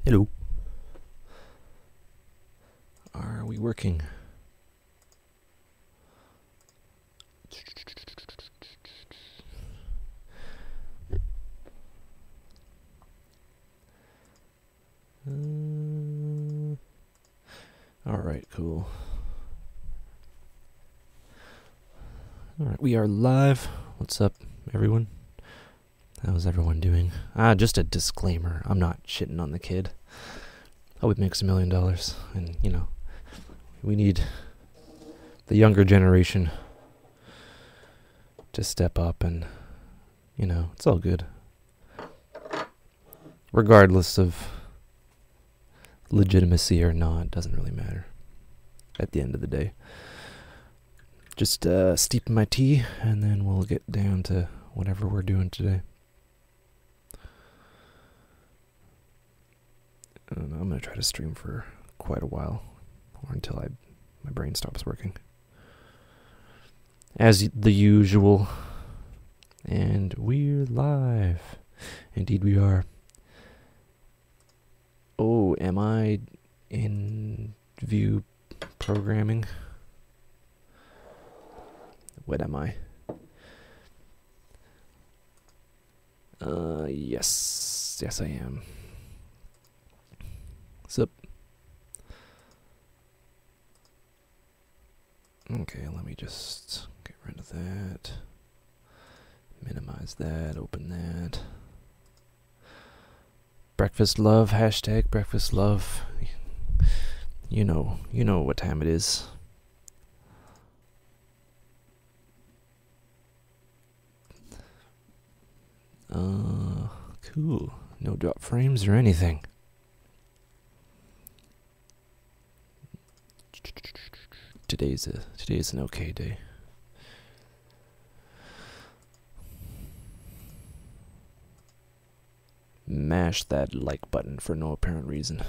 Hello. Are we working? Alright, cool. Alright, we are live. What's up, everyone? How's everyone doing? Just a disclaimer. I'm not shitting on the kid. Hope he makes $1 million. And, you know, we need the younger generation to step up and, you know, it's all good. Regardless of legitimacy or not, doesn't really matter at the end of the day. Just steeping my tea, and then we'll get down to whatever we're doing today. I'm going to try to stream for quite a while, or until my brain stops working. As the usual. And we're live. Indeed we are. Oh, am I in view programming? What am I? Yes. Yes, I am. Sup? Okay, let me just get rid of that. Minimize that, open that. Breakfast love, hashtag breakfast love. You know what time it is. Cool. No drop frames or anything. Today's an okay day. Mash that like button for no apparent reason.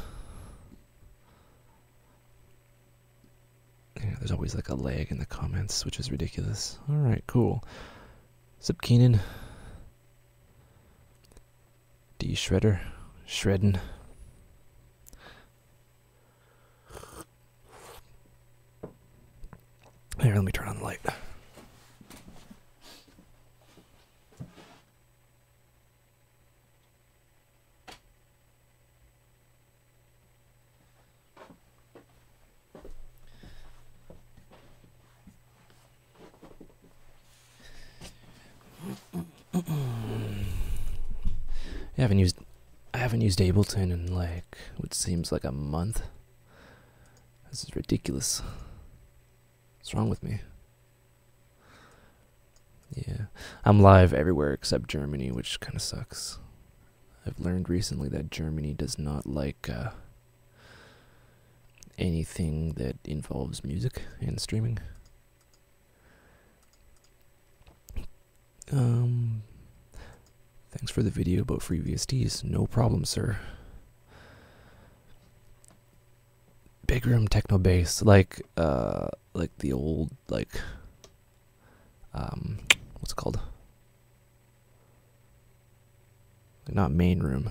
Yeah, there's always like a lag in the comments, which is ridiculous. Alright, cool. Sup, Keenan? D Shredder? Shreddin'. Here, let me turn on the light. I haven't used Ableton in like what seems like a month. This is ridiculous. What's wrong with me? Yeah, I'm live everywhere except Germany, which kind of sucks. I've learned recently that Germany does not like anything that involves music and streaming. Thanks for the video about free VSTs. No problem, sir. Big room techno bass, like the old, like, what's it called? Not main room.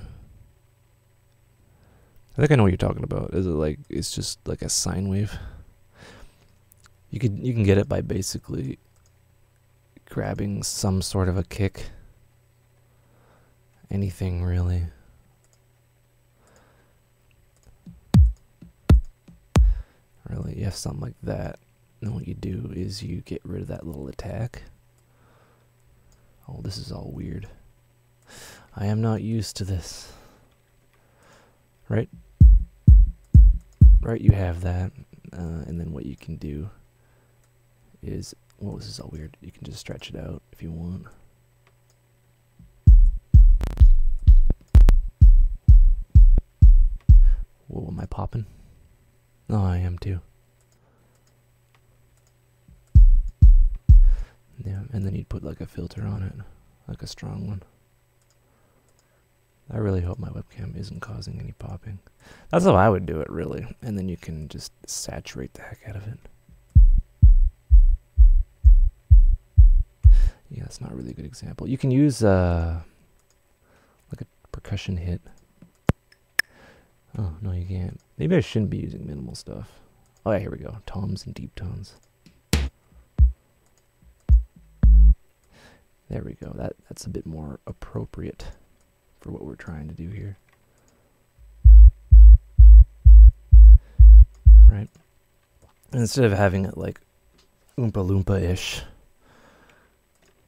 I think I know what you're talking about. Is it like, it's just like a sine wave? You can get it by basically grabbing some sort of a kick. Anything really. Really, you have something like that. And what you do is you get rid of that little attack. Oh, this is all weird. I am not used to this. Right? Right, you have that. And then what you can do is, well, this is all weird. You can just stretch it out if you want. Whoa, am I popping? Oh, I am too. Yeah, and then you'd put like a filter on it, like a strong one. I really hope my webcam isn't causing any popping. That's how I would do it, really. And then you can just saturate the heck out of it. Yeah, that's not really a good example. You can use like a percussion hit. Oh, no, you can't. Maybe I shouldn't be using minimal stuff. Oh, yeah, here we go. Toms and deep tones. There we go. That's a bit more appropriate for what we're trying to do here. Right? And instead of having it like Oompa Loompa-ish,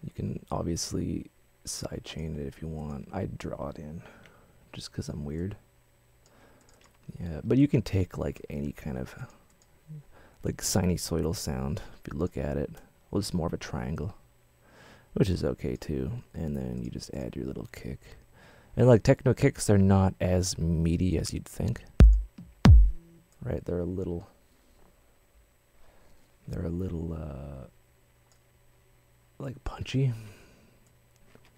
you can obviously sidechain it if you want. I draw it in just because I'm weird. Yeah, but you can take like any kind of like sinusoidal sound. If you look at it, well, it's more of a triangle, which is okay too. And then you just add your little kick. And like techno kicks, they're not as meaty as you'd think. Right? They're a little like punchy.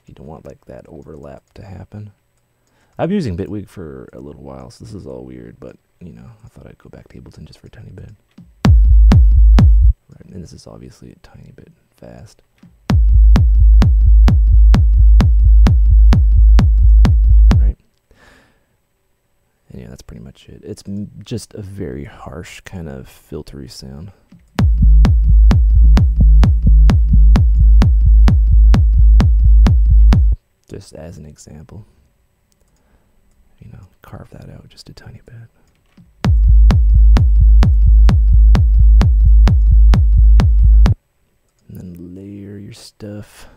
You don't want like that overlap to happen. I've been using Bitwig for a little while, so this is all weird, but you know, I thought I'd go back to Ableton just for a tiny bit. Right, and this is obviously a tiny bit fast. Right. And yeah, that's pretty much it. It's just a very harsh kind of filtery sound. Just as an example. You know, carve that out just a tiny bit. And then layer your stuff.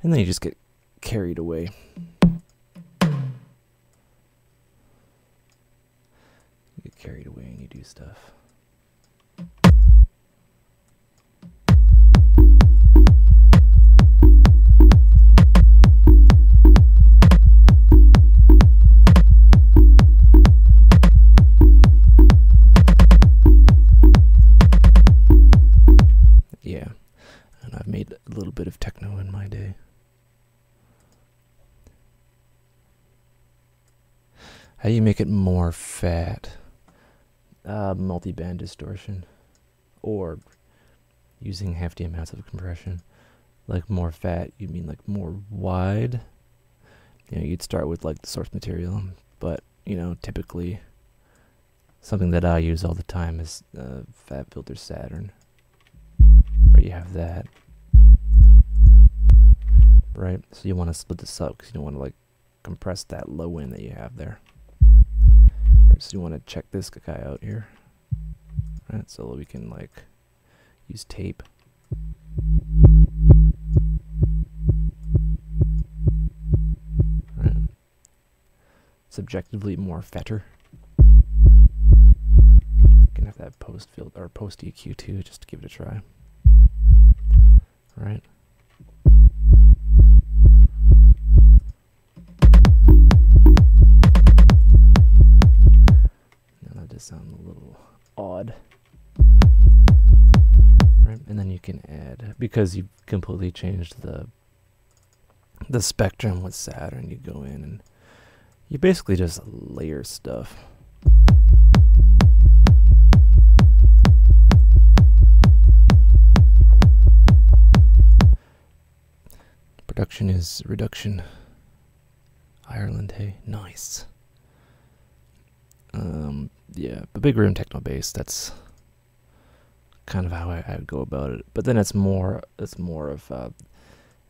And then you just get carried away. You get carried away and you do stuff. Yeah, and I've made a little bit of techno in my day. How do you make it more fat? Multi-band distortion. Or using hefty amounts of compression. Like more fat, you mean like more wide? You know, you'd start with like the source material. But, you know, typically something that I use all the time is Fat Filter Saturn. Where you have that. Right? So you want to split this up because you don't want to like compress that low end that you have there. So you want to check this guy out here, right? So we can like use tape. Right. Subjectively more fatter. You can have that post filter or post EQ too, just to give it a try. Right. Sound a little odd, right? And then you can add, because you've completely changed the spectrum with Saturn, you go in and you basically just layer stuff. Production is reduction. Ireland, hey, nice. Yeah, but big room techno bass, that's kind of how I would go about it. But then it's more of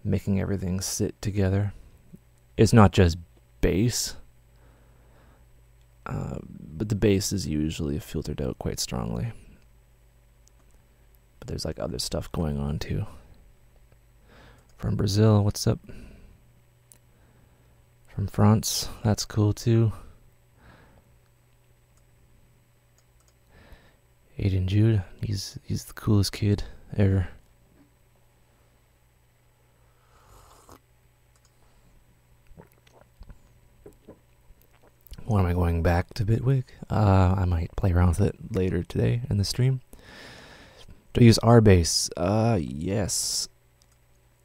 making everything sit together. It's not just bass, but the bass is usually filtered out quite strongly. But there's like other stuff going on too. From Brazil, what's up? From France, that's cool too. Aiden Jude, he's the coolest kid ever. When am I going back to Bitwig? I might play around with it later today in the stream. Do I use RBase? Yes.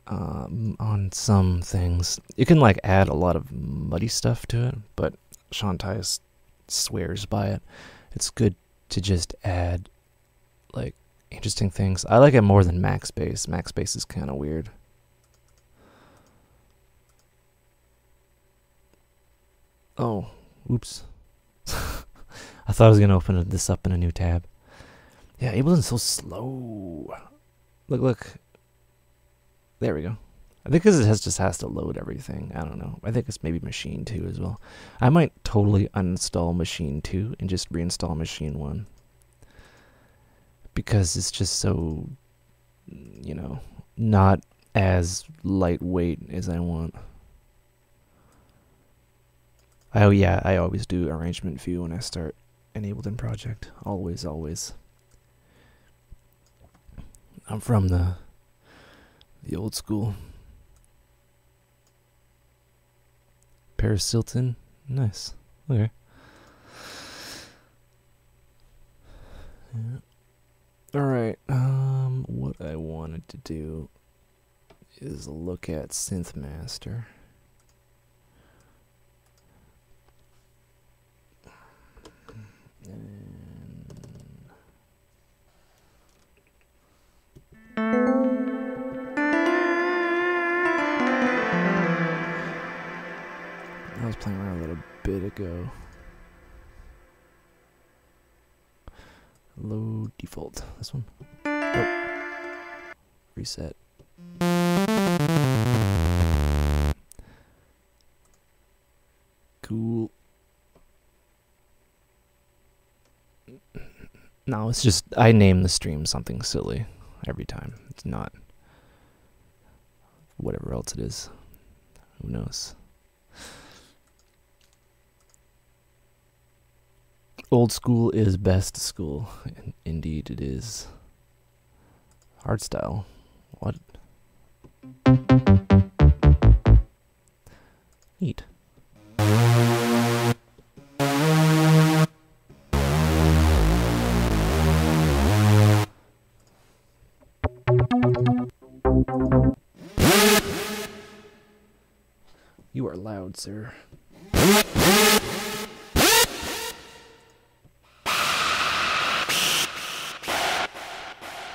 On some things. You can like add a lot of muddy stuff to it, but Shantai swears by it. It's good to just add like interesting things. I like it more than MaxBase. MaxBase is kind of weird. Oh, oops. I thought I was going to open this up in a new tab. Yeah, Ableton's so slow. Look. There we go. I think because it just has to load everything. I don't know. I think it's maybe Machine 2 as well. I might totally uninstall Machine 2 and just reinstall Machine 1. Because it's just so, you know, not as lightweight as I want. Oh yeah, I always do arrangement view when I start an Ableton project. Always, always. I'm from the old school. Paris Hilton, nice. Okay. Yeah. All right. What I wanted to do is look at SynthMaster. I was playing around a little bit ago. Low default. This one. Oh. Reset. Cool. No, it's just I name the stream something silly every time. It's not whatever else it is. Who knows? Old school is best school. Indeed it is. Hardstyle. What? Neat. You are loud, sir.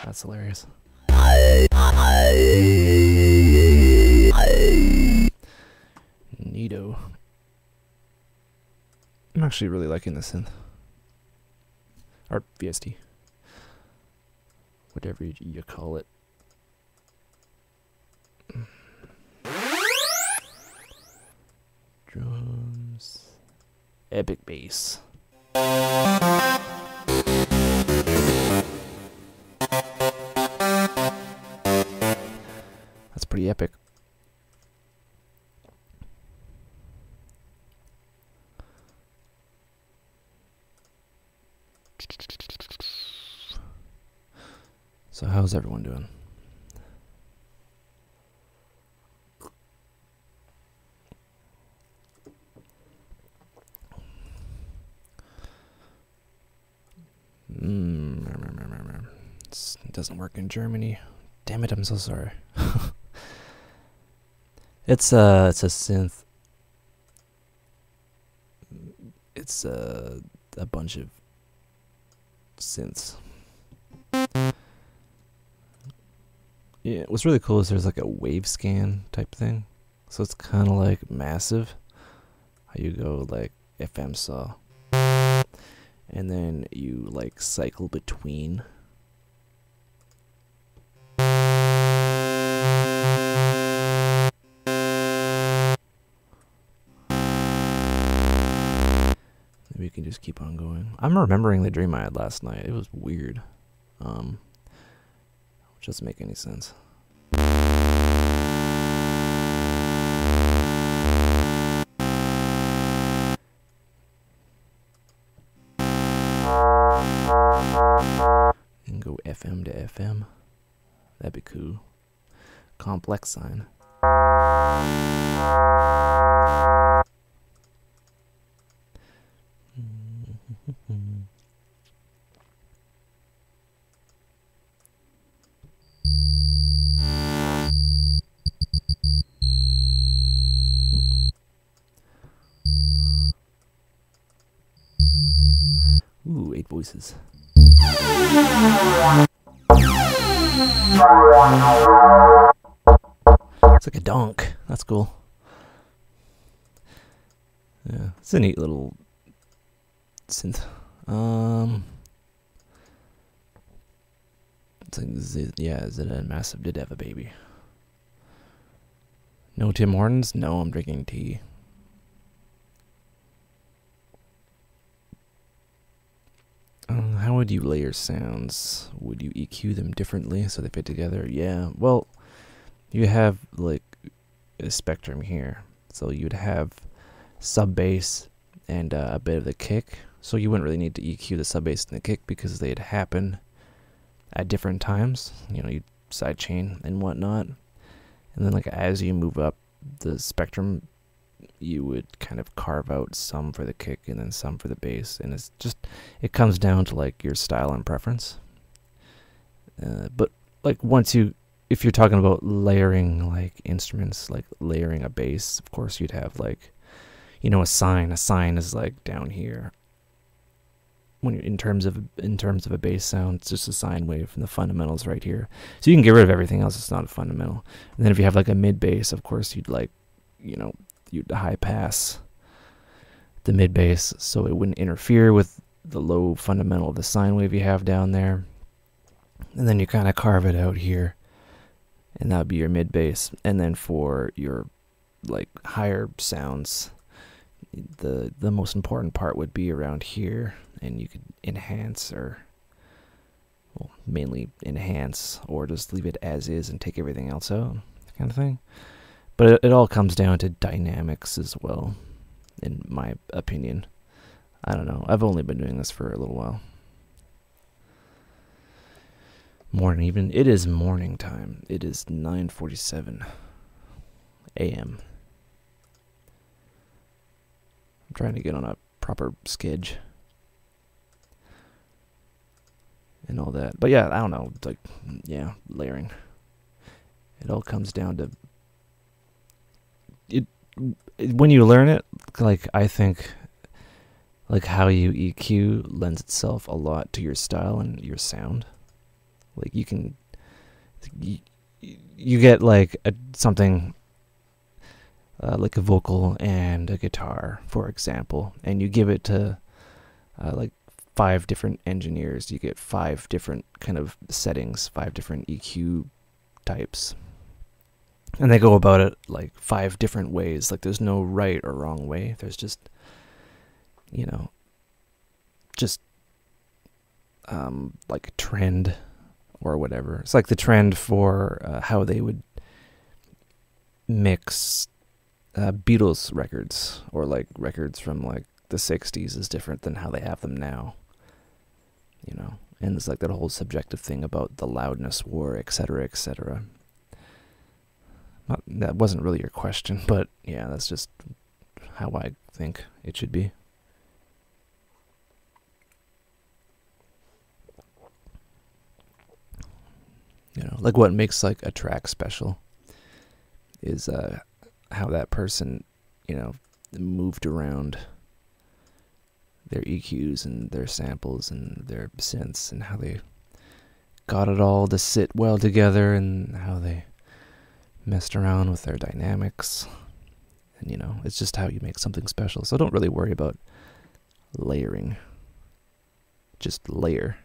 That's hilarious. Neato. I'm actually really liking the synth. Or VST. Whatever you call it. Drums. Epic bass. That's pretty epic. So how's everyone doing? It doesn't work in Germany. Damn it, I'm so sorry. It's a synth. It's a bunch of synths. Yeah, what's really cool is there's like a wave scan type thing. So it's kind of like massive. How you go like FM saw. And then you like cycle between. Maybe we can just keep on going. I'm remembering the dream I had last night. It was weird. Which doesn't make any sense. And go FM to FM. That'd be cool. Complex sign. 8 voices. It's like a donk. That's cool. Yeah, it's a neat little synth. It's like Zeta and Massive did have a baby. No Tim Hortons? No, I'm drinking tea. How would you layer sounds? Would you EQ them differently so they fit together? Yeah, well, you have like a spectrum here. So you'd have sub bass and a bit of the kick. So you wouldn't really need to EQ the sub bass and the kick because they'd happen at different times. You know, you'd sidechain and whatnot. And then like as you move up the spectrum, you would kind of carve out some for the kick and then some for the bass, and it's just, it comes down to like your style and preference. But like if you're talking about layering like instruments, like layering a bass, of course you'd have like, you know, a sine is like down here. When you're in terms of a bass sound, it's just a sine wave, and the fundamentals right here. So you can get rid of everything else. It's not a fundamental. And then if you have like a mid bass, of course you'd like, you know, you'd high pass the mid bass so it wouldn't interfere with the low fundamental of the sine wave you have down there. And then you kind of carve it out here, and that would be your mid bass. And then for your like higher sounds, the most important part would be around here, and you could enhance, or well, mainly enhance, or just leave it as is and take everything else out, kind of thing. But it all comes down to dynamics as well, in my opinion. I don't know. I've only been doing this for a little while. Morning even. It is morning time. It is 9:47 a.m. I'm trying to get on a proper schedule and all that. But yeah, I don't know. It's like, yeah, layering. It all comes down to when you learn it, like, I think, like, how you EQ lends itself a lot to your style and your sound. Like, you can, you get, like, something, like a vocal and a guitar, for example, and you give it to, like, 5 different engineers. You get 5 different kind of settings, 5 different EQ types. And they go about it like 5 different ways. Like, there's no right or wrong way. There's just, you know, just like a trend or whatever. It's like the trend for how they would mix Beatles records, or like records from like the 60s, is different than how they have them now. You know, and it's like that whole subjective thing about the loudness war, etc., etc. That wasn't really your question, but yeah, that's just how I think it should be. You know, like what makes like a track special is how that person, you know, moved around their EQs and their samples and their synths, and how they got it all to sit well together, and how they messed around with their dynamics. And, you know, it's just how you make something special. So don't really worry about layering. Just layer.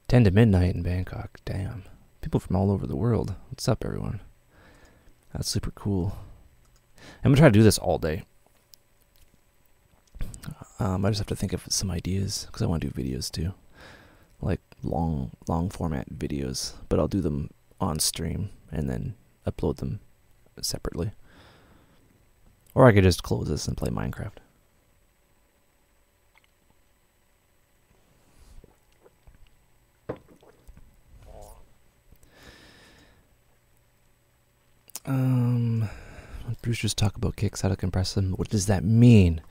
10 to midnight in Bangkok. Damn. People from all over the world. What's up, everyone? That's super cool. I'm going to try to do this all day. I just have to think of some ideas, because I want to do videos too. Like long format videos. But I'll do them on stream and then upload them separately. Or I could just close this and play Minecraft. Bruce just talk about kicks, how to compress them. What does that mean?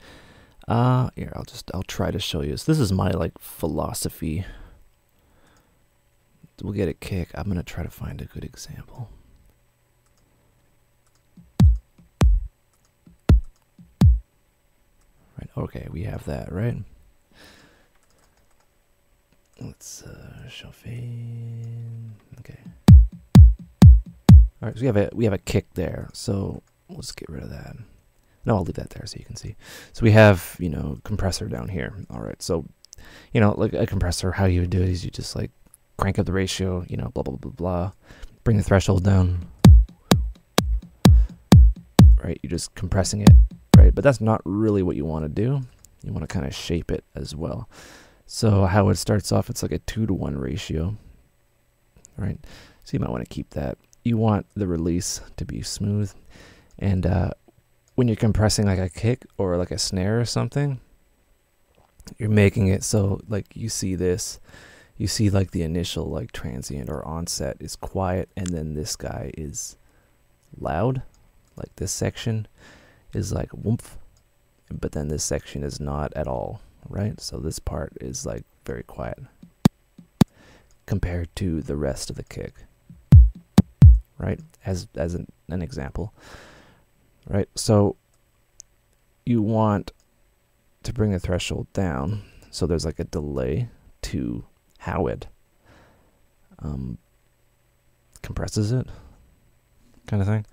Here, I'll try to show you. So this is my like philosophy. We'll get a kick. I'm gonna try to find a good example. Right. Okay, we have that, right? let's show fade. Okay. All right, so we have a kick there, so we'll just get rid of that. No, I'll leave that there so you can see. So we have, you know, compressor down here. All right, so, you know, like a compressor, how you would do it is you just like crank up the ratio, you know, blah, blah, blah, blah, bring the threshold down, right? You're just compressing it, right? But that's not really what you want to do. You want to kind of shape it as well. So how it starts off, it's like a 2-to-1 ratio, right? So you might want to keep that. You want the release to be smooth, and when you're compressing like a kick or like a snare or something, you're making it so like you see this, you see like the initial like transient or onset is quiet, and then this guy is loud, like this section is like woomph, but then this section is not at all, right? So this part is like very quiet compared to the rest of the kick. Right, as an example, right? So you want to bring the threshold down, so there's like a delay to how it compresses it, kind of thing.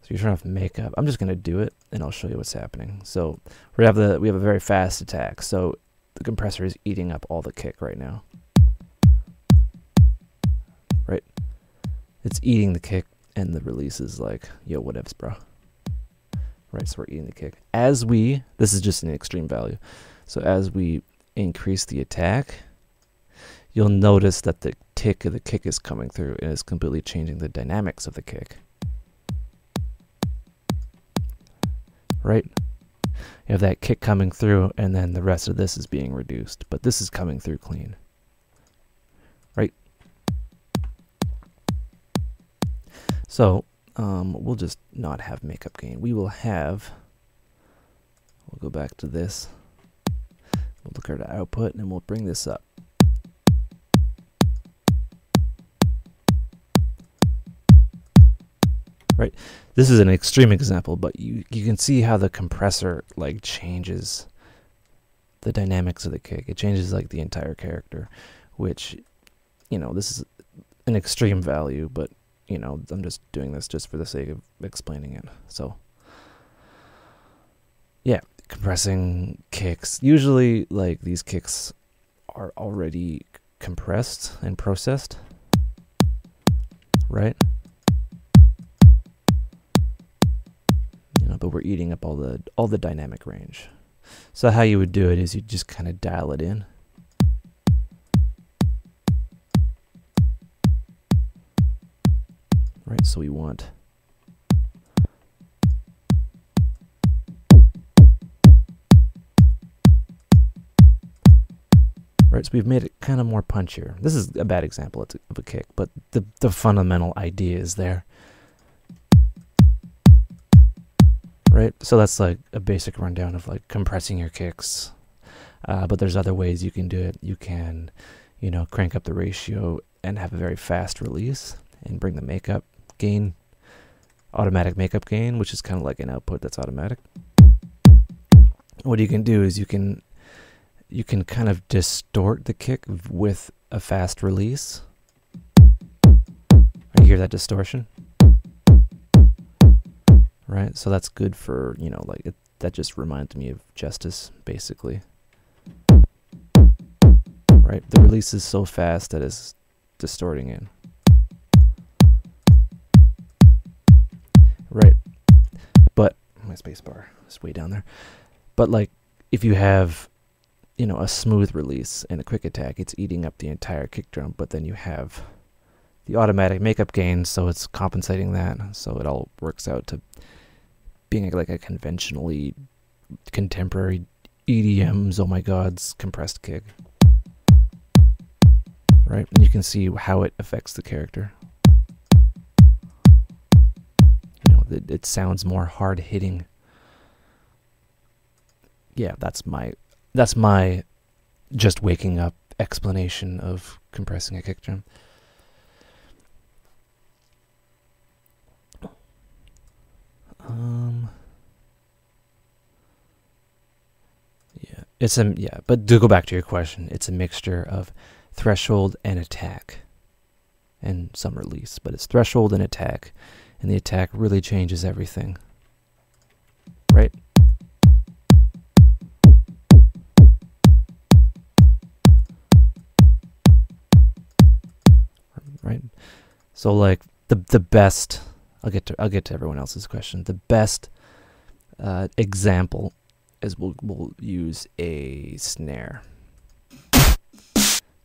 So you're turning off makeup. I'm just gonna do it, and I'll show you what's happening. So we have a very fast attack. So the compressor is eating up all the kick right now. Right. It's eating the kick, and the release is like, yo, whatevs, bro. Right, so we're eating the kick. This is just an extreme value. So as we increase the attack, you'll notice that the tick of the kick is coming through, and it's completely changing the dynamics of the kick. Right? You have that kick coming through, and then the rest of this is being reduced. But this is coming through clean. Right? So we'll just not have makeup gain. We'll go back to this. We'll look at our output, and we'll bring this up. Right. This is an extreme example, but you can see how the compressor like changes the dynamics of the kick. It changes like the entire character, which, you know, this is an extreme value, but you know, I'm just doing this just for the sake of explaining it. So, yeah, compressing kicks. Usually, like, these kicks are already compressed and processed, right? You know, but we're eating up all the dynamic range. So how you would do it is you just kind of dial it in. Right, so we want right, so we've made it kind of more punchier. This is a bad example of a kick, but the fundamental idea is there. Right, so that's like a basic rundown of like compressing your kicks. But there's other ways you can do it. You can, you know, crank up the ratio and have a very fast release and bring the makeup gain, automatic makeup gain, which is kind of like an output that's automatic. What you can do is you can kind of distort the kick with a fast release. You hear that distortion? Right, so that's good for, you know, like that just reminds me of Justice, basically. Right, the release is so fast that it's distorting it. Right, but my space bar is way down there. But like, if you have, you know, a smooth release and a quick attack, it's eating up the entire kick drum. But then you have the automatic makeup gain, so it's compensating that. So it all works out to being like a conventionally contemporary EDM's oh my god's compressed kick. Right, and you can see how it affects the character. You know, it sounds more hard hitting. Yeah, that's my just waking up explanation of compressing a kick drum. But to go back to your question, it's a mixture of threshold and attack, and some release, but it's threshold and attack, and the attack really changes everything, right? Right. So like the best, I'll get to everyone else's question. The best example is we'll use a snare,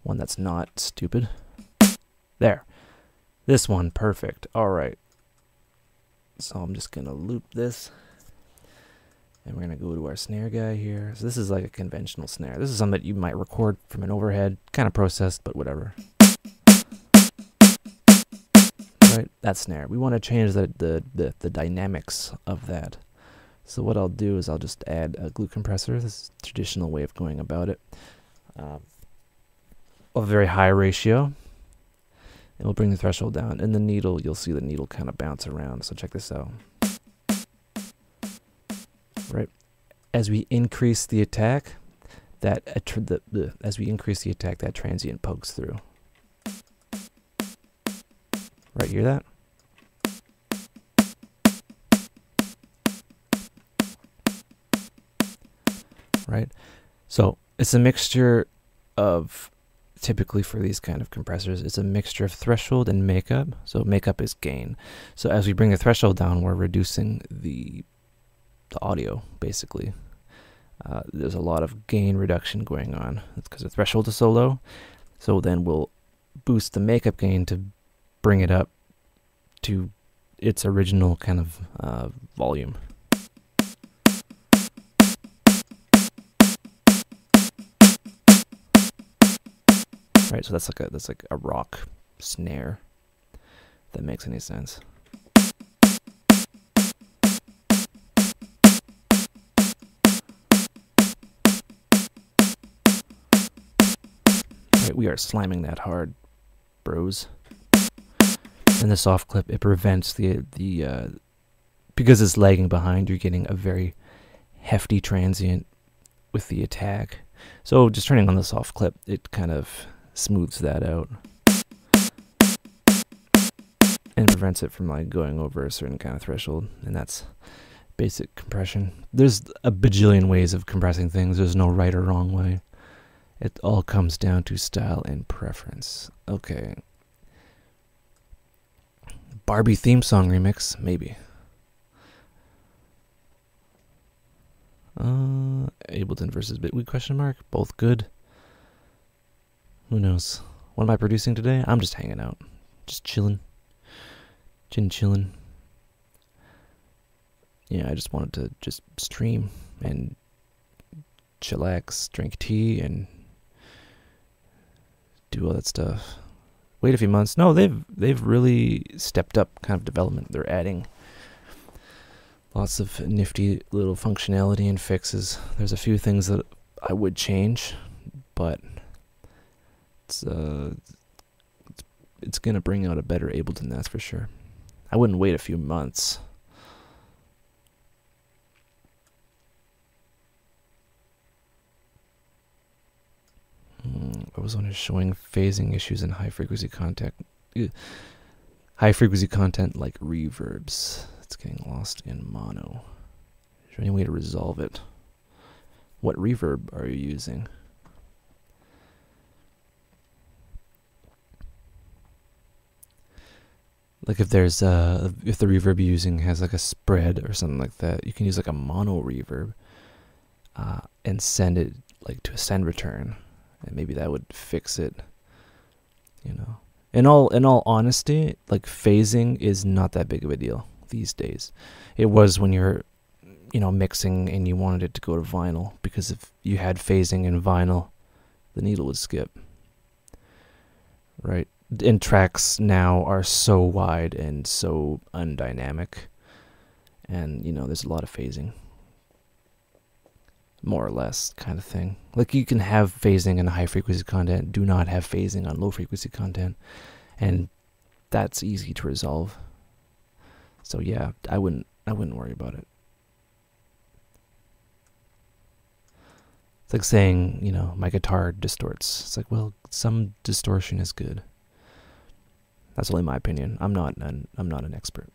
one that's not stupid. There, this one, perfect. All right. So I'm just gonna loop this, and we're gonna go to our snare guy here. So this is like a conventional snare. This is something that you might record from an overhead, kind of processed, but whatever. Right, that snare. We want to change the dynamics of that. So what I'll do is I'll just add a glue compressor. This is a traditional way of going about it. A very high ratio. And we'll bring the threshold down. And the needle, you'll see the needle kind of bounce around. So check this out. Right, as we increase the attack, that transient pokes through. Right, hear that? Right, so it's a mixture of, typically for these kind of compressors, it's a mixture of threshold and makeup. So makeup is gain. So as we bring the threshold down, we're reducing the audio, basically. There's a lot of gain reduction going on. It's because the threshold is so low. So then we'll boost the makeup gain to bring it up to its original kind of volume. Right, so that's like a rock snare, if that makes any sense. Right, we are slamming that hard, bros. And the soft clip, it prevents the because it's lagging behind, you're getting a very hefty transient with the attack. So just turning on the soft clip, it kind of smooths that out and prevents it from like going over a certain kind of threshold. And that's basic compression. There's a bajillion ways of compressing things. There's no right or wrong way. It all comes down to style and preference. Okay. Barbie theme song remix, maybe. Ableton versus Bitwig question mark, both good. Who knows? What am I producing today? I'm just hanging out, just chilling, chillin'. Yeah, I just wanted to just stream and chillax, drink tea, and do all that stuff. Wait a few months. No, they've really stepped up kind of development. They're adding lots of nifty little functionality and fixes. There's a few things that I would change, but it's gonna bring out a better Ableton, that's for sure. I wouldn't wait a few months. Ozone is showing phasing issues in high frequency content. High frequency content like reverbs. It's getting lost in mono. Is there any way to resolve it? What reverb are you using? Like if there's if the reverb you're using has like a spread or something like that, you can use like a mono reverb and send it like to a send return, and maybe that would fix it. You know, in all honesty, like phasing is not that big of a deal these days. It was when you're, you know, mixing and you wanted it to go to vinyl, because if you had phasing in vinyl, the needle would skip. Right? And tracks now are so wide and so undynamic, and you know, there's a lot of phasing, more or less, kind of thing. Like you can have phasing in high frequency content, do not have phasing on low frequency content, and that's easy to resolve. So yeah, I wouldn't worry about it. It's like saying, you know, my guitar distorts. It's like, well, some distortion is good. That's only my opinion. I'm not an expert.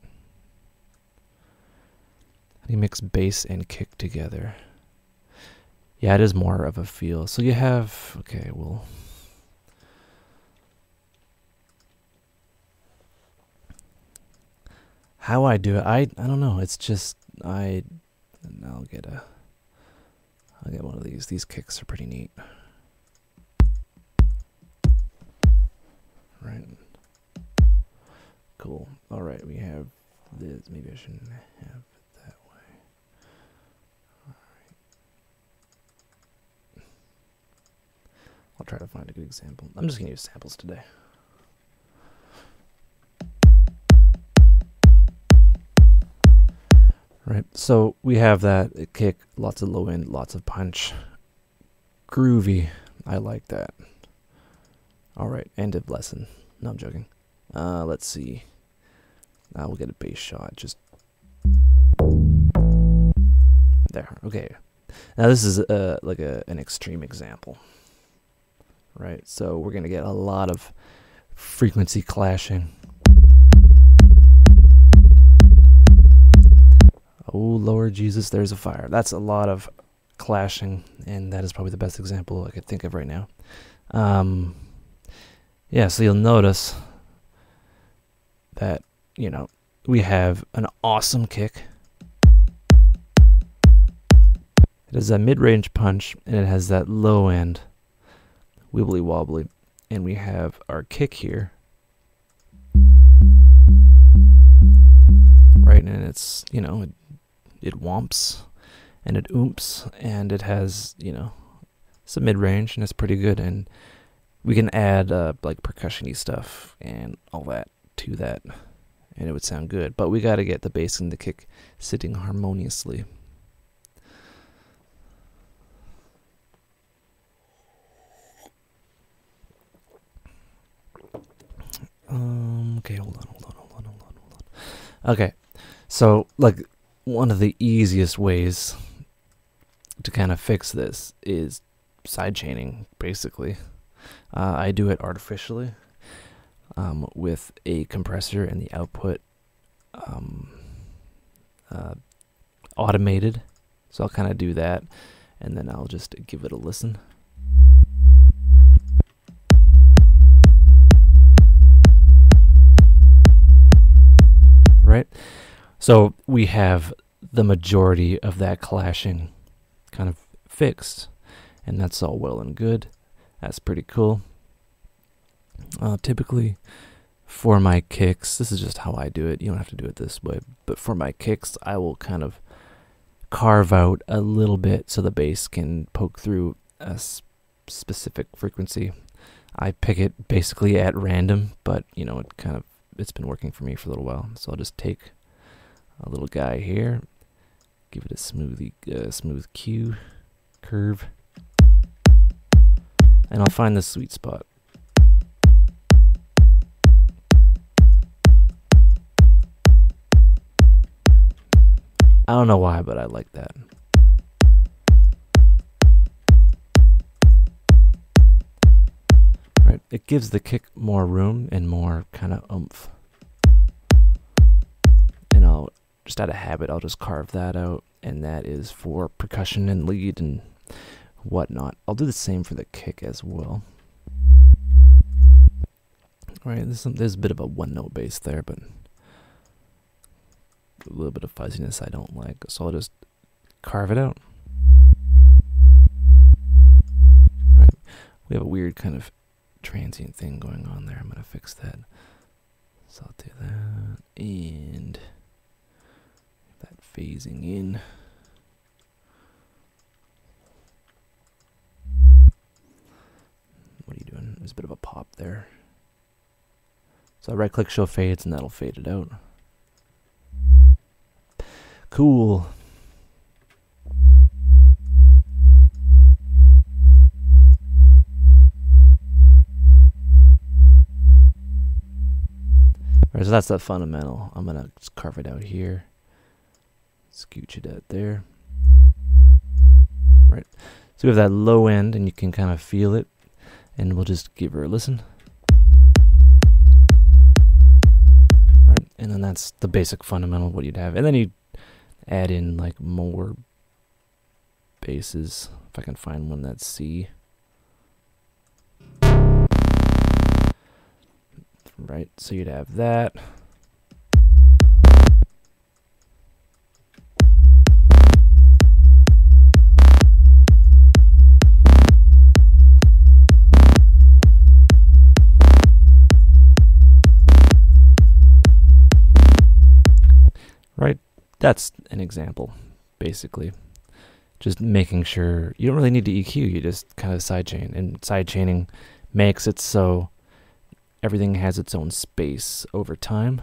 How do you mix bass and kick together? Yeah, it is more of a feel. So you have, okay, well, how I do it, I don't know. It's just I'll get one of these. These kicks are pretty neat. Right. Cool. All right, we have this. Maybe I shouldn't have it that way. All right. I'll try to find a good example. I'm just gonna use samples today. Right, so we have that kick, lots of low end, lots of punch. Groovy. I like that. All right, end of lesson. No, I'm joking. Let's see. Now we'll get a bass shot. Just there. Okay. Now this is like an extreme example. Right, so we're gonna get a lot of frequency clashing. Oh, Lord Jesus, there's a fire. That's a lot of clashing, and that is probably the best example I could think of right now. Yeah, so you'll notice that, you know, we have an awesome kick. It has a mid-range punch, and it has that low end wibbly wobbly. And we have our kick here. Right, and it's, you know, it whomps and it oomps, and it has, you know, some mid-range, and it's pretty good. And we can add like percussion-y stuff and all that to that, and it would sound good. But we got to get the bass and the kick sitting harmoniously. Okay, hold on. Okay, so like one of the easiest ways to kind of fix this is sidechaining, basically. I do it artificially with a compressor and the output automated. So I'll kind of do that, and then I'll just give it a listen. Right? So we have the majority of that clashing kind of fixed, and that's all well and good. That's pretty cool. Typically, for my kicks, this is just how I do it. You don't have to do it this way, but for my kicks, I will kind of carve out a little bit so the bass can poke through a specific frequency. I pick it basically at random, but you know, it's been working for me for a little while. So I'll just take a little guy here, give it a smooth Q curve, and I'll find the sweet spot. I don't know why, but I like that. Right, it gives the kick more room and more kind of oomph. And I'll just out of habit, I'll just carve that out, and that is for percussion and lead and whatnot. I'll do the same for the kick as well. All right, there's a bit of a one-note bass there, but a little bit of fuzziness I don't like, so I'll just carve it out. Right, we have a weird kind of transient thing going on there. I'm gonna fix that. So I'll do that, and that phasing in. What are you doing? There's a bit of a pop there. So I right-click Show Fades, and that'll fade it out. Cool. Alright, so that's that fundamental. I'm gonna just carve it out here. Scooch it out there. Right. So we have that low end, and you can kind of feel it. And we'll just give her a listen. Right, and then that's the basic fundamental of what you'd have. And then you add in like more basses. If I can find one that's C. Right, so you'd have that. Right, that's an example, basically. Just making sure you don't really need to EQ, you just kind of sidechain. And sidechaining makes it so everything has its own space over time.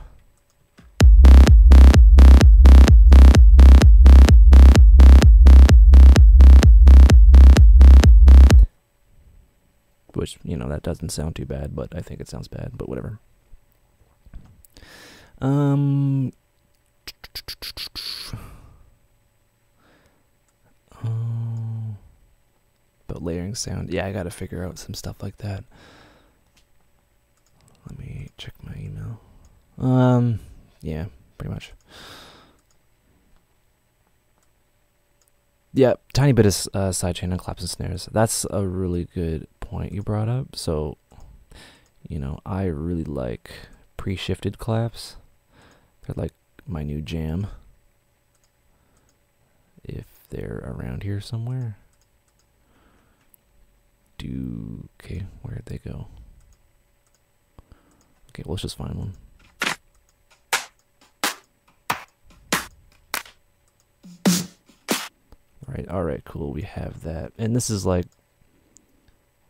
Which, you know, that doesn't sound too bad, but I think it sounds bad, but whatever. But layering sound, yeah, I gotta figure out some stuff like that. Let me check my email. Yeah, pretty much. Yeah, tiny bit of sidechain and claps and snares. That's a really good point you brought up. So, you know, I really like pre-shifted claps. They're like my new jam. If they're around here somewhere. Okay, where'd they go? Okay, well, let's just find one. All right, cool. We have that. And this is like,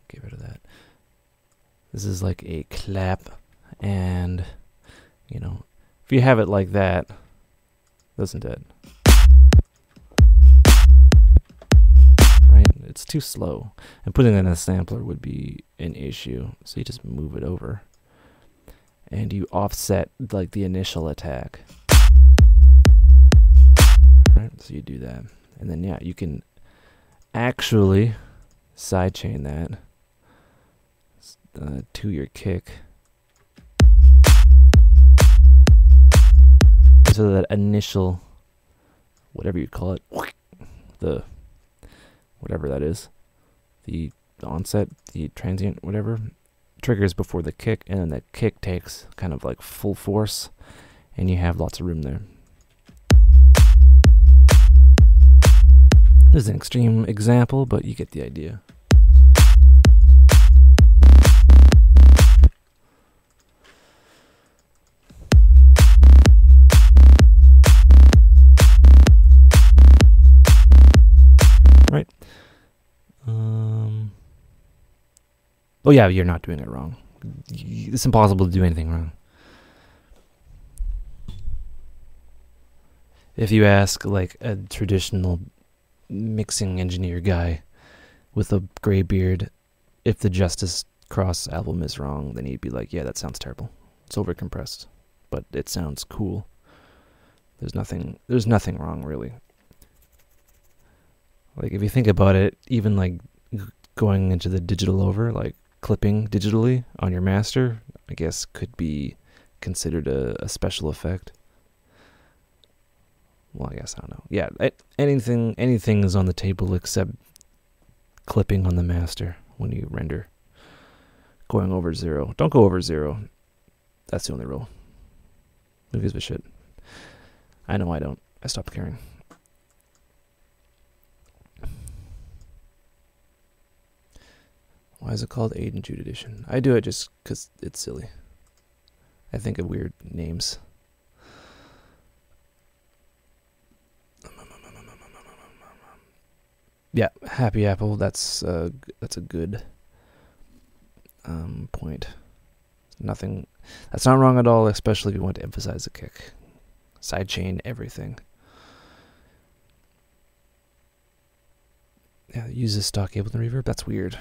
get rid of that. This is like a clap. And, you know, if you have it like that, listen to it. Right? It's too slow. And putting it in a sampler would be an issue. So you just move it over. And you offset like the initial attack. Right? So you do that. And then, yeah, you can actually sidechain that to your kick. So that initial, whatever you call it, the, whatever that is, the onset, the transient, whatever, triggers before the kick, and then the kick takes kind of like full force, and you have lots of room there. This is an extreme example, but you get the idea. Right. Oh yeah, you're not doing it wrong. It's impossible to do anything wrong. If you ask like a traditional mixing engineer guy with a gray beard, if the Justice Cross album is wrong, then he'd be like, yeah, that sounds terrible. It's overcompressed, but it sounds cool. There's nothing wrong, really. Like, if you think about it, even like going into the digital over, like clipping digitally on your master, I guess could be considered a special effect. Well, I guess, I don't know. Yeah, anything is on the table except clipping on the master when you render. Going over 0. Don't go over 0. That's the only rule. Who gives a shit? I know I don't. I stopped caring. Why is it called Aiden Jude Edition? I do it just because it's silly. I think of weird names. Yeah, Happy Apple. That's a good point. Nothing. That's not wrong at all, especially if you want to emphasize the kick. Sidechain everything. Yeah, use the stock Ableton reverb. That's weird.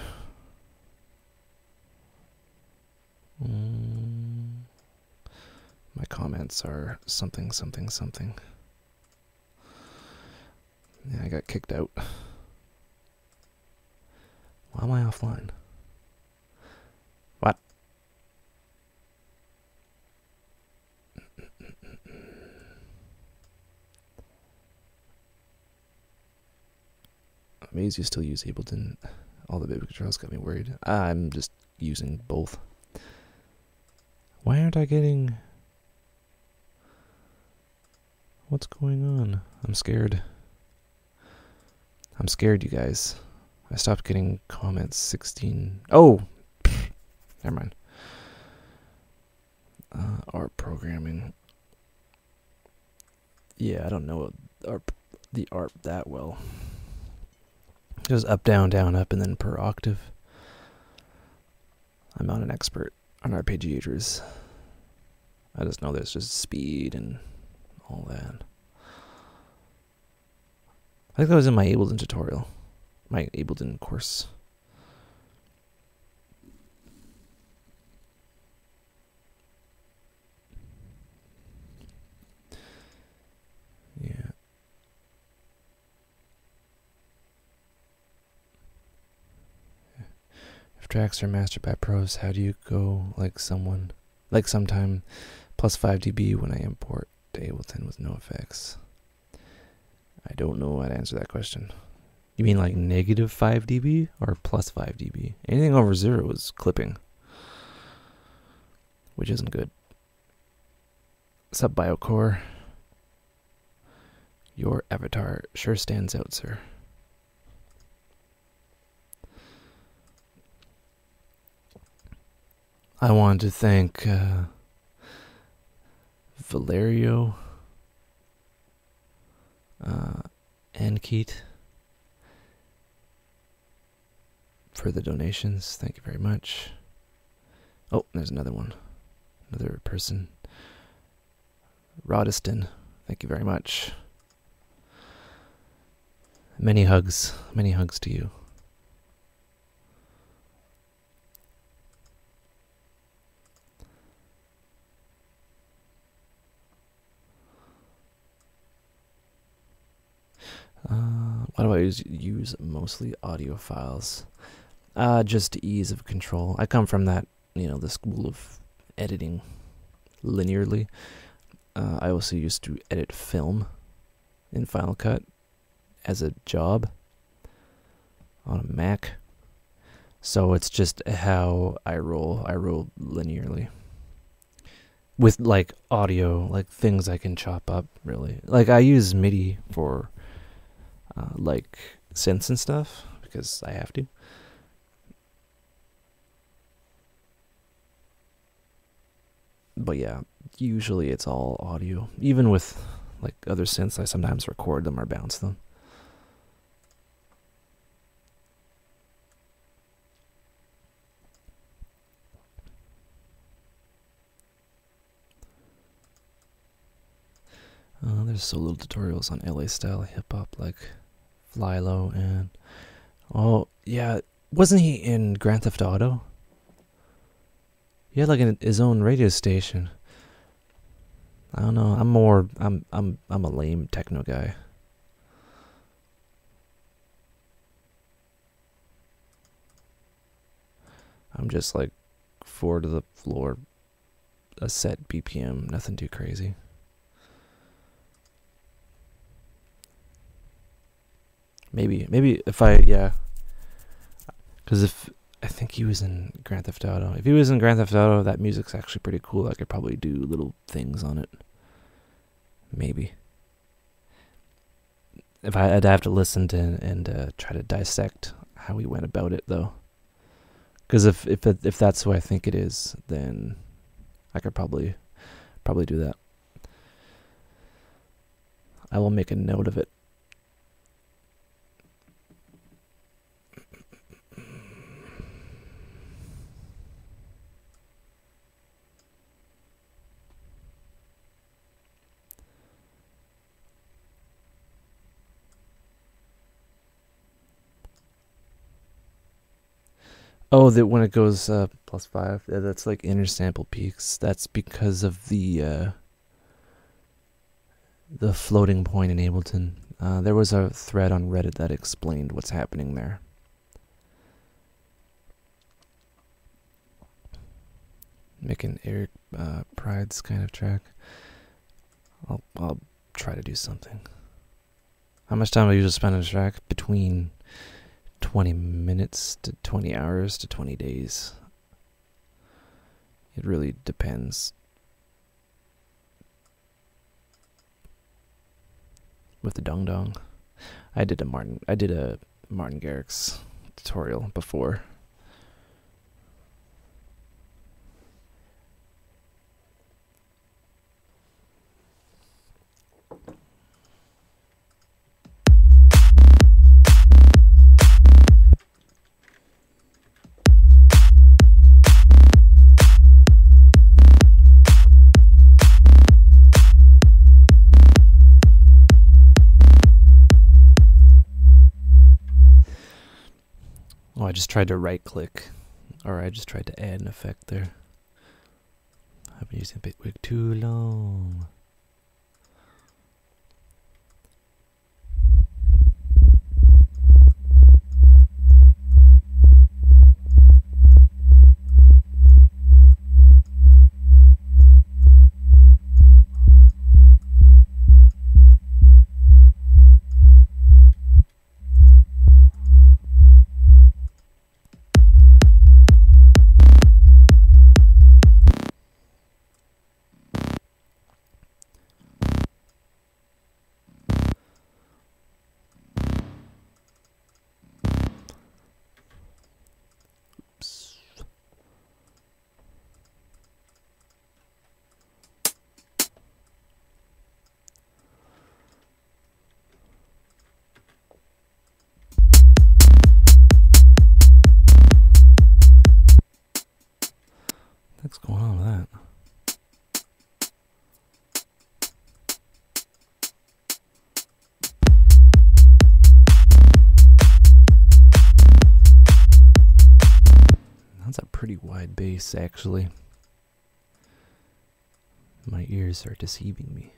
My comments are something. Yeah, I got kicked out. Why am I offline? What? Amazed you still use Ableton. All the baby controls got me worried. I'm just using both. Why aren't I getting... What's going on? I'm scared. I'm scared, you guys. I stopped getting comments 16... Oh! Pfft, never mind. Art programming. Yeah, I don't know the art that well. Just up, down, down, up, and then per octave. I'm not an expert on arpeggiators. I just know there's just speed and all that. I think that was in my Ableton tutorial. My Ableton course. Yeah. If tracks are mastered by pros, how do you go like sometime plus 5 dB when I import to Ableton with no effects? I don't know how to answer that question. You mean like negative 5 dB or plus 5 dB? Anything over 0 is clipping, which isn't good. What's up, Biocore? Your avatar sure stands out, sir. I want to thank Valerio and Keith for the donations. Thank you very much. Oh, there's another one. Another person. Rodiston, thank you very much. Many hugs to you. Why do I use mostly audio files? Just ease of control. I come from that, the school of editing linearly. I also used to edit film in Final Cut as a job on a Mac. So it's just how I roll. I roll linearly. With like audio, like things I can chop up, really. Like I use MIDI for like synths and stuff because I have to. But yeah, usually it's all audio. Even with like other synths, I sometimes record them or bounce them. There's so little tutorials on LA style hip hop like Fly Low and yeah, wasn't he in Grand Theft Auto? He had like his own radio station. I don't know. I'm a lame techno guy. I'm just like 4 to the floor, a set BPM, nothing too crazy. Maybe if yeah. Because I think he was in Grand Theft Auto. If he was in Grand Theft Auto, that music's actually pretty cool. I could probably do little things on it. Maybe. I'd have to listen to and try to dissect how he went about it, though. Because if that's who I think it is, then I could probably do that. I will make a note of it. Oh, that when it goes +5, that's like inner sample peaks. That's because of the floating point in Ableton. There was a thread on Reddit that explained what's happening there. making Eric Pride's kind of track. I'll try to do something. How much time do I usually spend on a track? Between 20 minutes to 20 hours to 20 days. It really depends. With the dong dong, I did a Martin Garrix tutorial before. Oh, I just tried to right click, or I just tried to add an effect there. I've been using Bitwig too long. What's going on with that? That's a pretty wide bass, actually. My ears are deceiving me.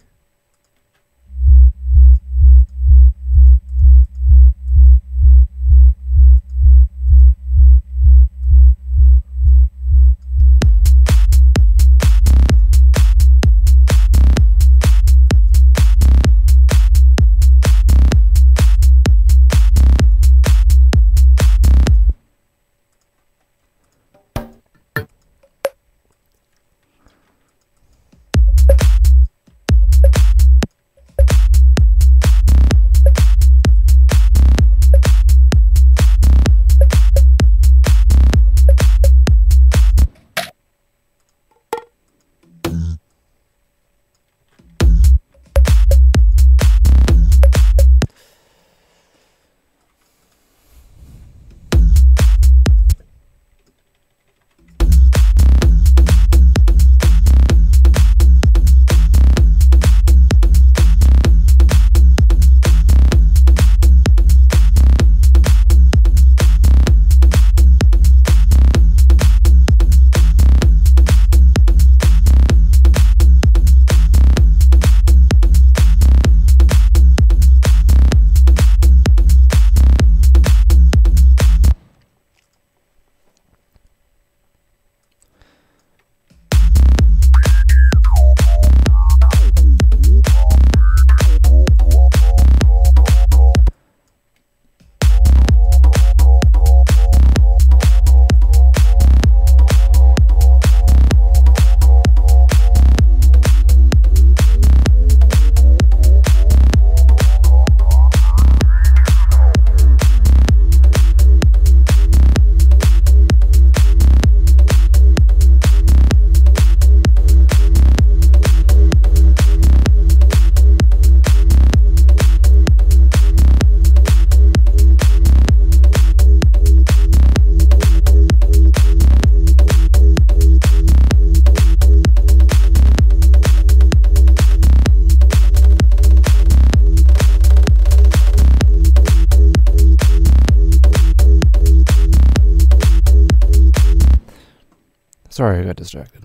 Sorry, I got distracted.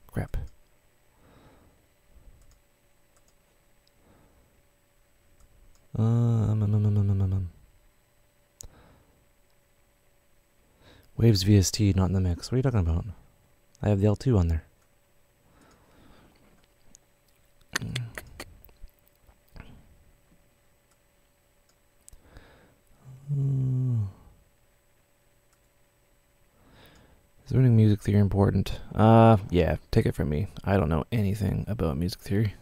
Crap. Waves VST not in the mix. What are you talking about? I have the L2 on there. Is learning music theory important? Yeah, take it from me. I don't know anything about music theory.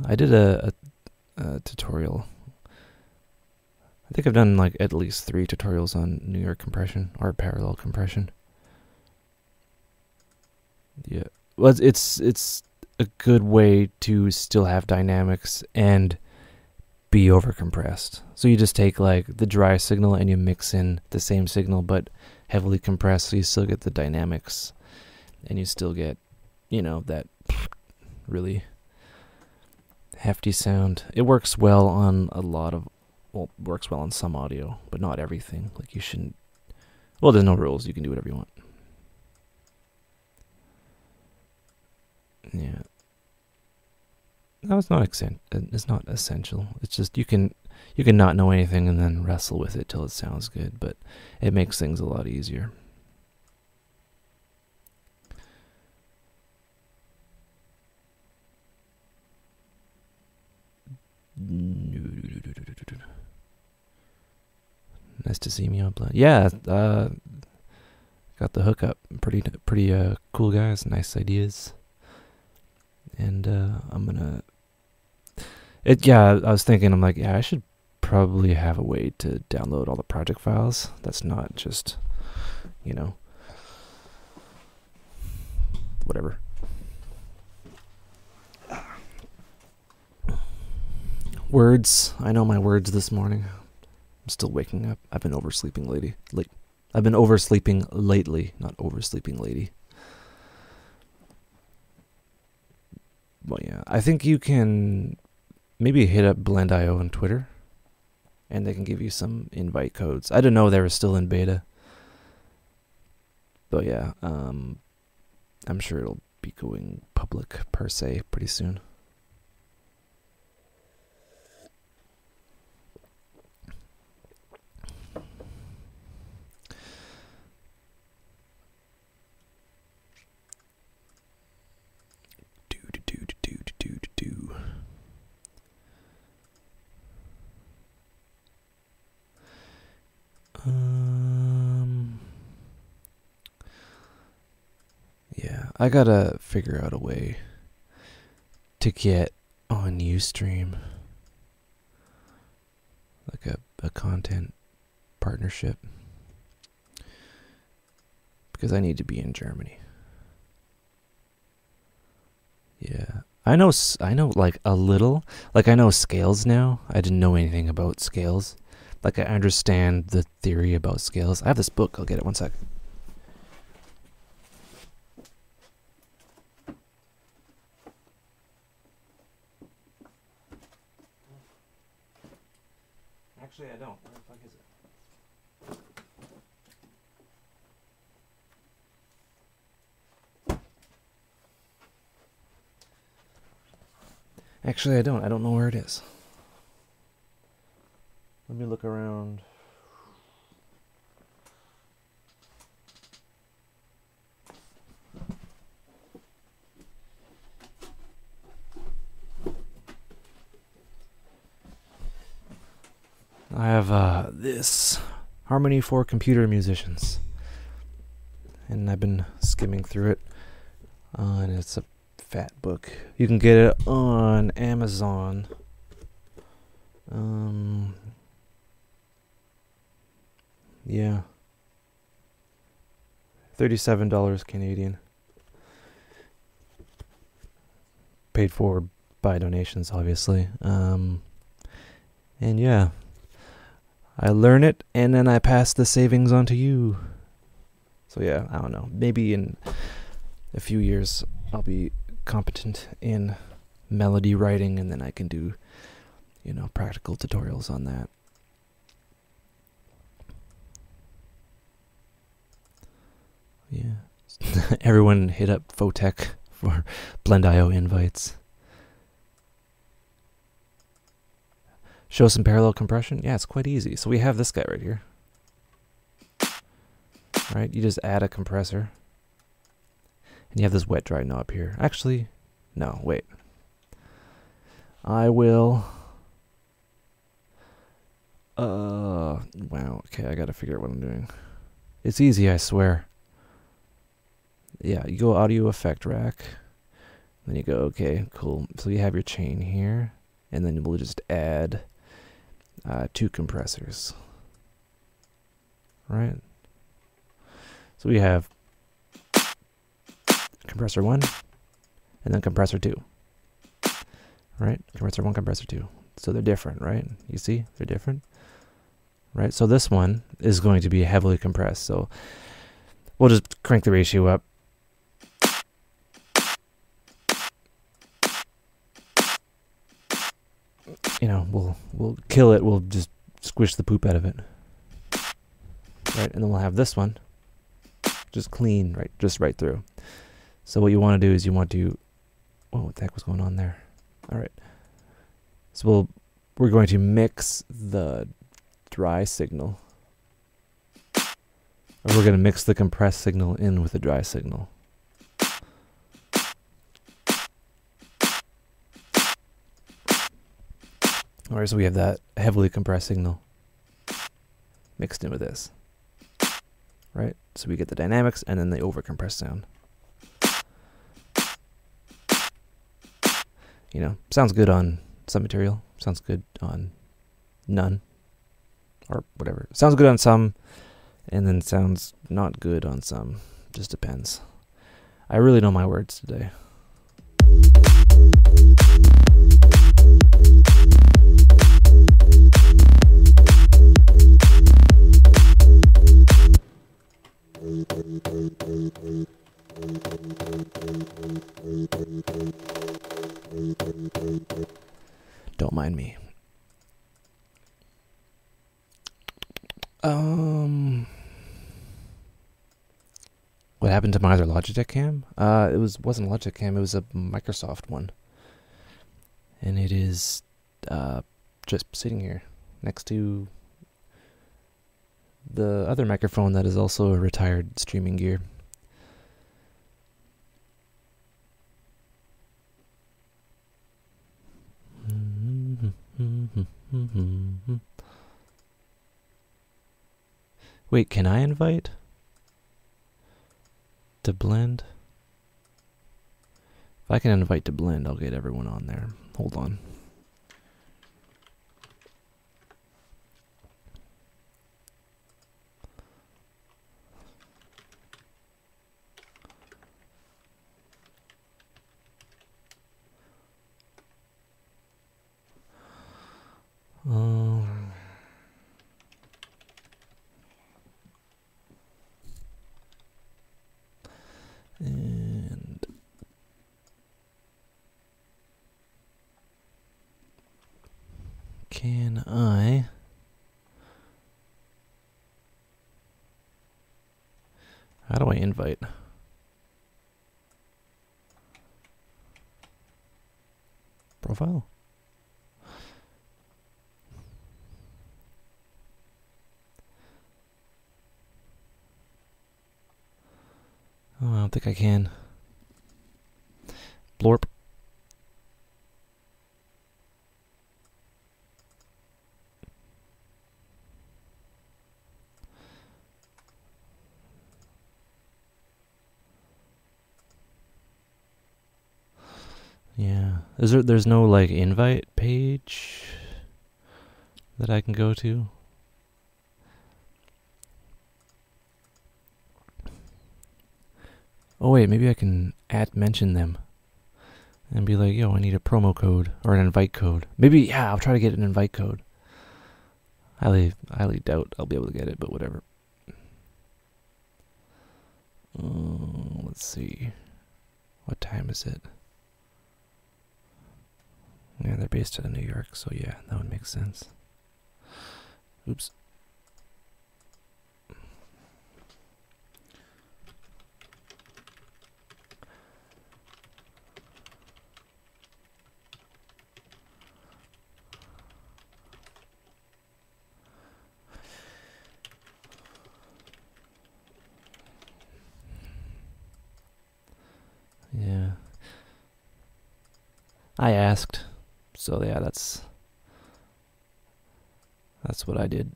I did a tutorial. I think I've done like at least 3 tutorials on New York compression or parallel compression. Yeah, well, it's a good way to still have dynamics and be overcompressed. So you just take like the dry signal and you mix in the same signal but heavily compressed, so you still get the dynamics and you still get, you know, that really hefty sound. It works well on a lot of, well, works well on some audio, but not everything. Like you shouldn't, well, there's no rules. You can do whatever you want. Yeah. No, it's not it's not essential. It's just you can not know anything and then wrestle with it till it sounds good, but it makes things a lot easier. Nice to see me on play. Yeah, got the hookup. Pretty cool guys. Nice ideas. And I'm gonna. Yeah, I was thinking. I'm like, yeah, I should probably have a way to download all the project files. That's not just, you know, whatever. Words. I know my words this morning. I'm still waking up. I've been oversleeping lately. I've been oversleeping lately, not oversleeping lady. Well, yeah. I think you can maybe hit up Blend.io on Twitter, and they can give you some invite codes. I didn't know they were still in beta. But yeah, I'm sure it'll be going public per se pretty soon. Yeah, I gotta figure out a way to get on Ustream, like a content partnership, because I need to be in Germany. Yeah, I know like a little, like I know scales now. I didn't know anything about scales. Like I understand the theory about scales. I have this book. I'll get it. 1 sec. Actually, I don't. Where the fuck is it? Actually, I don't. I don't know where it is. Let me look around. I have this Harmony for Computer Musicians, and I've been skimming through it, and it's a fat book. You can get it on Amazon. Yeah, $37 Canadian. Paid for by donations, obviously. And yeah, I learn it and then I pass the savings on to you. So yeah, I don't know. Maybe in a few years I'll be competent in melody writing, and then I can do, you know, practical tutorials on that. Yeah. Everyone hit up Photech for Blend.io invites. Show some parallel compression. Yeah, it's quite easy. So we have this guy right here. Right, you just add a compressor. And you have this wet dry knob here. Actually, no, wait. I will... wow, okay, I gotta figure out what I'm doing. It's easy, I swear. Yeah, you go audio effect rack. Then you go, okay, cool. So you have your chain here. And then we'll just add 2 compressors. Right? So we have compressor 1 and then compressor 2. Right? Compressor 1, compressor 2. So they're different, right? You see? They're different. Right? So this one is going to be heavily compressed. So we'll just crank the ratio up. You know, we'll kill it. We'll just squish the poop out of it. Right? And then we'll have this one just clean, right? Just right through. So what you want to do is you want to... Whoa, what the heck was going on there? All right. So we're going to mix the dry signal. Or we're going to mix the compressed signal in with the dry signal. All right, so we have that heavily compressed signal mixed in with this. Right? So we get the dynamics and then the overcompressed sound. You know, sounds good on some material, sounds good on none, or whatever. Sounds good on some, and then sounds not good on some. Just depends. I really know my words today. Don't mind me. What happened to my other Logitech cam? It wasn't a Logitech cam, it was a Microsoft one. And it is just sitting here next to the other microphone that is also a retired streaming gear. Wait, can I invite to blend? If I can invite to blend, I'll get everyone on there. Hold on. And can I how do I invite? Profile? Oh, I don't think I can. Blorp. Yeah. There's no like invite page that I can go to? Oh wait, maybe I can mention them and be like, yo, I need a promo code or an invite code. Maybe, yeah, I'll try to get an invite code. Highly doubt I'll be able to get it, but whatever. Let's see. What time is it? Yeah, they're based out of New York, so yeah, that would make sense. Oops. I asked. So yeah, that's what I did.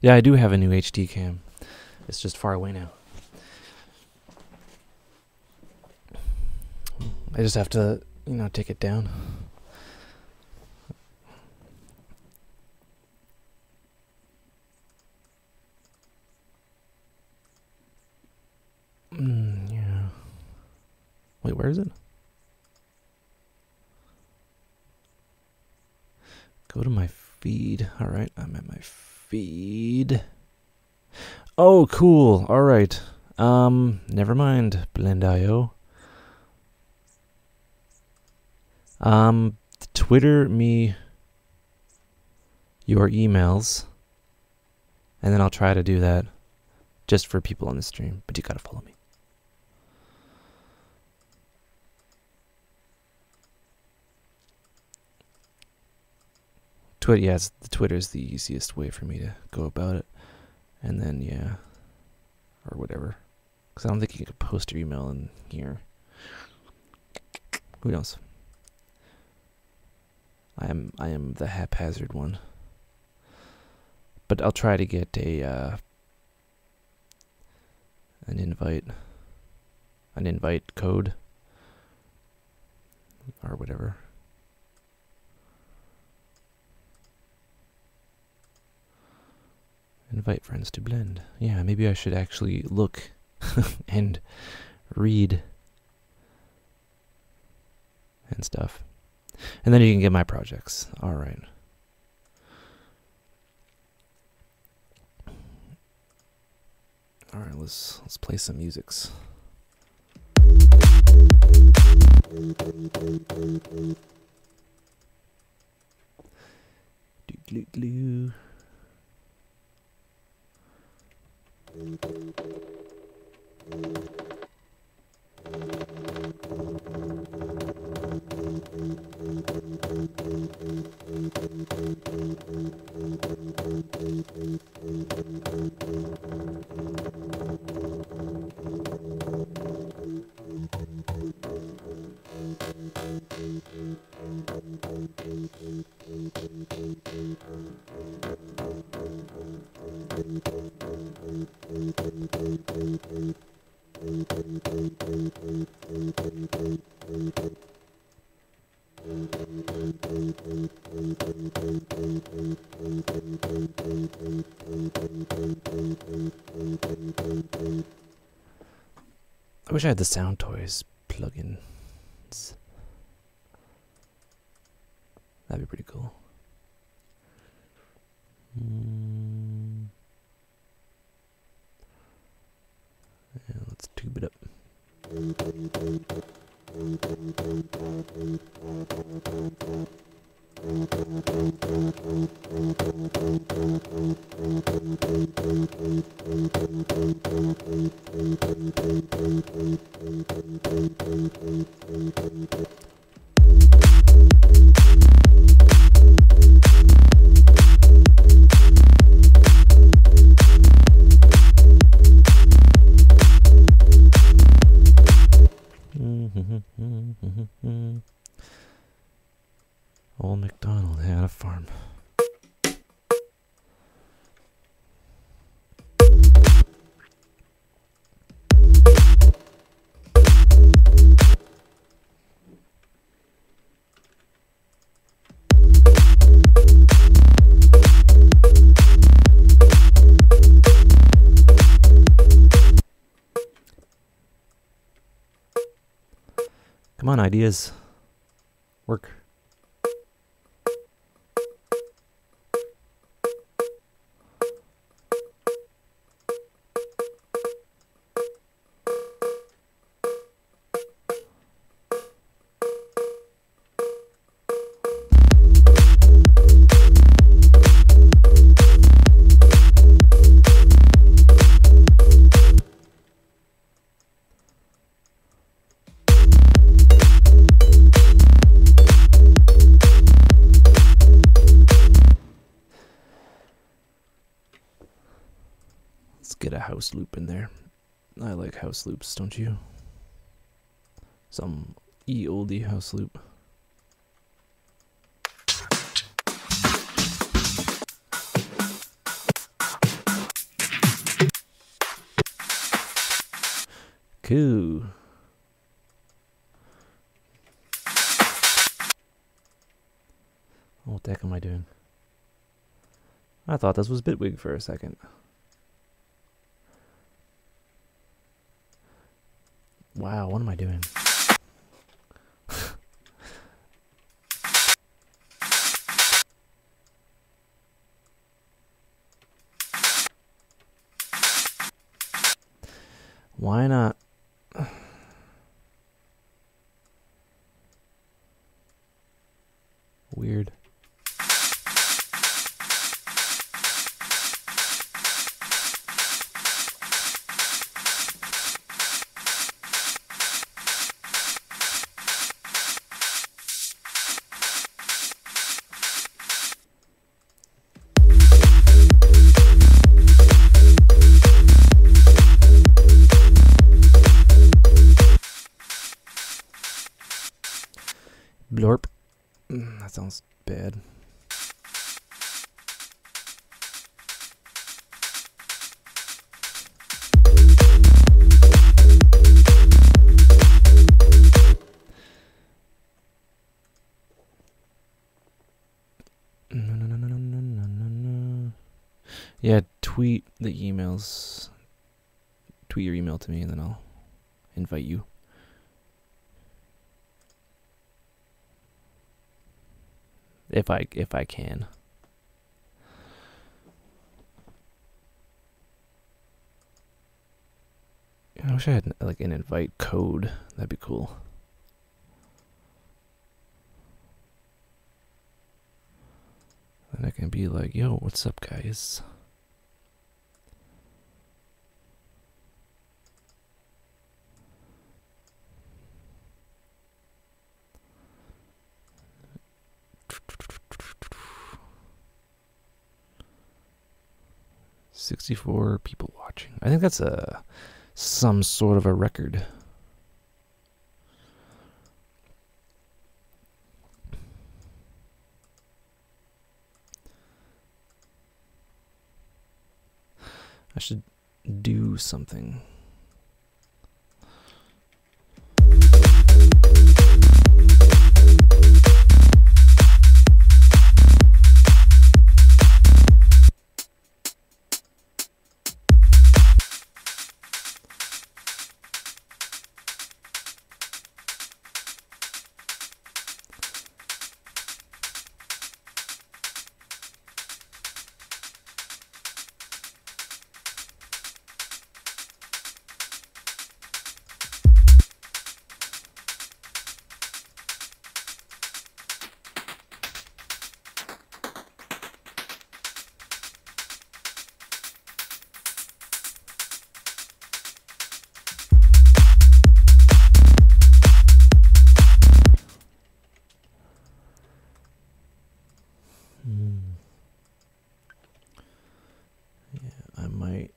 Yeah, I do have a new HD cam. It's just far away now. I just have to, take it down. Yeah. Wait, where is it? Go to my feed. Alright, I'm at my feed. Oh, cool. Alright. Never mind, Blend.io. Twitter me your emails, and then I'll try to do that just for people on the stream, but you gotta follow me. The Twitter is the easiest way for me to go about it. And then, yeah, or whatever. Because I don't think you can post your email in here. Who knows? I am the haphazard one. But I'll try to get an invite code or whatever. Invite friends to blend. Yeah, maybe I should actually look and read and stuff. And then you can get my projects. All right. All right, let's play some musics. Doo-doo-doo. I wish I had the Sound Toys plugins. That'd be pretty cool. Yeah, let's tube it up. Old MacDonald had a farm. Come on, ideas. Work. Let's get a house loop in there. I like house loops, don't you? Some oldie house loop. Cool. What the heck am I doing? I thought this was Bitwig for a second. Wow, what am I doing? Why not? Weird. Blorp. That sounds bad. No. Yeah, tweet the emails. Tweet your email to me and then I'll invite you. If I can. I wish I had like an invite code. That'd be cool. Then I can be like, yo, what's up, guys? $64 people watching. I think that's some sort of a record. I should do something. Yeah, I might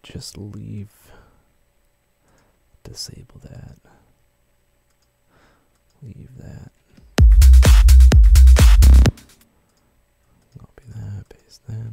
just leave. Disable that. Leave that. Copy that, paste that.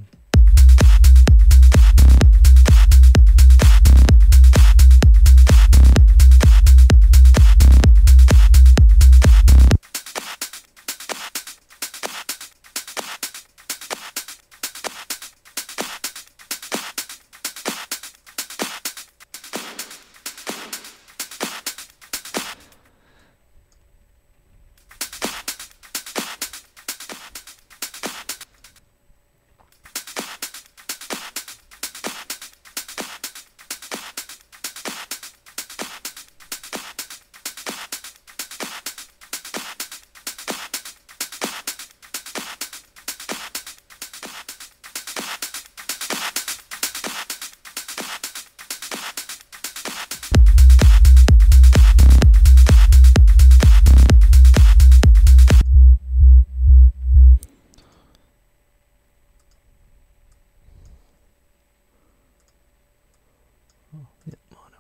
Yeah, mono.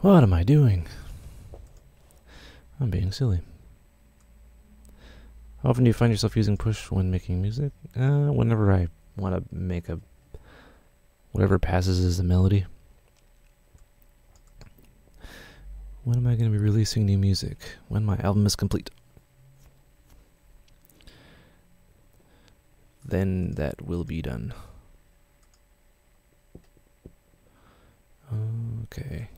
What am I doing? I'm being silly. How often do you find yourself using push when making music? Whenever I want to make whatever passes as a melody. When am I going to be releasing new music? When my album is complete. Then that will be done. Okay.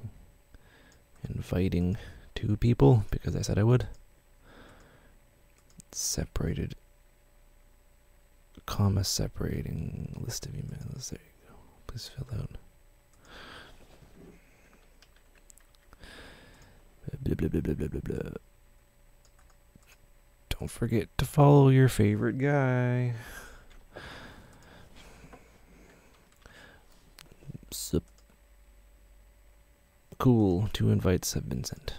Inviting 2 people because I said I would. Separated. Comma separating list of emails. There you go. Please fill out. Blah, blah, blah, blah, blah, blah, blah. Don't forget to follow your favorite guy. Sup. Cool. 2 invites have been sent.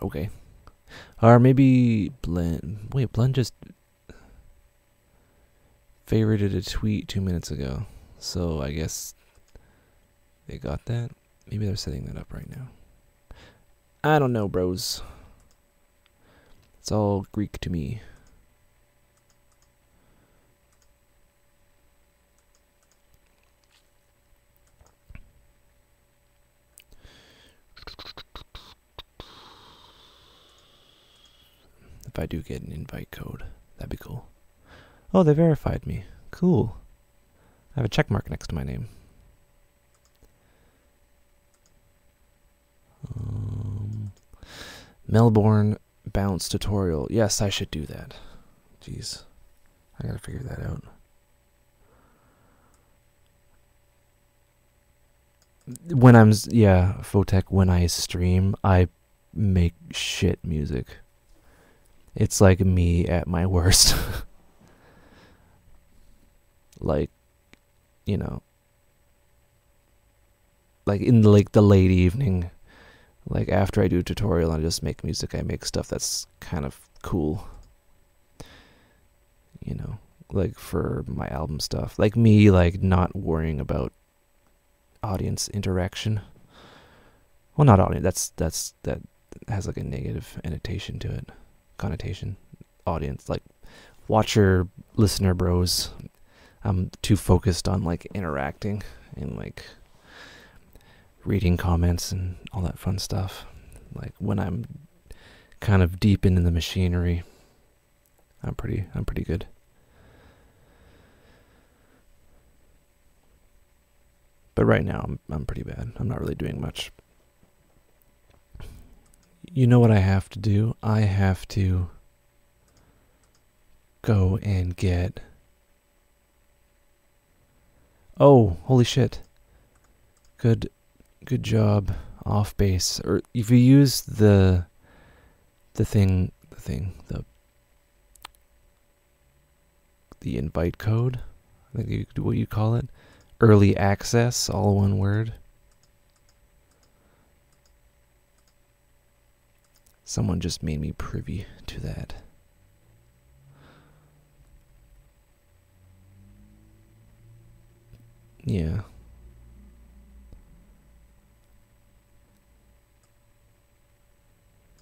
Okay. Or maybe Blend. Wait, Blend just favorited a tweet 2 minutes ago. So I guess they got that. Maybe they're setting that up right now. I don't know, bros. It's all Greek to me. If I do get an invite code, that'd be cool. Oh, they verified me. Cool. I have a check mark next to my name. Melbourne bounce tutorial. Yes, I should do that. Jeez. I gotta figure that out. When I'm, yeah, Photech, when I stream, I make shit music. It's like me at my worst. Like, you know, like in the late evening, like after I do a tutorial and I just make music, I make stuff that's kind of cool. You know, like for my album stuff. Like me, like not worrying about audience interaction. Well, not audience, that has like a negative annotation to it. Connotation. Audience, like watcher, listener bros. I'm too focused on like interacting and like reading comments and all that fun stuff. Like when I'm kind of deep into the machinery, I'm pretty good. But right now I'm pretty bad. I'm not really doing much. You know what I have to do? I have to go and get... Oh, holy shit. Good job, off base. Or if you use the invite code, I think what you call it, early access, all one word. Someone just made me privy to that. Yeah.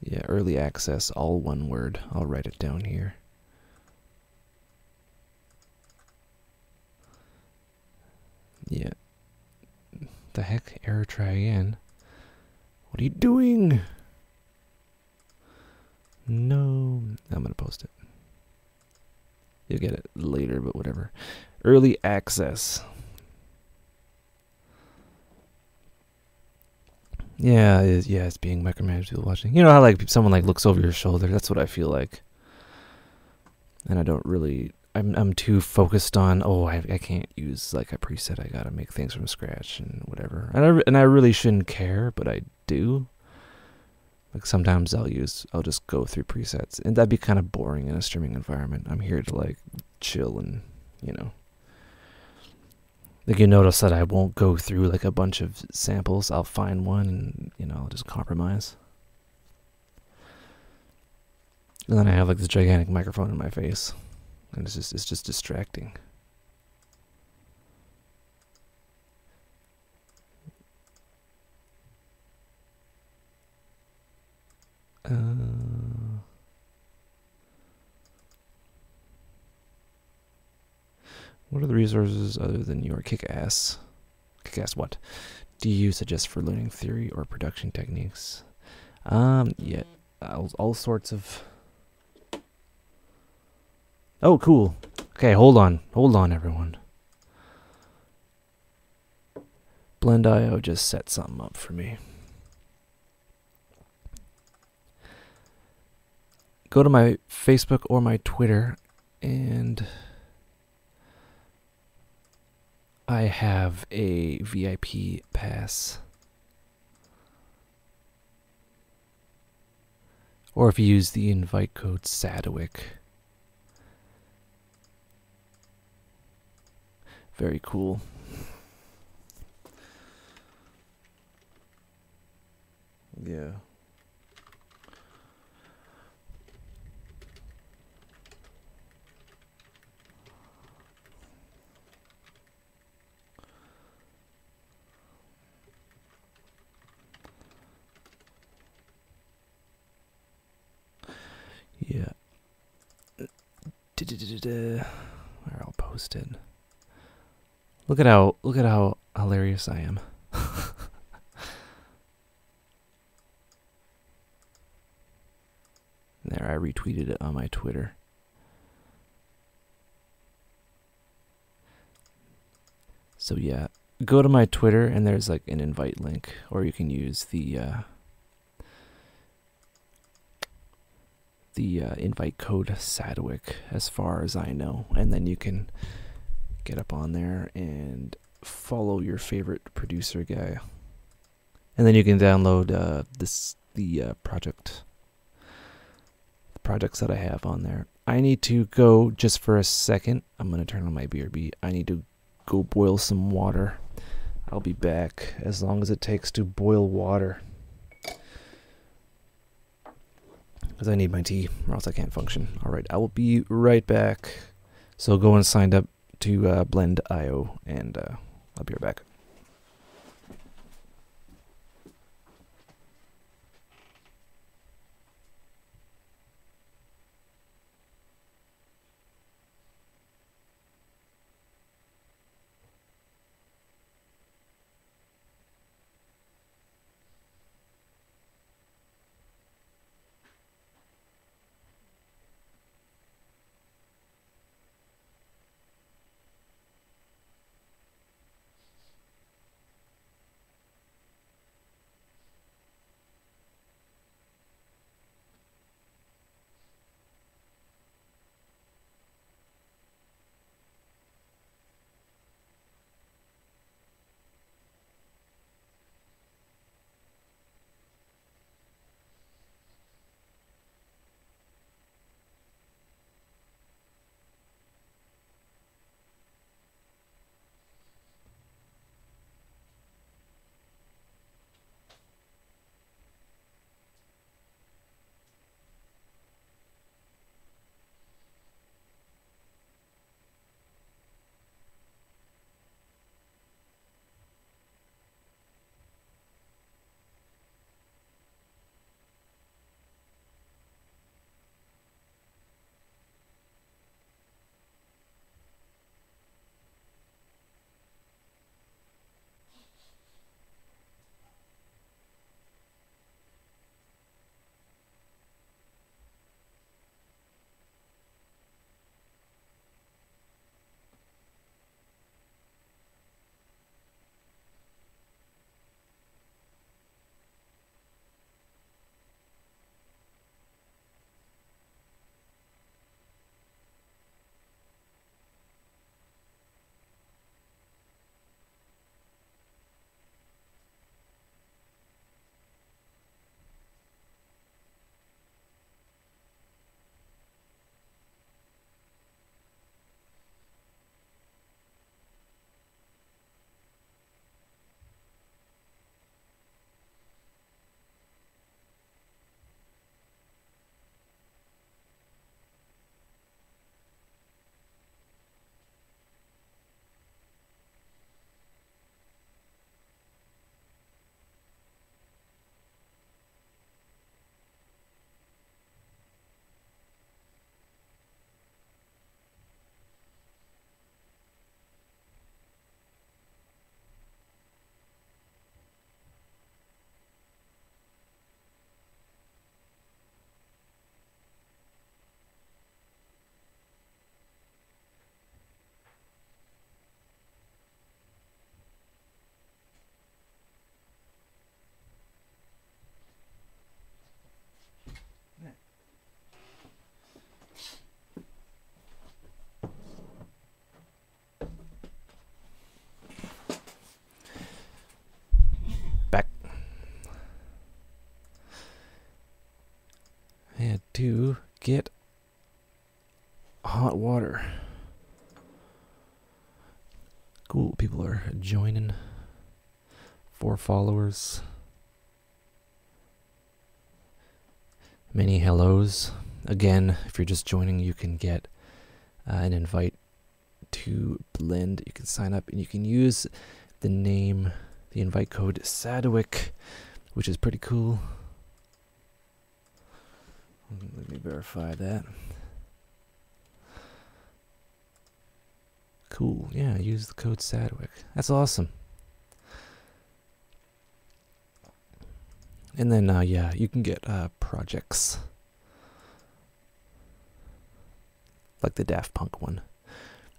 Yeah, early access, all one word. I'll write it down here. Yeah. The heck? Error, try again. What are you doing? No. I'm gonna post it. You'll get it later, but whatever. Early access. Yeah, it's being micromanaged. People watching. You know how like someone like looks over your shoulder. That's what I feel like. And I don't really. I'm too focused on. Oh, I can't use like a preset. I gotta make things from scratch and whatever. And I really shouldn't care, but I do. Like sometimes I'll just go through presets, and that'd be kind of boring in a streaming environment. I'm here to like chill and like you notice that I won't go through like a bunch of samples. I'll find one and I'll just compromise. And then I have like this gigantic microphone in my face, and it's just distracting. What are the resources other than your kick-ass? Kick-ass what? Do you suggest for learning theory or production techniques? Yeah, all sorts of. Oh, cool. Okay, hold on, everyone. Blend.io just set something up for me. Go to my Facebook or my Twitter, and I have a VIP pass. Or if you use the invite code Sadwick. Very cool. Yeah. Yeah. Where I'll post it. Look at how hilarious I am. There, I retweeted it on my Twitter. So yeah, go to my Twitter and there's like an invite link, or you can use the invite code Sadwick, as far as I know, and then you can get up on there and follow your favorite producer guy, and then you can download the projects that I have on there. I need to go just for a second. I'm gonna turn on my BRB. I need to go boil some water. I'll be back as long as it takes to boil water, because I need my tea or else I can't function. Alright, I will be right back. So go and sign up to Blend.io, and I'll be right back. there. Cool, people are joining. 4 followers. Many hellos. Again, if you're just joining, you can get an invite to Blend. You can sign up and you can use the name, the invite code Sadwick, which is pretty cool. Let me verify that. Cool, yeah, use the code Sadwick. That's awesome. And then, yeah, you can get projects. Like the Daft Punk one.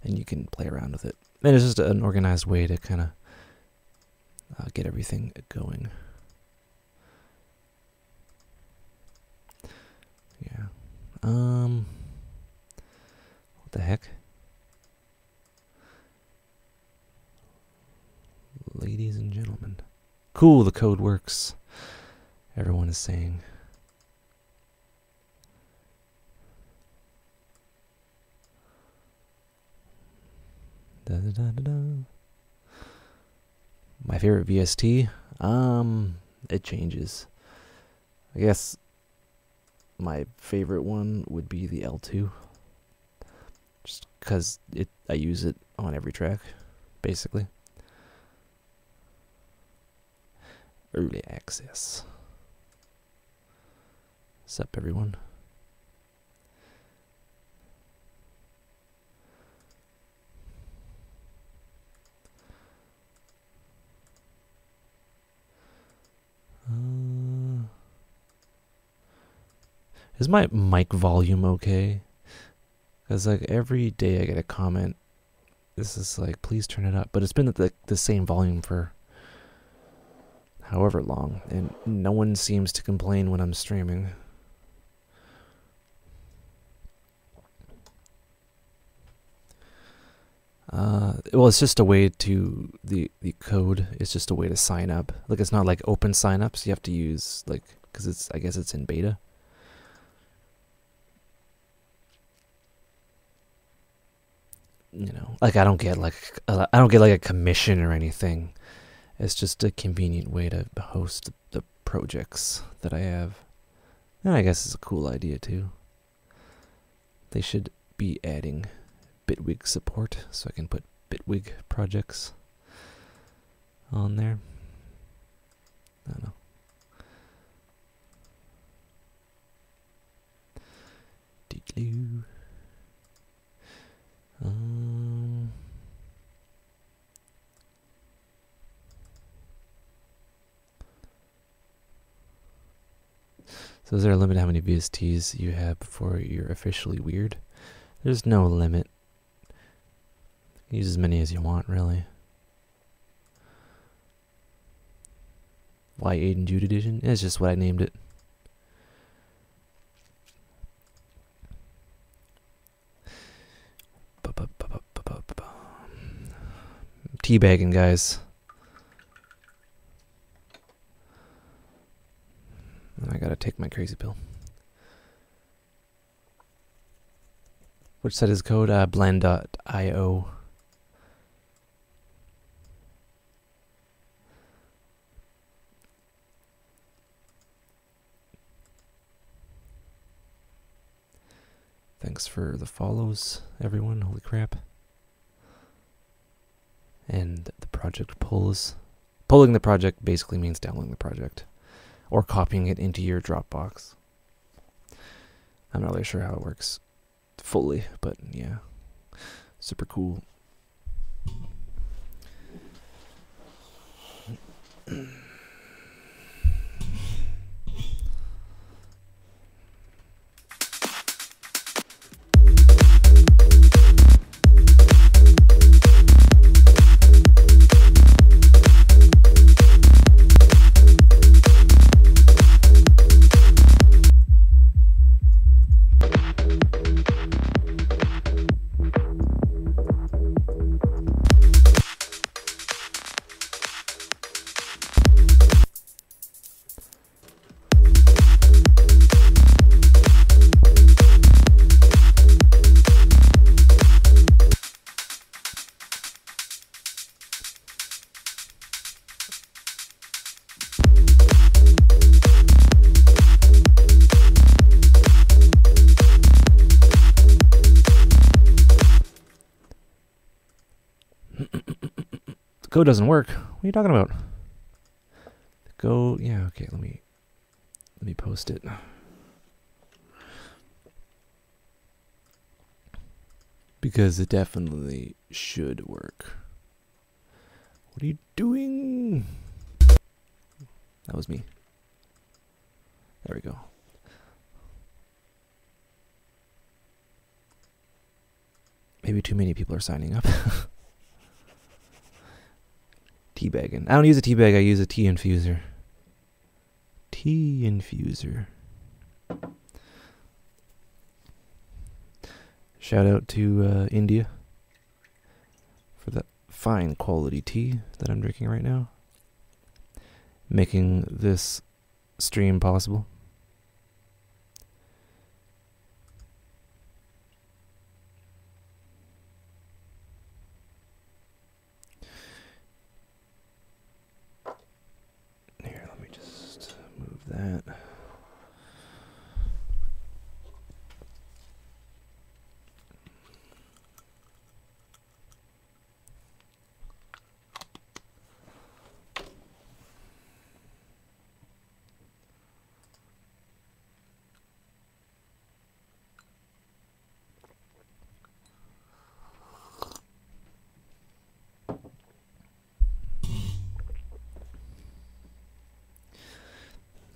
And you can play around with it. And it's just an organized way to kind of get everything going. Yeah. What the heck? Ladies and gentlemen. Cool, the code works. Everyone is saying. Da, da, da, da, da. My favorite VST? It changes. I guess my favorite one would be the L2. Just because I use it on every track, basically. Early access. What's up, everyone? Is my mic volume okay? Because like every day I get a comment. This is like, please turn it up. But it's been at the same volume for however long. And no one seems to complain when I'm streaming. Well, it's just a way to, the code is just a way to sign up. Like, it's not like open signups. You have to use, like, because I guess it's in beta. You know, like I don't get like a commission or anything. It's just a convenient way to host the projects that I have. And I guess it's a cool idea too. They should be adding Bitwig support so I can put Bitwig projects on there. I don't know. Dee-doo. So is there a limit how many VSTs you have before you're officially weird? There's no limit. Use as many as you want, really. Why Aiden Jude Edition? It's just what I named it. Teabagging, guys. I gotta take my crazy pill. Which site is code? Blend.io. Thanks for the follows, everyone. Holy crap. And the project pulls. Pulling the project basically means downloading the project. Or copying it into your Dropbox. I'm not really sure how it works fully, but yeah. Super cool. code doesn't work. What are you talking about? Go, yeah, okay, let me post it. Because it definitely should work. What are you doing? That was me. There we go. Maybe too many people are signing up. Teabagging. I don't use a teabag, I use a tea infuser. Tea infuser. Shout out to India for that fine quality tea that I'm drinking right now, making this stream possible. Here, let me just move that.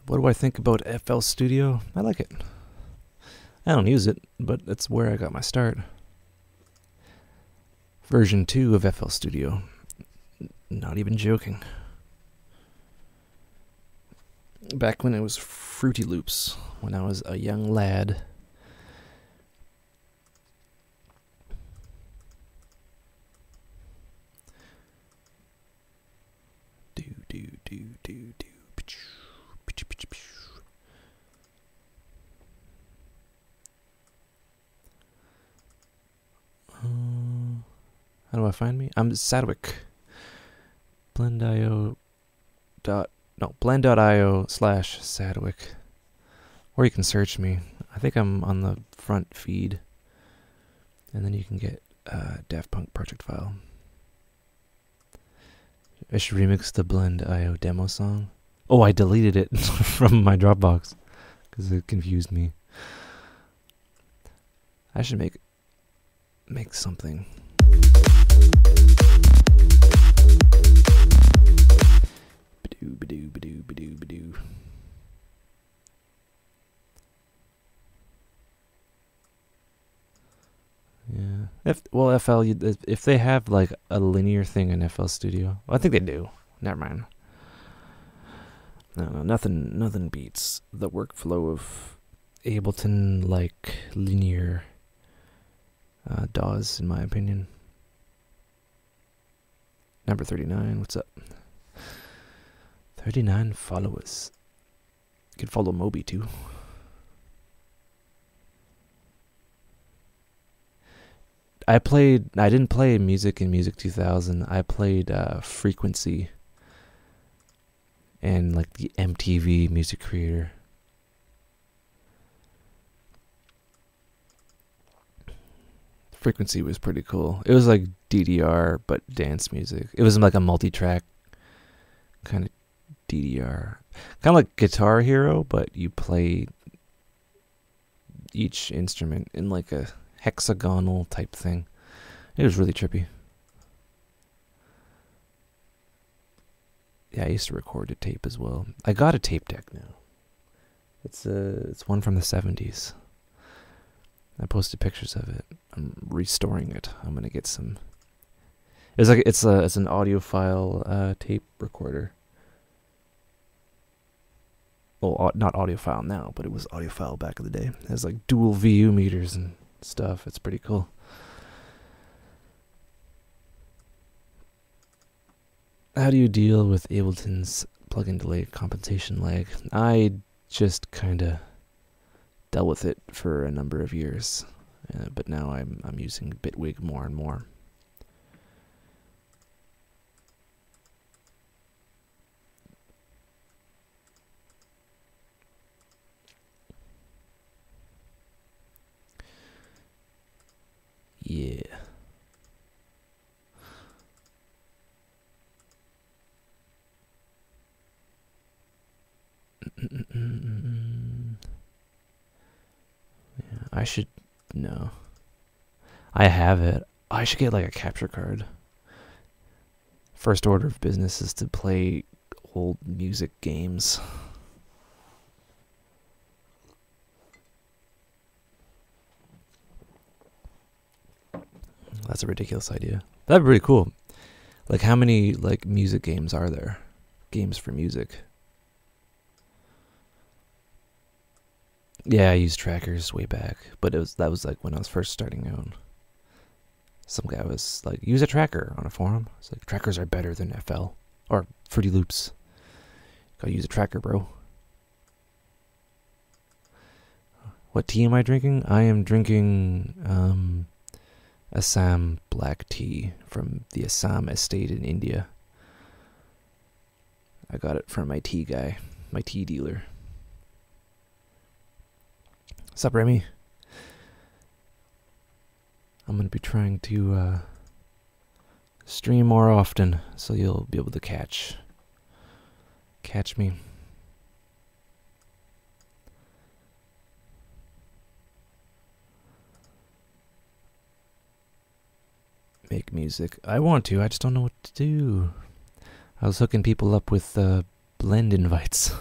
What do I think about FL Studio? I like it. I don't use it, but that's where I got my start. Version 2 of FL Studio. Not even joking. Back when it was Fruity Loops, when I was a young lad. Do do do do do. How do I find me? I'm Sadwick. Blend.io blend.io/Sadwick. Or you can search me. I think I'm on the front feed. And then you can get Daft Punk project file. I should remix the Blend.io demo song. Oh, I deleted it from my Dropbox because it confused me. I should make something. Badoo, badoo, badoo, badoo, badoo. Yeah. FL, if they have like a linear thing in FL Studio, well, I think they do. Never mind. No, nothing beats the workflow of Ableton like linear DAWs, in my opinion. Number 39, what's up? 39 followers. You can follow Moby too. I didn't play music in Music 2000. I played Frequency and like the MTV Music Creator. Frequency was pretty cool. It was like DDR but dance music. It was like a multi-track kind of DDR. Kind of like Guitar Hero, but you play each instrument in like a hexagonal type thing. It was really trippy. Yeah, I used to record a tape as well. I got a tape deck now. It's one from the 70s. I posted pictures of it. I'm restoring it. I'm gonna get some. It's an audiophile tape recorder. Well, not audiophile now, but it was audiophile back in the day. It has like dual VU meters and stuff. It's pretty cool. How do you deal with Ableton's plugin delay compensation lag? I just kind of dealt with it for a number of years, but now I'm using Bitwig more and more. Yeah. should... No. I have it. I should get like a capture card. First order of business is to play old music games. That's a ridiculous idea. That'd be pretty cool. Like, how many like music games are there? Games for music. Yeah, I used trackers way back, but that was like when I was first starting out. Some guy was like, use a tracker on a forum. It's like, trackers are better than FL or Fruity Loops. Gotta use a tracker, bro. What tea am I drinking? I am drinking Assam black tea from the Assam estate in India. I got it from my tea guy, my tea dealer. Sup, Remy? I'm gonna be trying to stream more often, so you'll be able to catch me. Make music. I want to, I just don't know what to do. I was hooking people up with blend invites.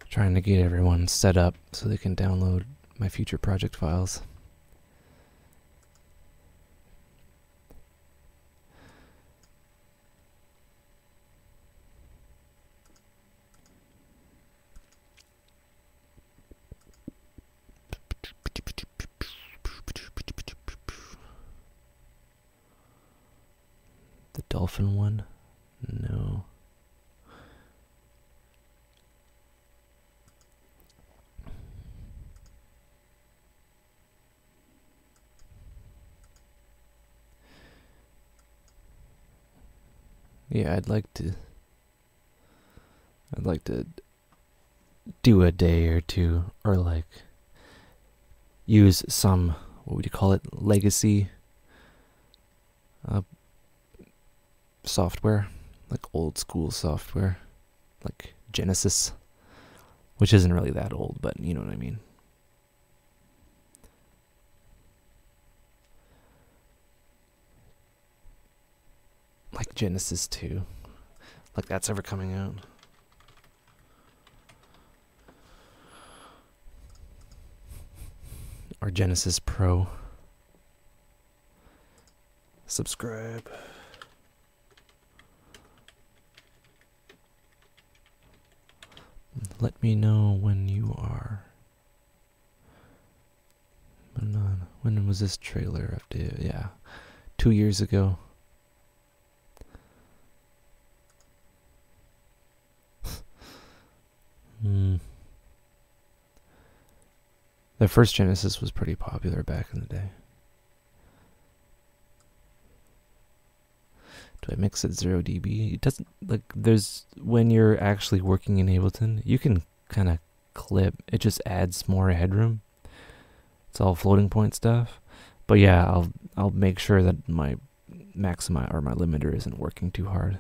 Trying to get everyone set up so they can download my future project files. The dolphin one? No. Yeah, I'd like to do a day or two, or like use some, what would you call it, legacy software, like old school software, like Genesis, which isn't really that old, but you know what I mean. Like Genesis 2, like that's ever coming out. Or Genesis Pro. Subscribe. Let me know when you are. When was this trailer updated? Yeah, 2 years ago. The first Genesis was pretty popular back in the day. Do I mix at 0 dB? It doesn't, like, there's, when you're actually working in Ableton, you can kind of clip. It just adds more headroom. It's all floating point stuff. But yeah, I'll make sure that my maximize or my limiter isn't working too hard.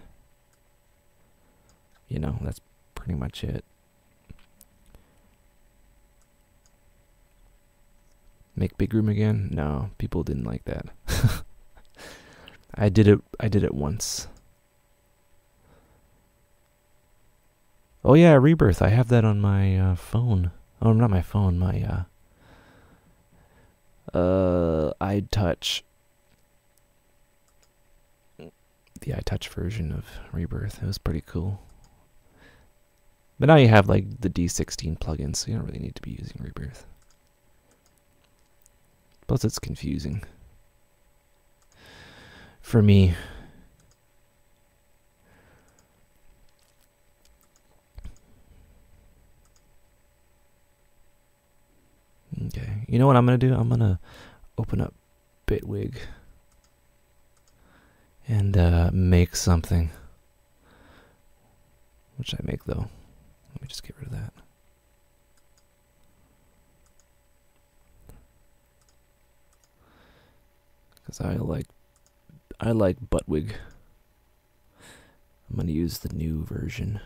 You know, that's pretty much it. Make big room again? No, people didn't like that. I did it once. Oh yeah, Rebirth. I have that on my phone. Oh, not my phone, my iTouch. The iTouch version of Rebirth. It was pretty cool. But now you have like the D16 plugins, so you don't really need to be using Rebirth. Plus it's confusing. For me. Okay, you know what I'm gonna do? I'm gonna open up Bitwig and make something. What should I make though? Let me just get rid of that. Because I like Buttwig. I'm going to use the new version.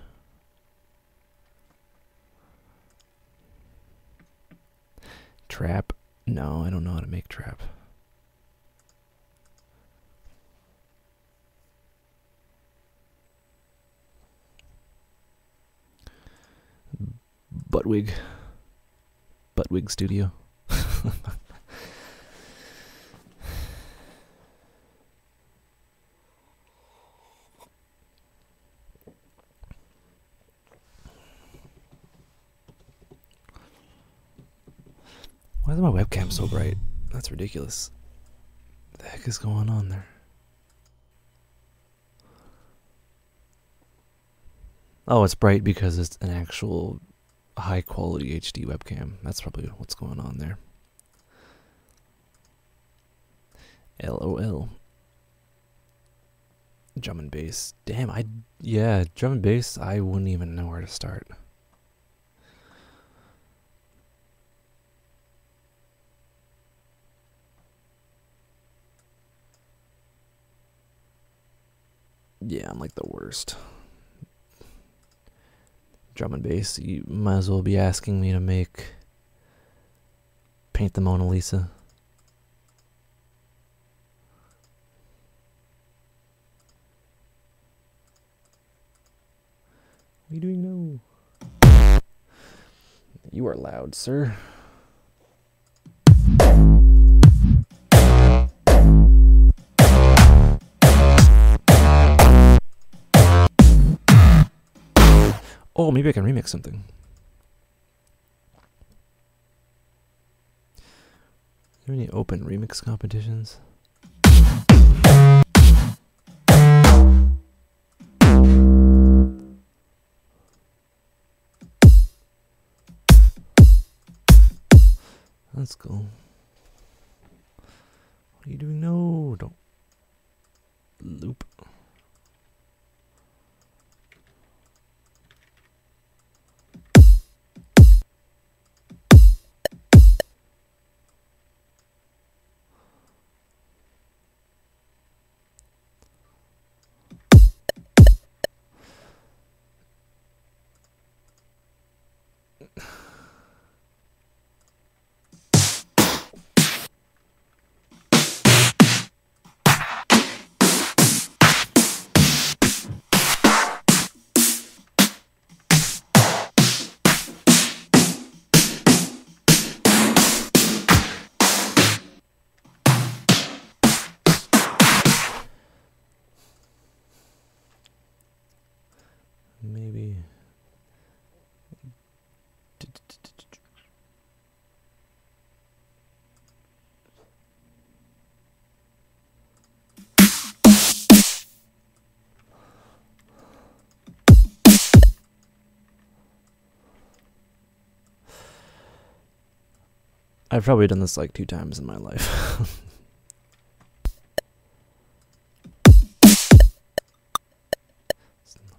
Trap? No, I don't know how to make trap. Buttwig Studio. Why is my webcam so bright? That's ridiculous. What the heck is going on there? Oh, it's bright because it's an actual high quality HD webcam. That's probably what's going on there. LOL. Drum and bass. Damn, yeah, drum and bass, I wouldn't even know where to start. Yeah, I'm like the worst. Drum and bass, you might as well be asking me to paint the Mona Lisa. What are you doing now? You are loud, sir. Oh, maybe I can remix something. Are there any open remix competitions? That's cool. What are you doing? No, don't loop. Maybe. I've probably done this like 2 times in my life.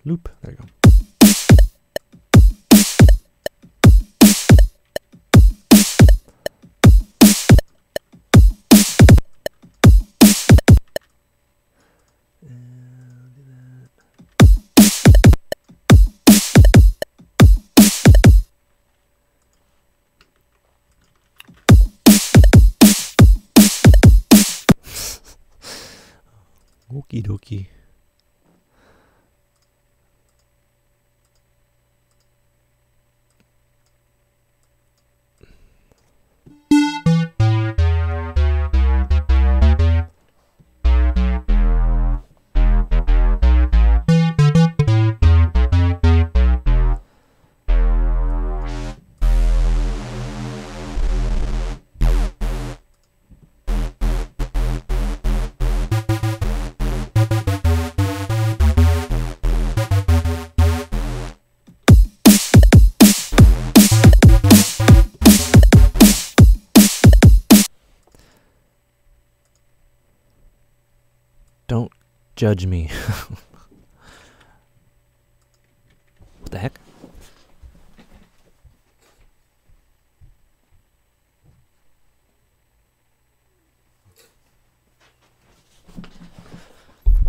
Loop. There you go. Okie dokie. Don't judge me. What the heck?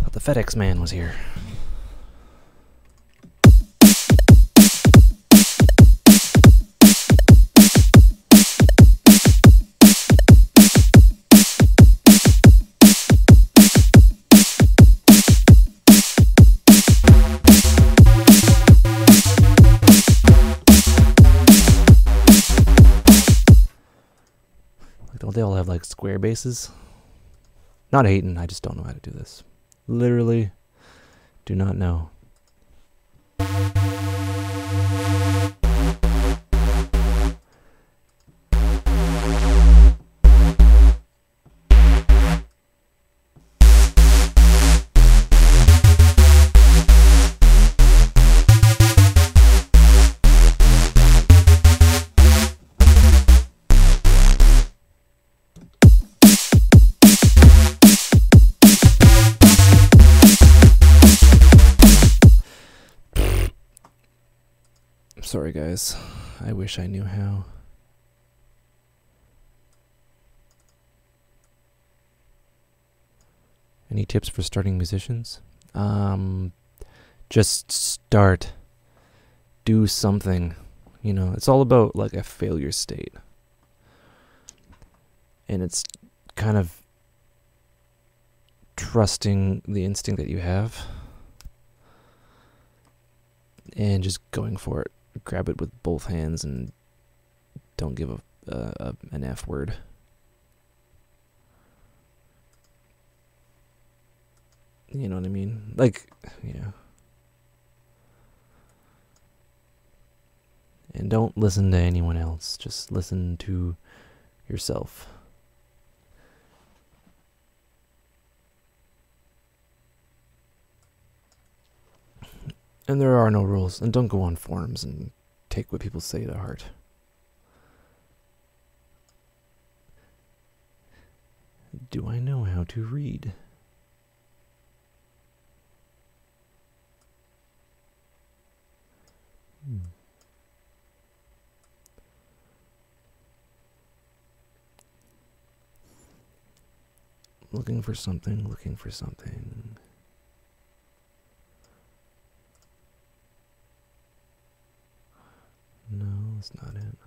Thought the FedEx man was here. they all have like square bases. Not Aiden, I just don't know how to do this. Literally do not know. Sorry guys, I wish I knew how. Any tips for starting musicians? Just start. Do something. You know, it's all about like a failure state. And it's kind of trusting the instinct that you have and just going for it. Grab it with both hands and don't give an F word. You know what I mean? Like, yeah. And don't listen to anyone else. Just listen to yourself. And there are no rules. And don't go on forums and take what people say to heart. Do I know how to read? Looking for something, looking for something. No, that's not it.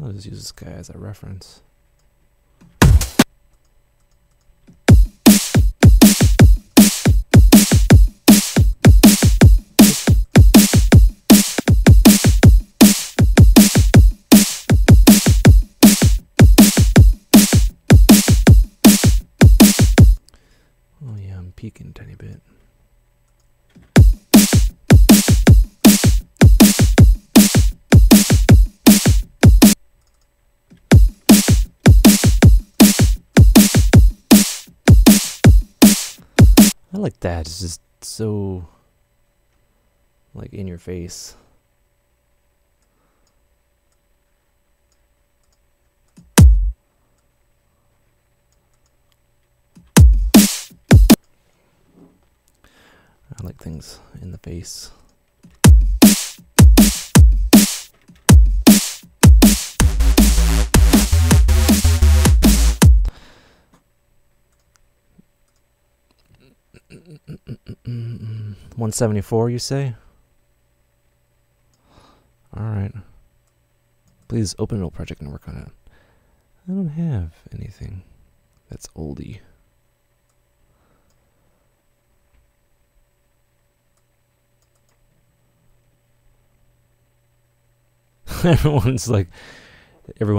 I'll just use this guy as a reference. Oh yeah, I'm peeking a tiny bit. I like that. It's just so, like, in your face. I like things in the face. Mm-mm-mm-mm-mm. 174, you say? Alright. Please open an old project and work on it. I don't have anything that's oldie. Everyone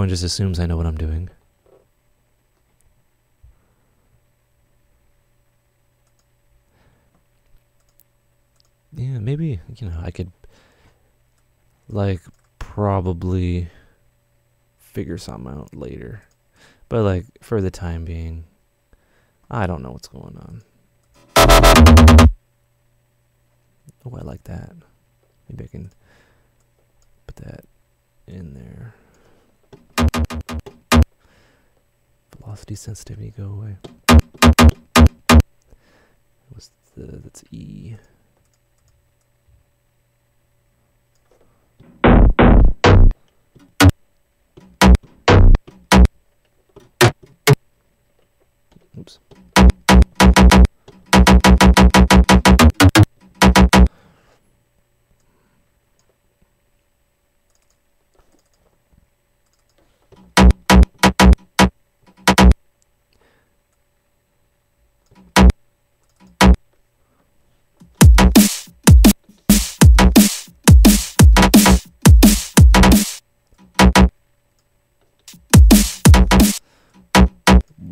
just assumes I know what I'm doing. Yeah, maybe, you know, I could, like, probably figure something out later. But, like, for the time being, I don't know what's going on. Oh, I like that. Maybe I can put that in there. Velocity sensitivity, go away. That's E.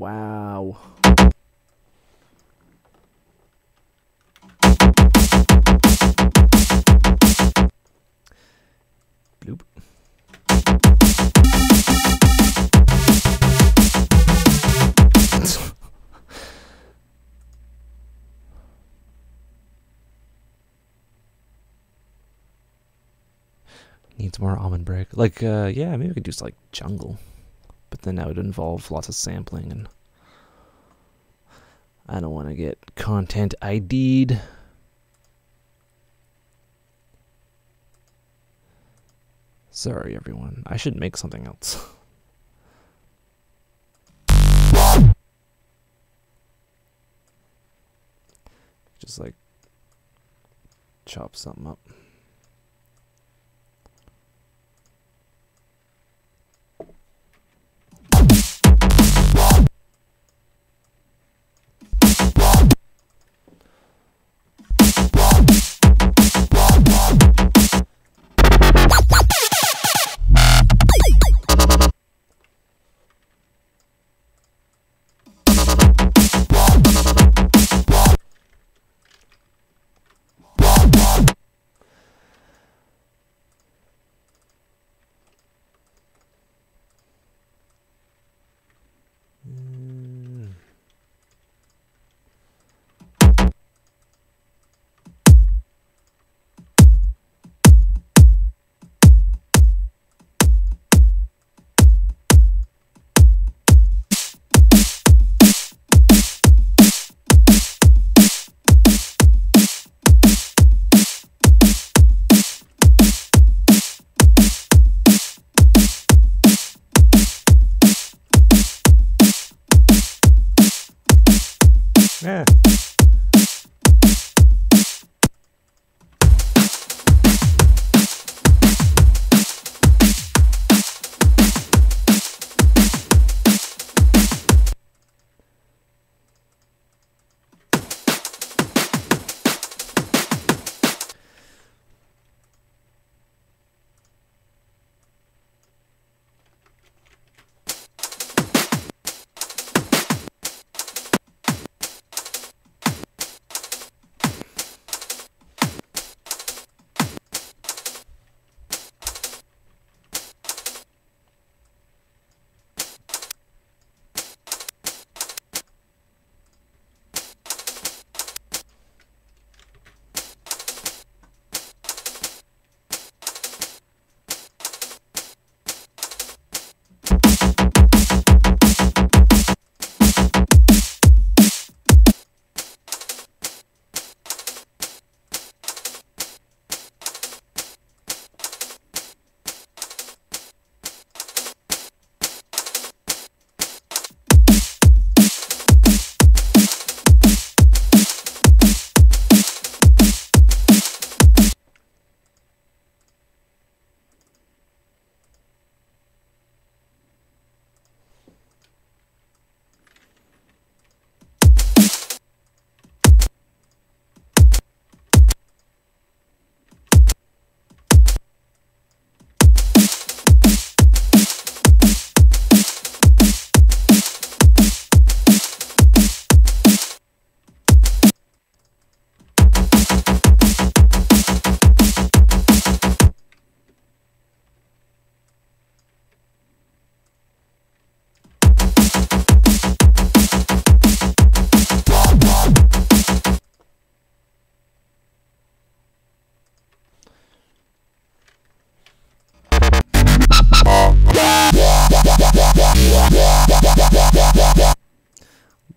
Wow. Bloop. Needs more almond break. Like, yeah, maybe we could do like jungle. But then that would involve lots of sampling, and I don't want to get content ID'd. Sorry, everyone. I should make something else. Just like chop something up. Yeah.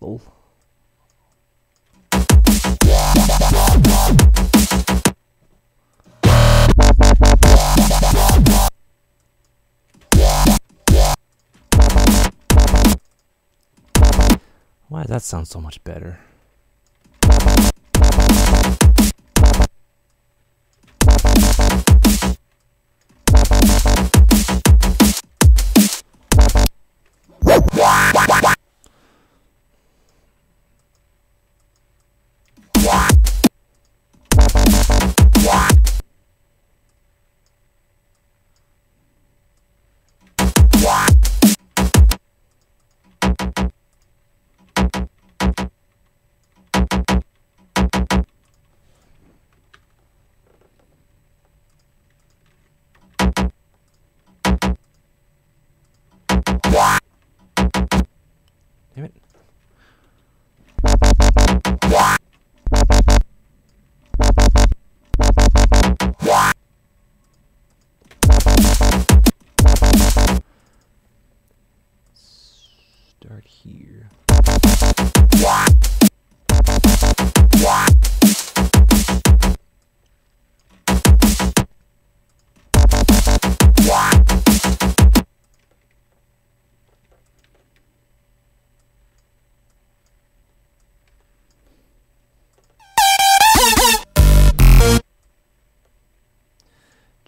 Lol. Why does that sound so much better?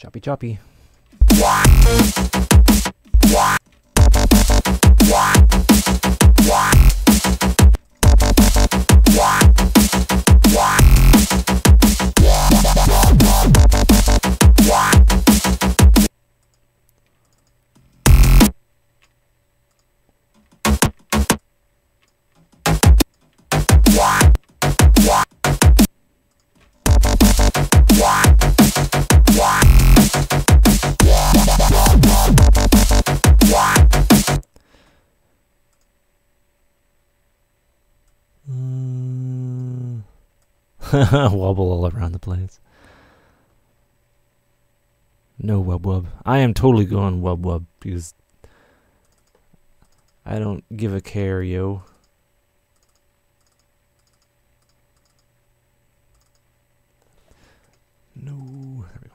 Choppy choppy. Wobble all around the place. No wub. I am totally going wub because I don't give a care, yo. No, there we go.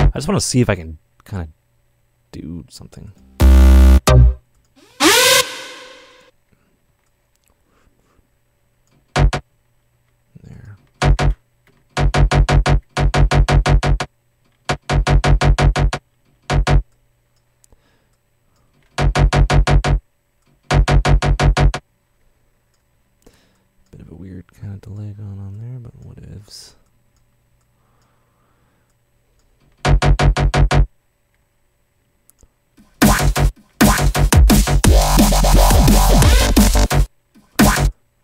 I just want to see if I can kind of do something. There. Bit of a weird kind of delay going on there, but what ifs.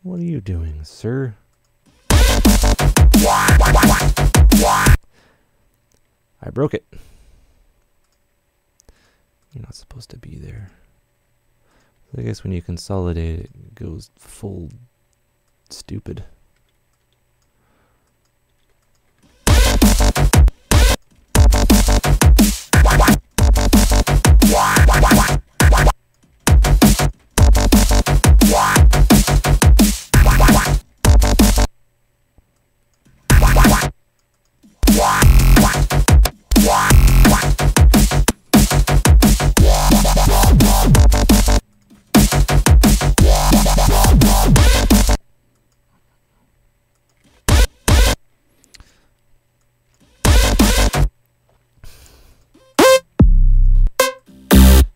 What are you doing, sir? I broke it. You're not supposed to be there. I guess when you consolidate it, it goes full stupid.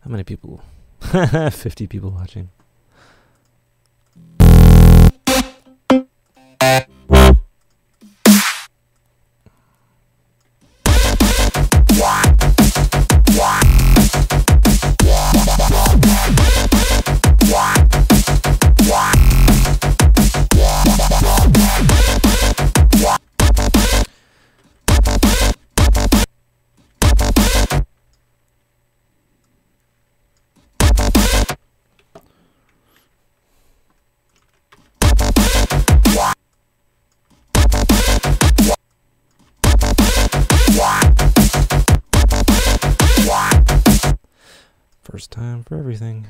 How many people? 50 people watching. First time for everything.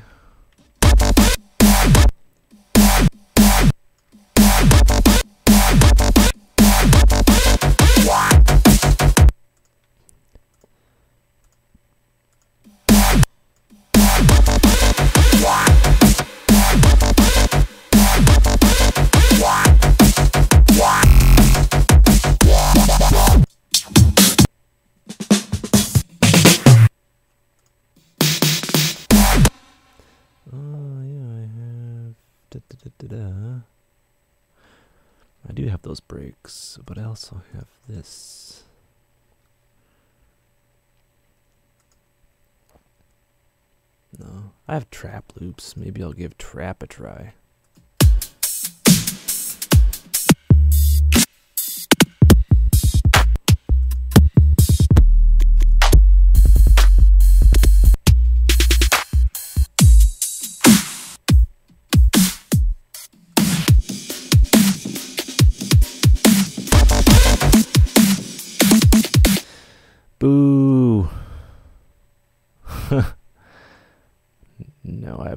I do have those brakes, but I also have this. No, I have trap loops. Maybe I'll give trap a try.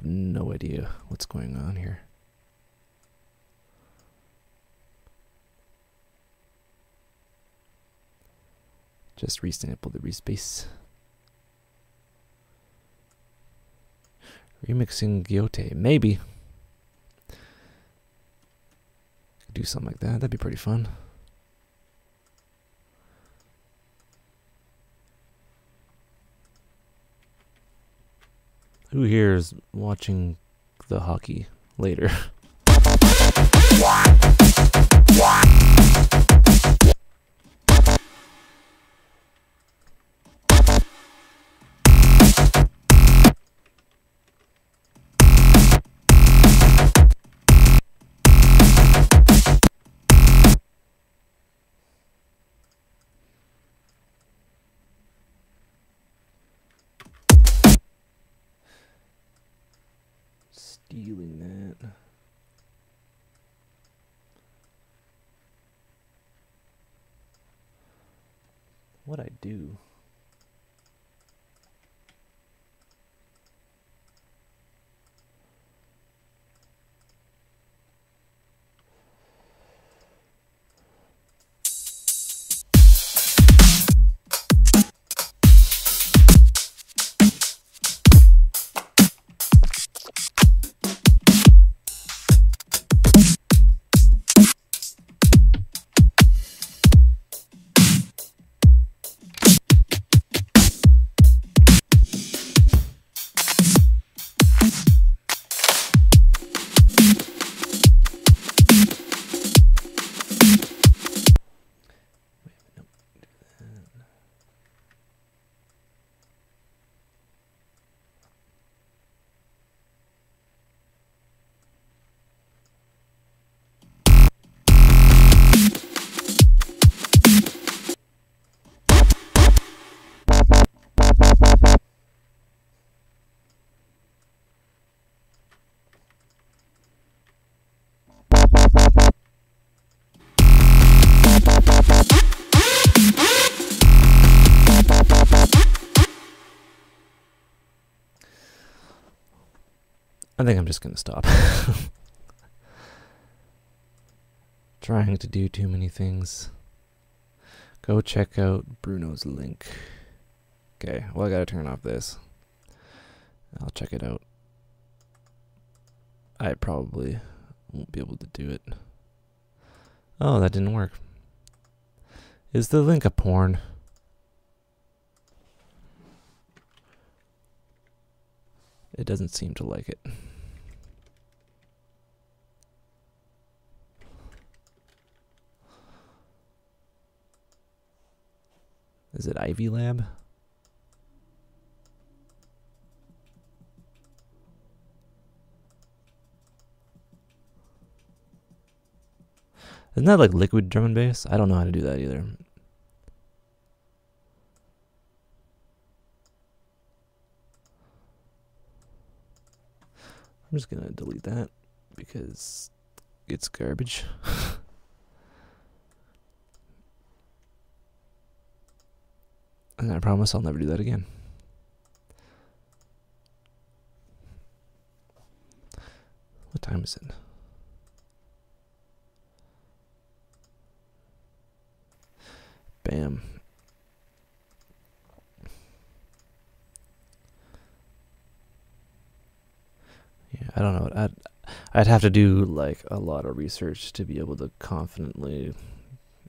have no idea what's going on here. Just resample the respace. Remixing Gyote, maybe. Could do something like that. That'd be pretty fun. Who here is watching the hockey later? Stealing that. What'd I do? I think I'm just gonna stop. Trying to do too many things. Go check out Bruno's link. Okay, well I gotta turn off this. I'll check it out. I probably won't be able to do it. Oh, that didn't work. Is the link a porn? It doesn't seem to like it. Is it Ivy Lab? Isn't that like liquid drum and bass? I don't know how to do that either. I'm just gonna delete that because it's garbage. And I promise I'll never do that again. What time is it? Bam. Yeah, I don't know. I'd have to do like a lot of research to be able to confidently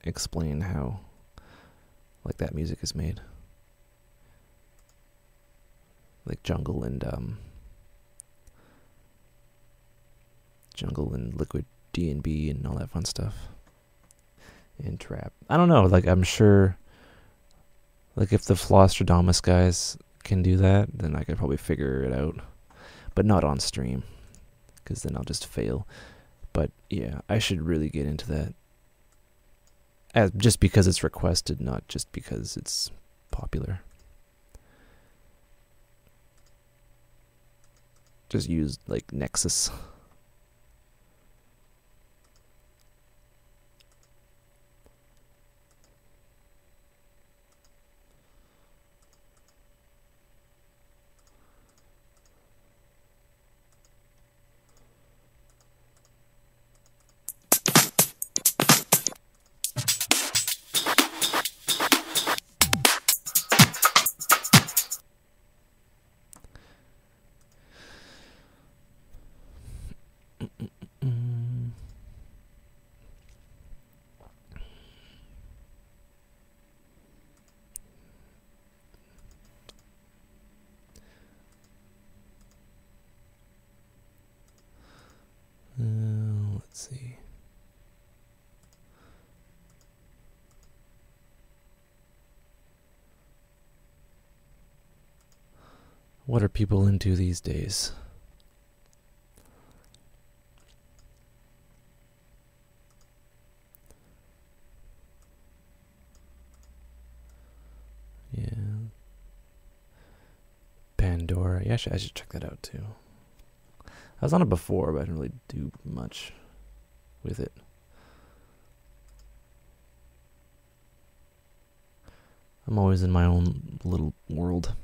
explain how like that music is made. Like jungle and liquid D&B and all that fun stuff. And trap. I don't know, like I'm sure like if the Flosstradamus guys can do that, then I could probably figure it out. But not on stream, because then I'll just fail. But yeah, I should really get into that. Just because it's requested, not just because it's popular. Just use like Nexus. What are people into these days? Yeah. Pandora. Yeah, I should check that out too. I was on it before, but I didn't really do much with it. I'm always in my own little world.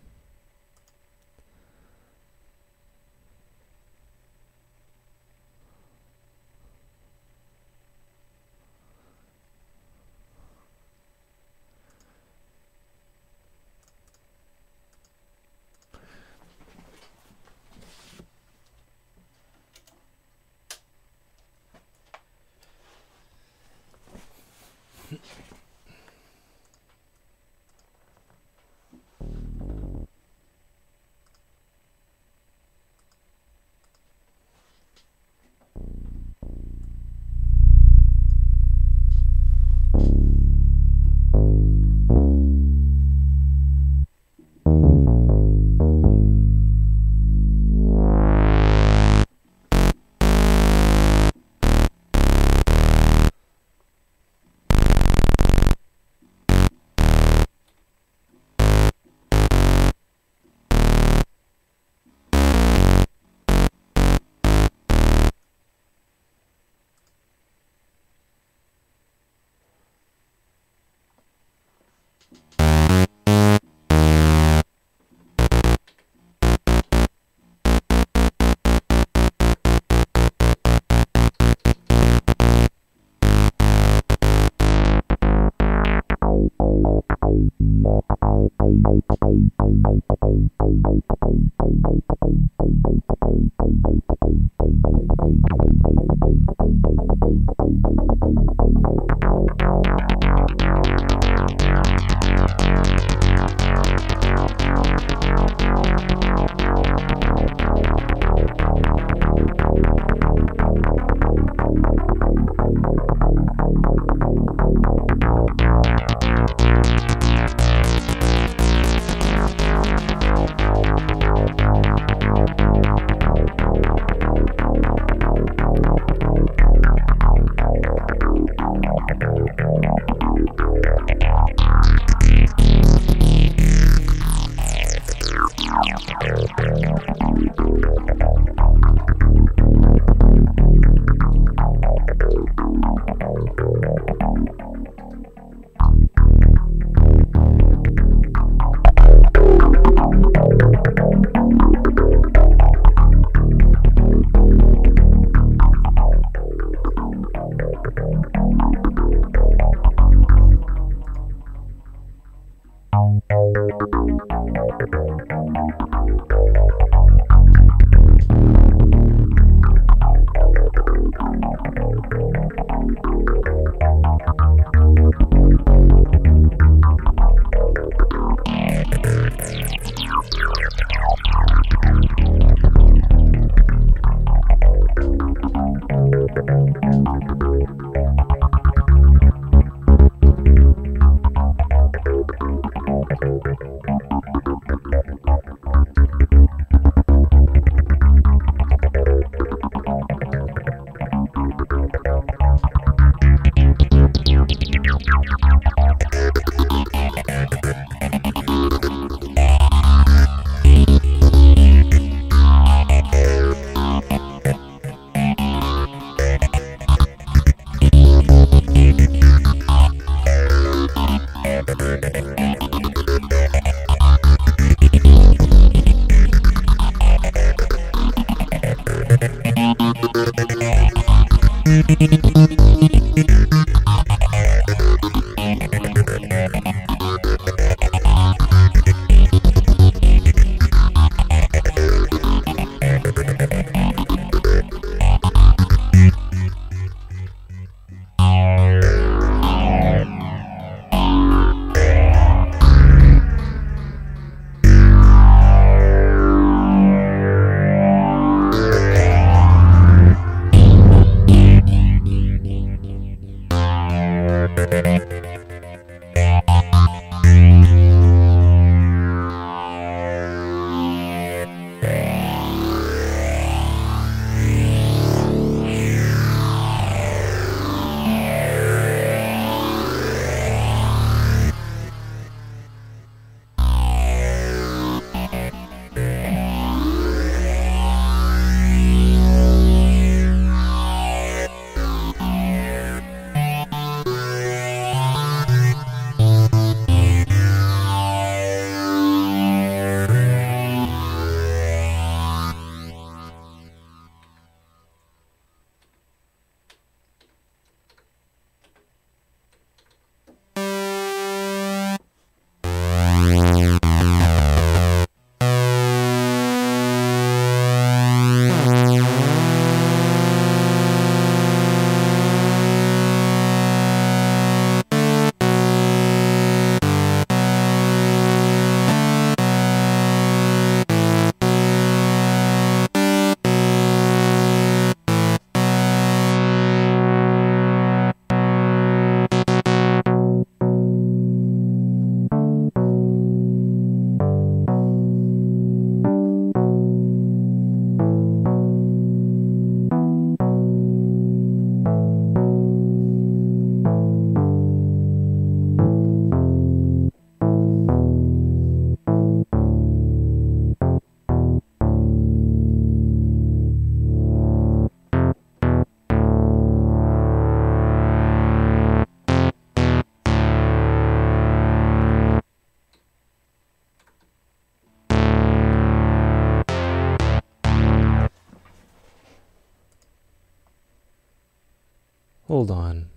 Hold on.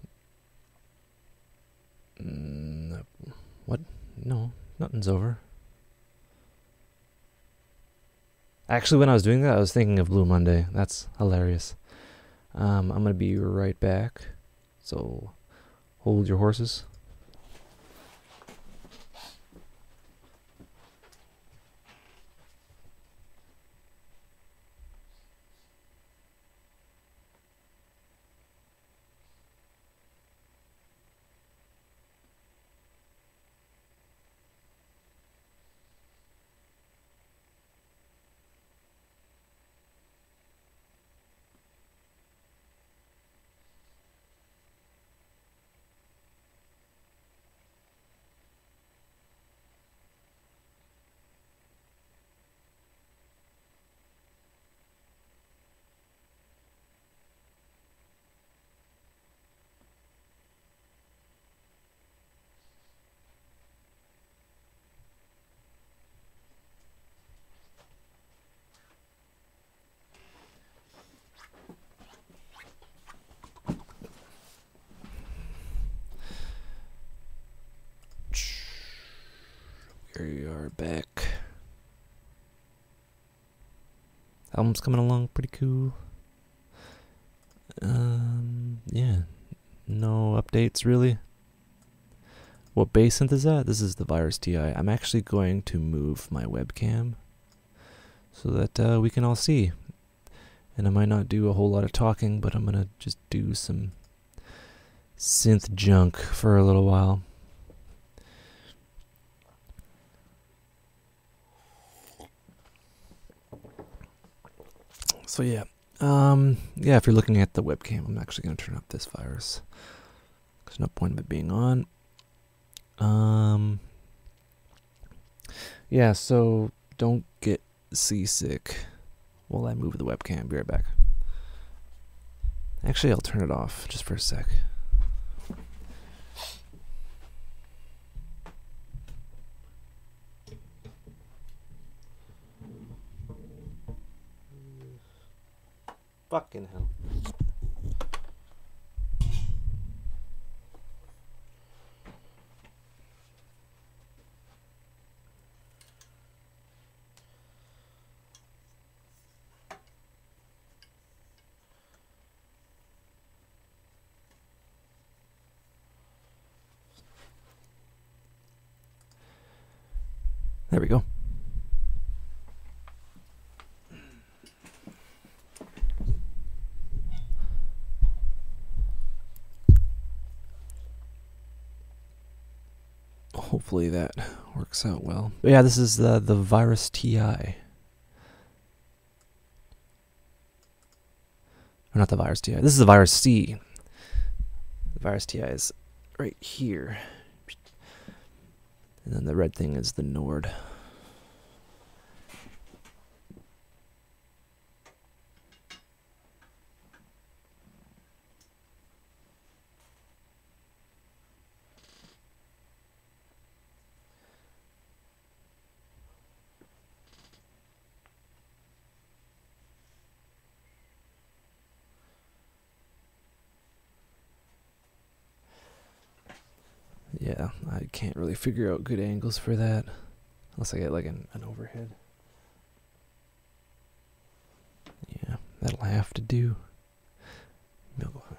What? No, nothing's over. Actually, when I was doing that, I was thinking of Blue Monday. That's hilarious. I'm gonna be right back. So, hold your horses. We are back. Album's coming along pretty cool. Yeah. No updates really. What bass synth is that? This is the Virus TI. I'm actually going to move my webcam so that we can all see. And I might not do a whole lot of talking, but I'm gonna just do some synth junk for a little while. So yeah, if you're looking at the webcam, I'm actually going to turn up this virus. There's no point of it being on. Yeah, so don't get seasick while I move the webcam. Be right back. Actually, I'll turn it off just for a sec. Fucking hell. There we go. Hopefully that works out well. But yeah, this is the Virus TI. Or not the Virus TI. This is the Virus C. The Virus TI is right here. And then the red thing is the Nord. Yeah, I can't really figure out good angles for that. Unless I get like an overhead. Yeah, that'll have to do. Maybe I'll go higher.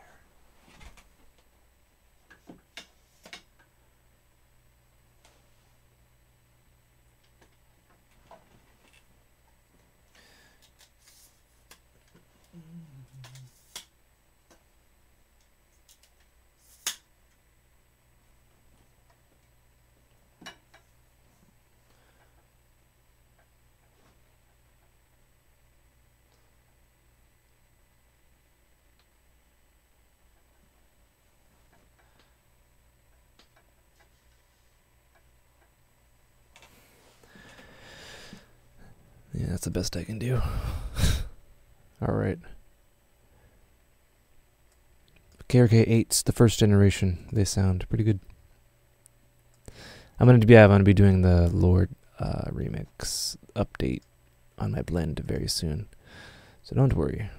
Yeah, that's the best I can do. Alright. KRK-8's the first generation. They sound pretty good. I'm gonna be doing the Lord remix update on my blend very soon. So don't worry.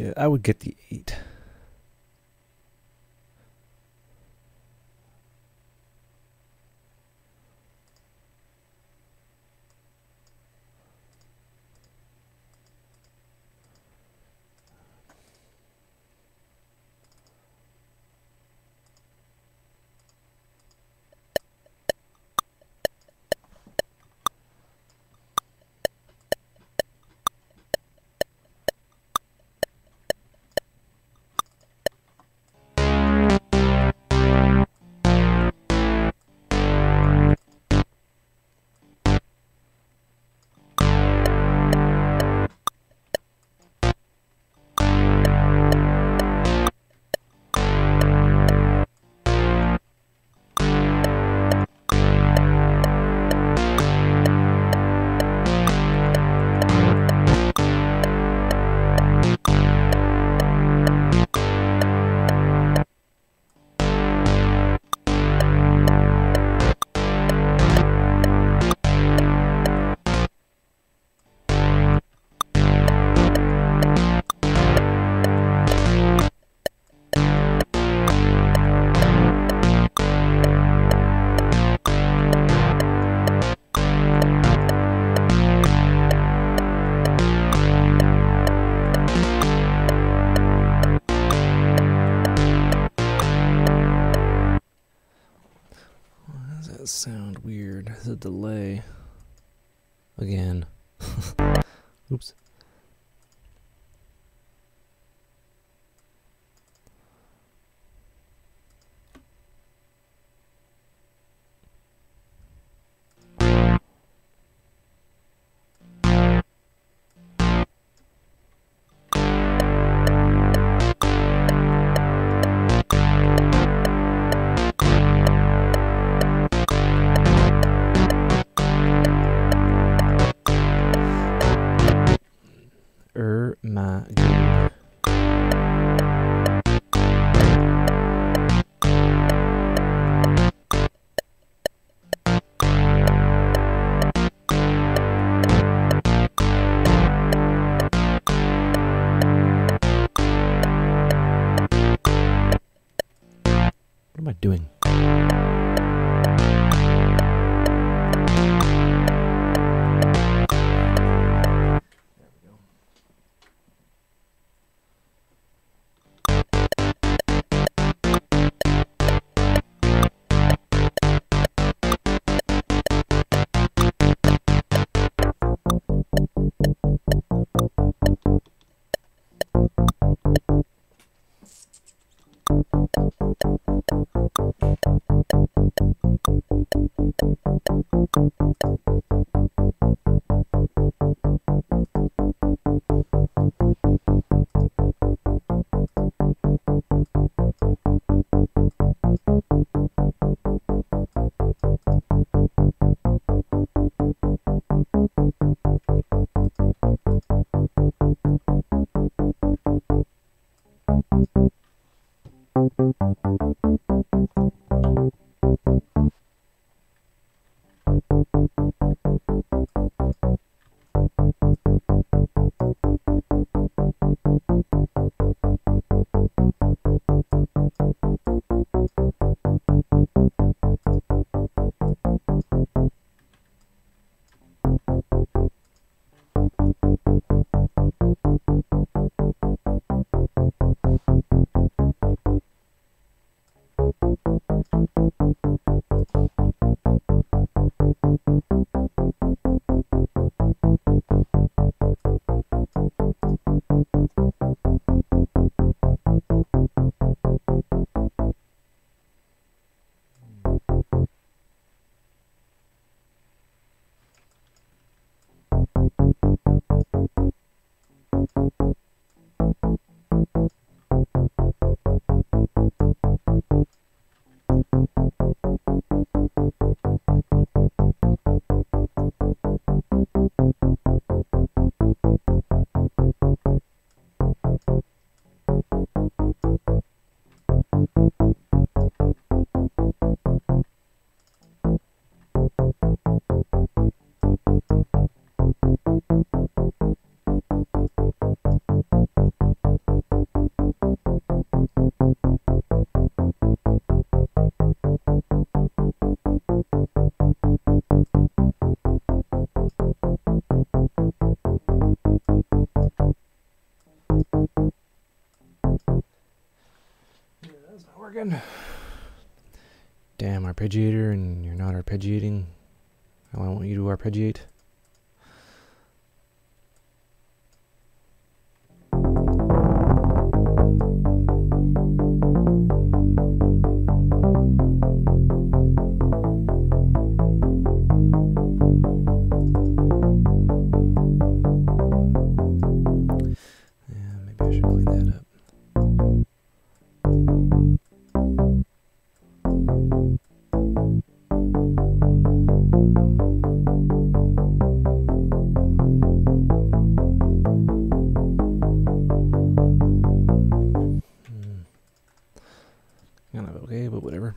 Yeah, I would get the 8. Sound weird. There's a delay. Again. Oops. My God. What am I doing? working. Damn, arpeggiator, and you're not arpeggiating how I want you to arpeggiate. Yeah, maybe I should clean that up. Kind of okay, but whatever.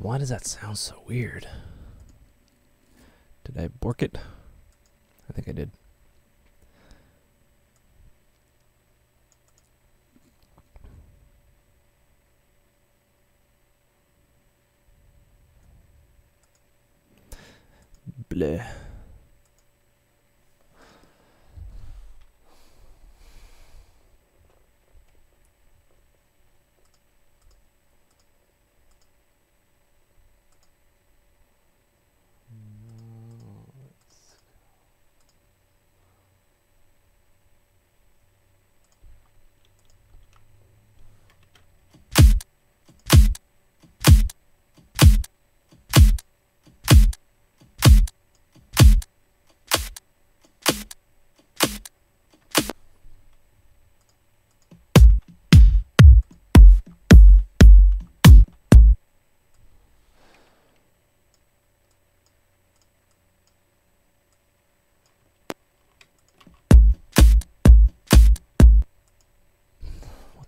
Why does that sound so weird? Did I bork it? I think I did. Bleh.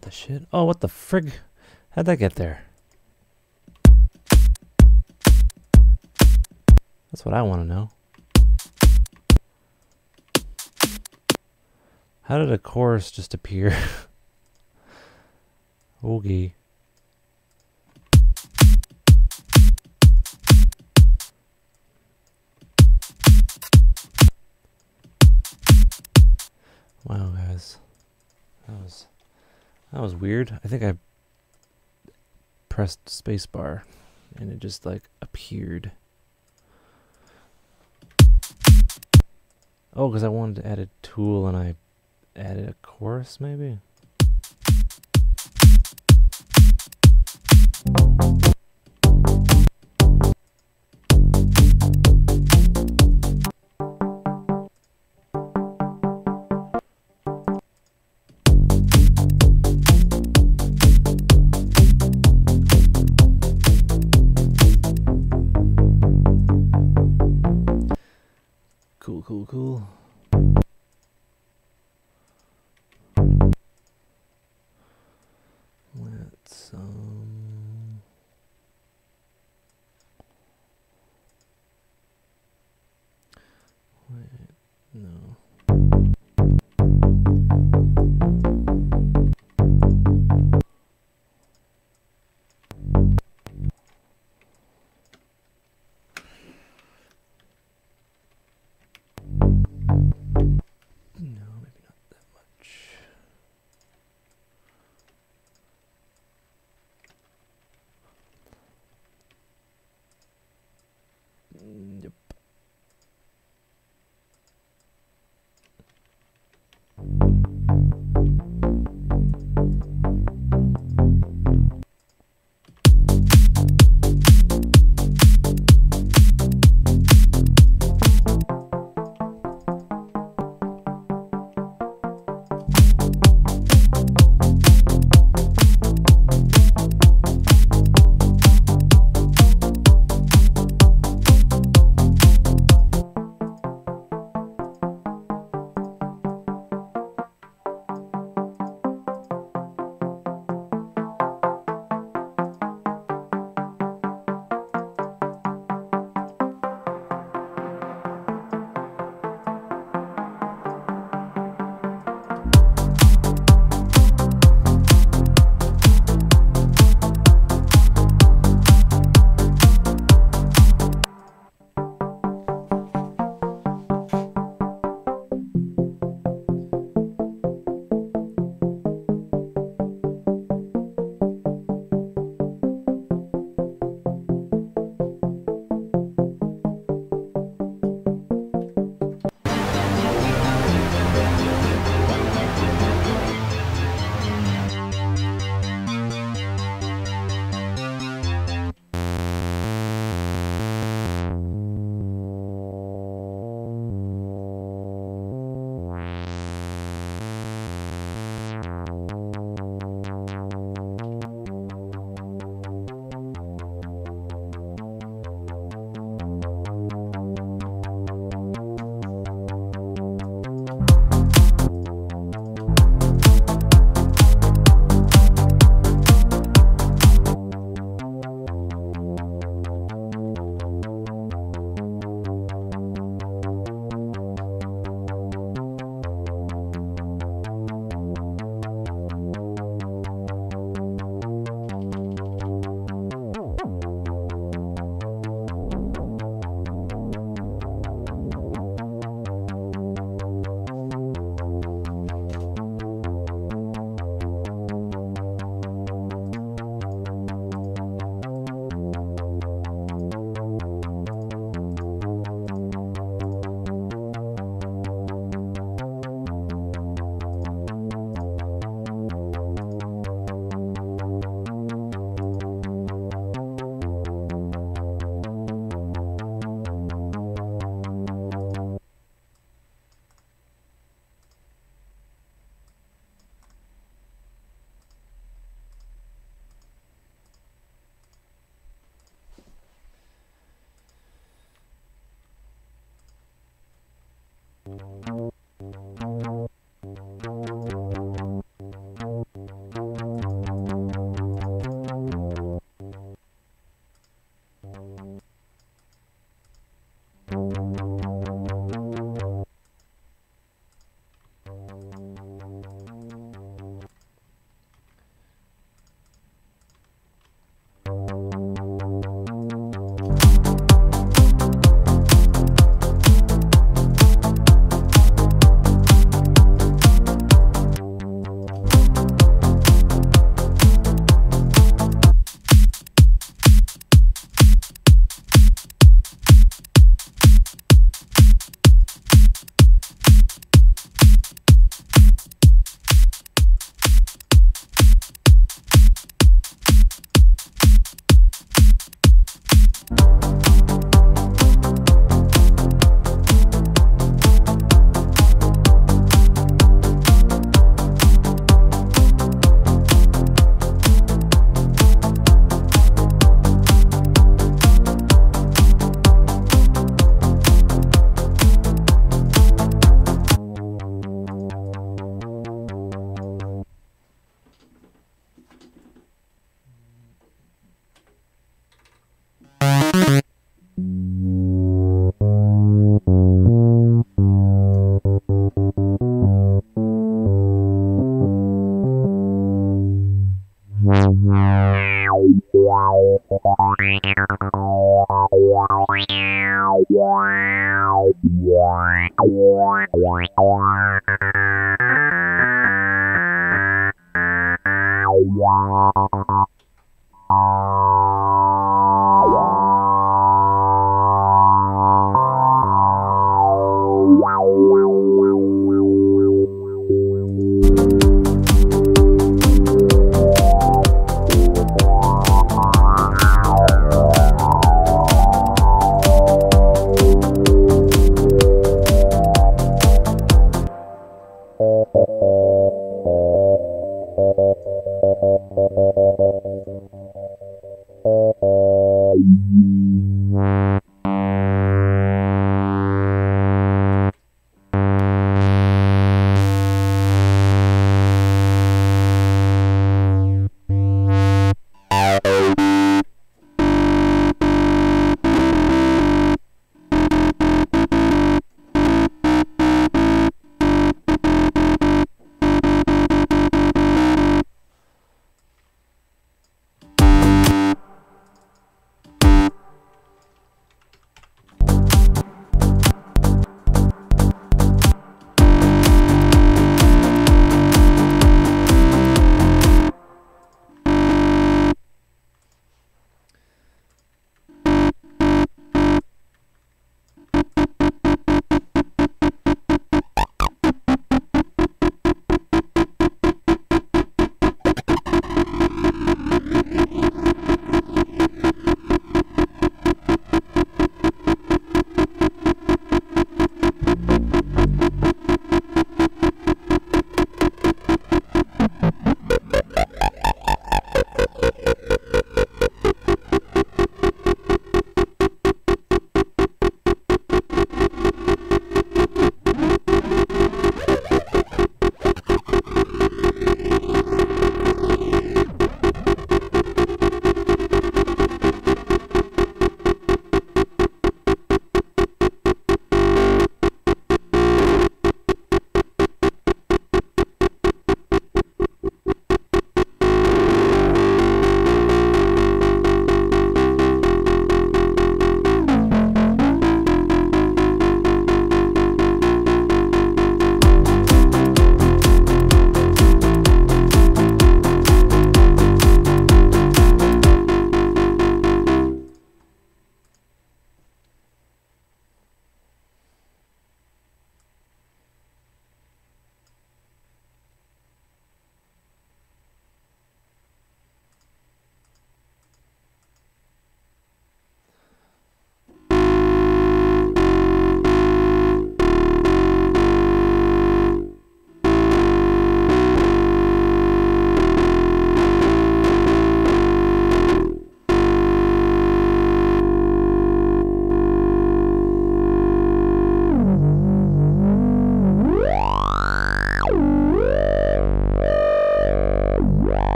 The shit? Oh, what the frig? How'd that get there? That's what I want to know. How did a chorus just appear? Oogie. Wow, guys. That was weird. I think I pressed spacebar and it just like appeared. Oh, because I wanted to add a tool and I added a chorus maybe? Cool. Let's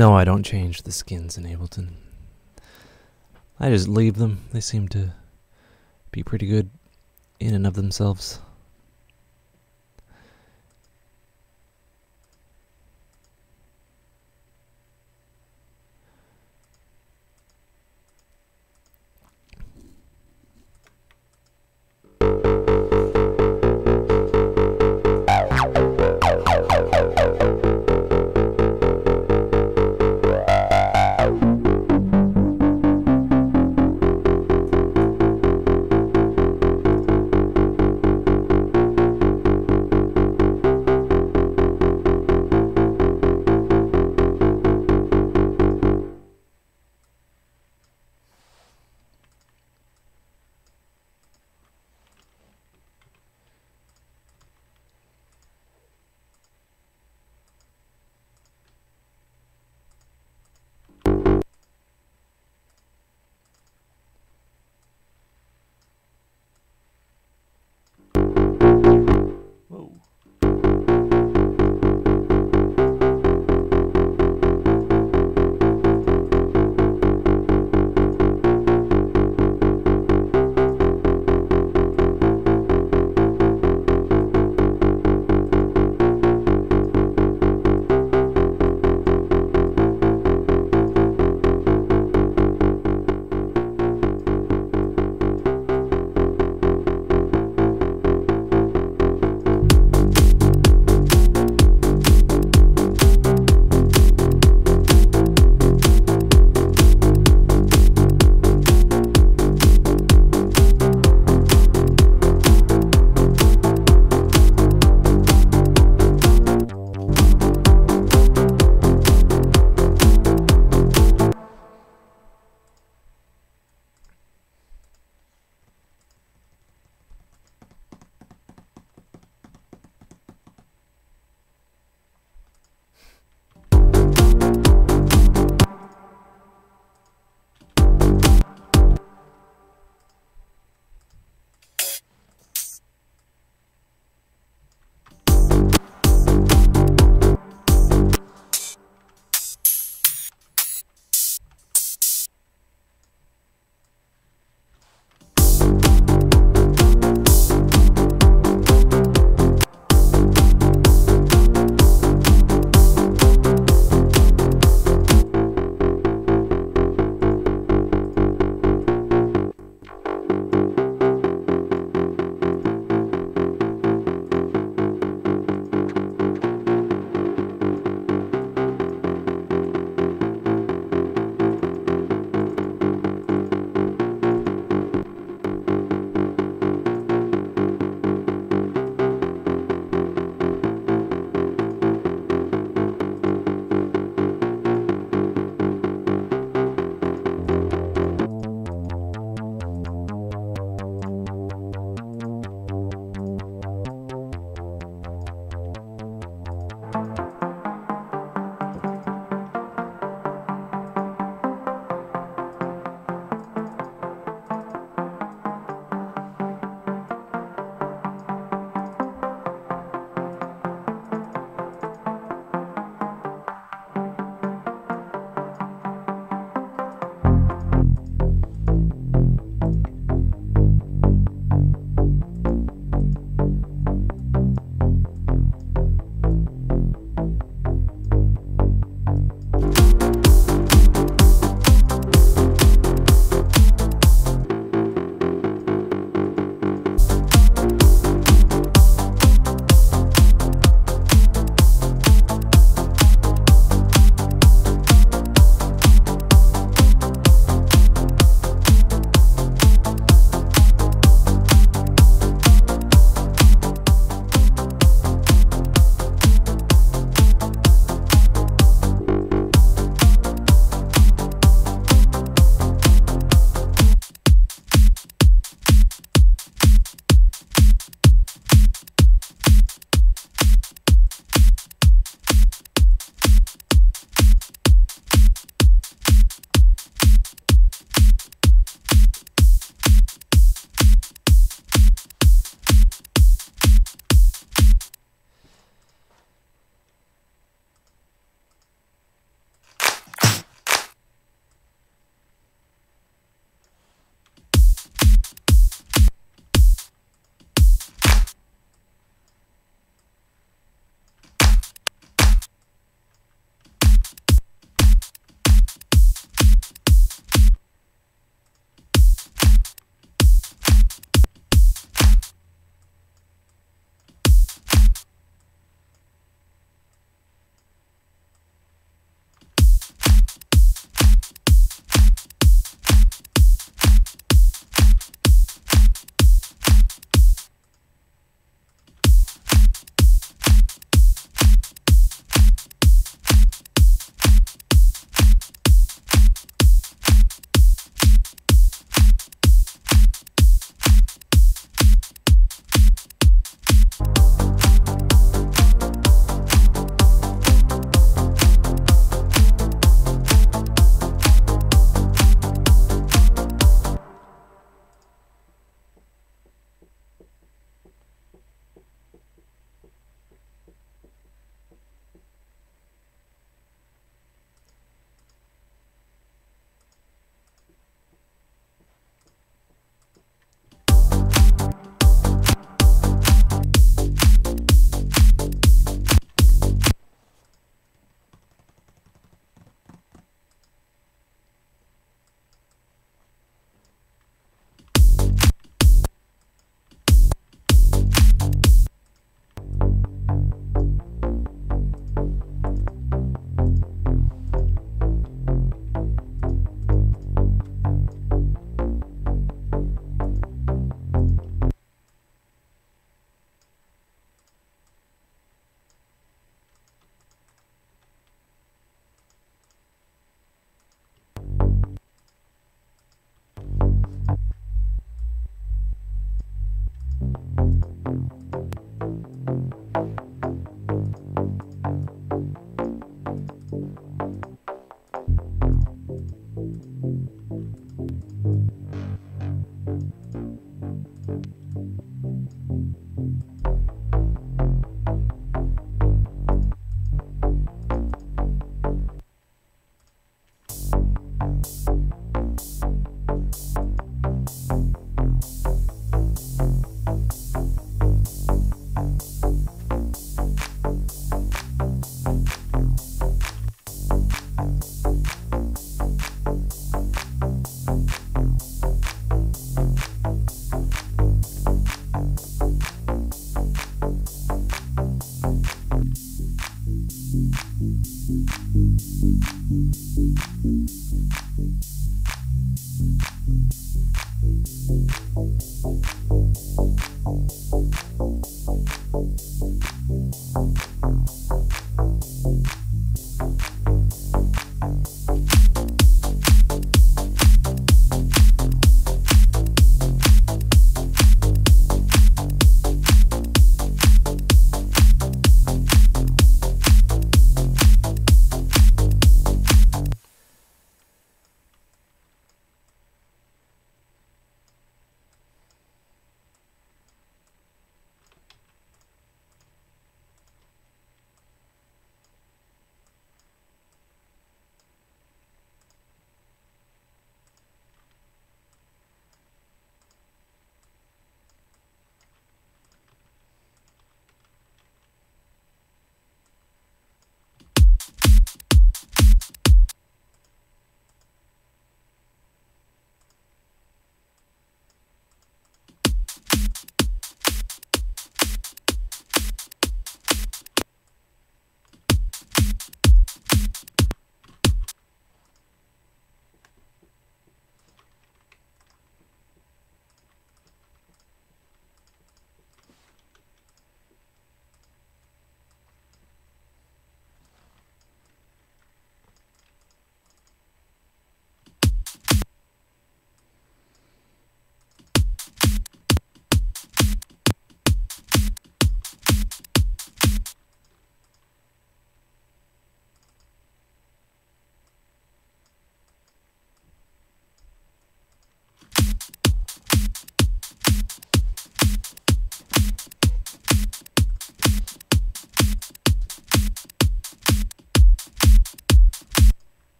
No, I don't change the skins in Ableton. I just leave them. They seem to be pretty good in and of themselves.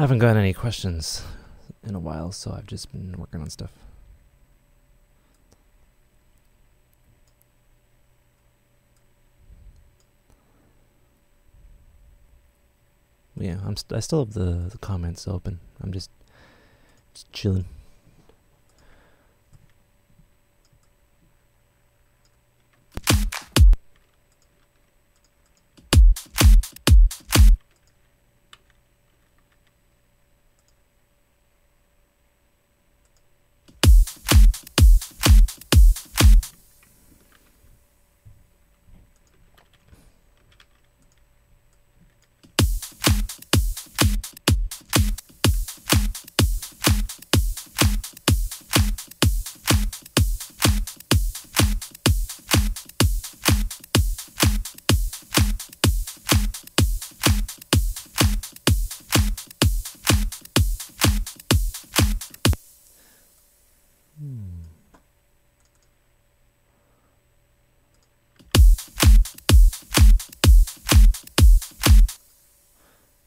I haven't gotten any questions in a while, so I've just been working on stuff. Yeah, I still have the comments open. I'm just chilling.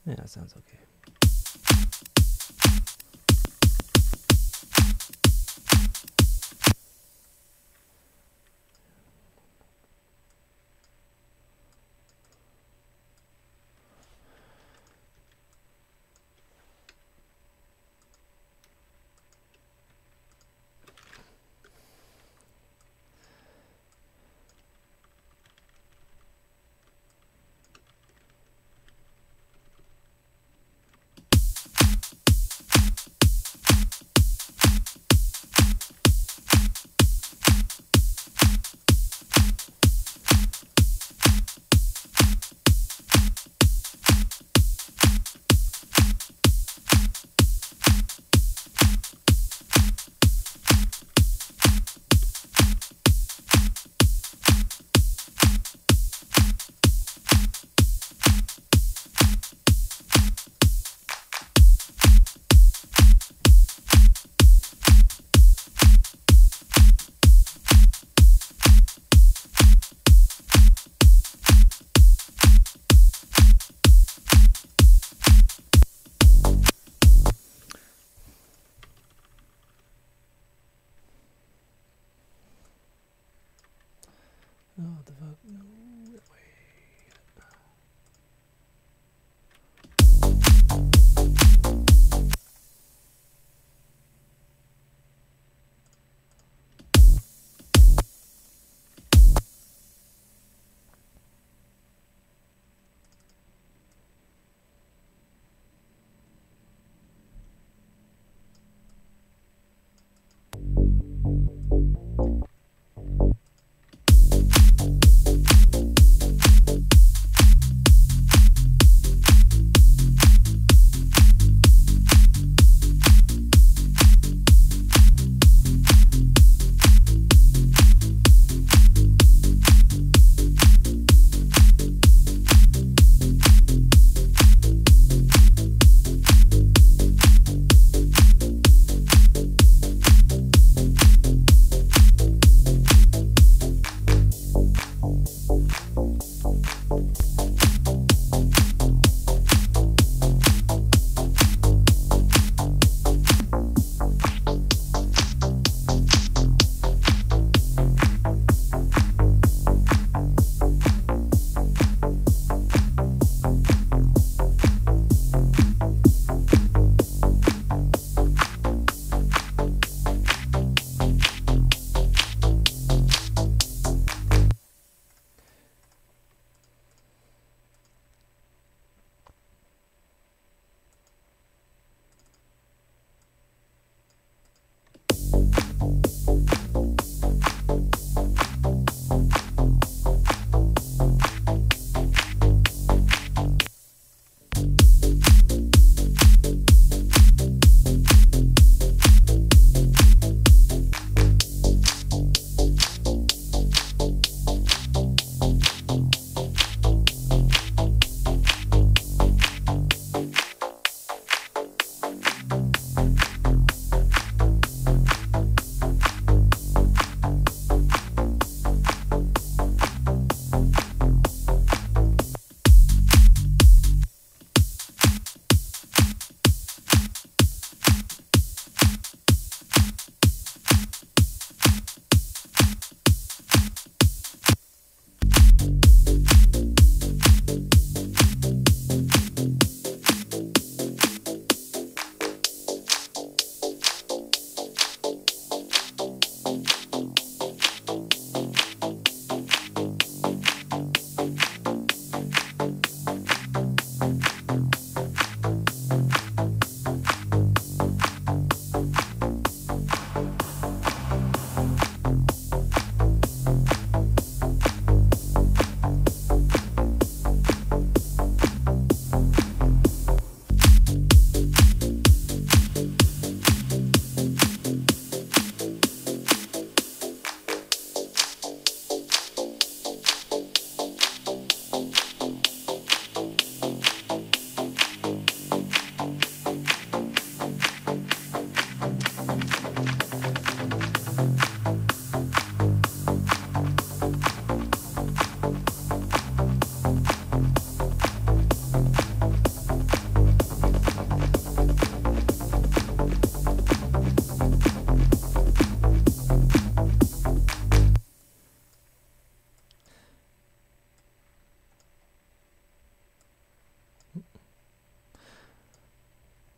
Yeah, that sounds okay. Oh, what the fuck? No way.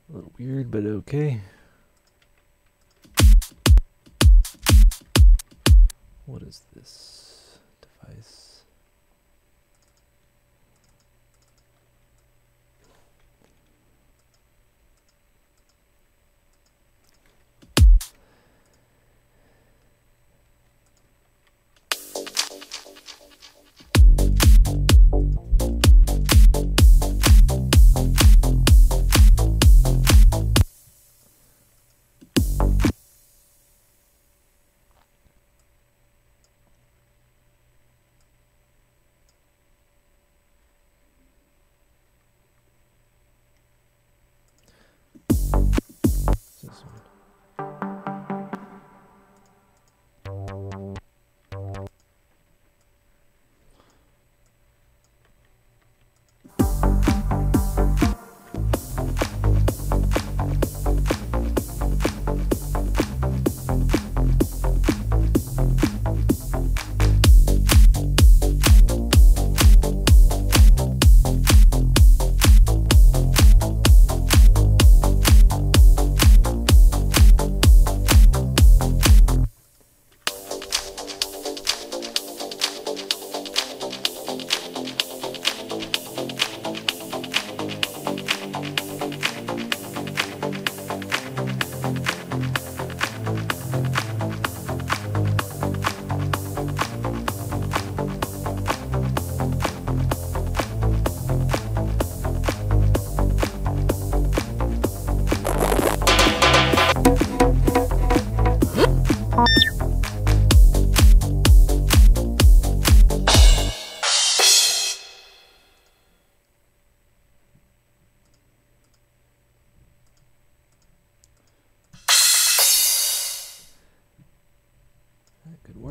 A little weird, but okay. What is this device?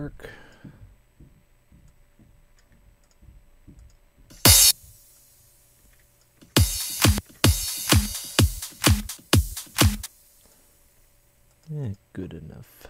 dark. Good enough.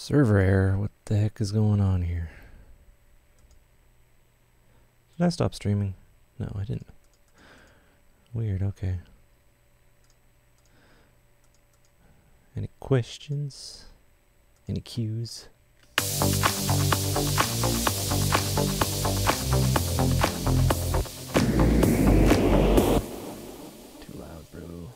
Server error, what the heck is going on here? Did I stop streaming? No, I didn't. Weird, okay. Any questions? Any cues? Too loud, bro.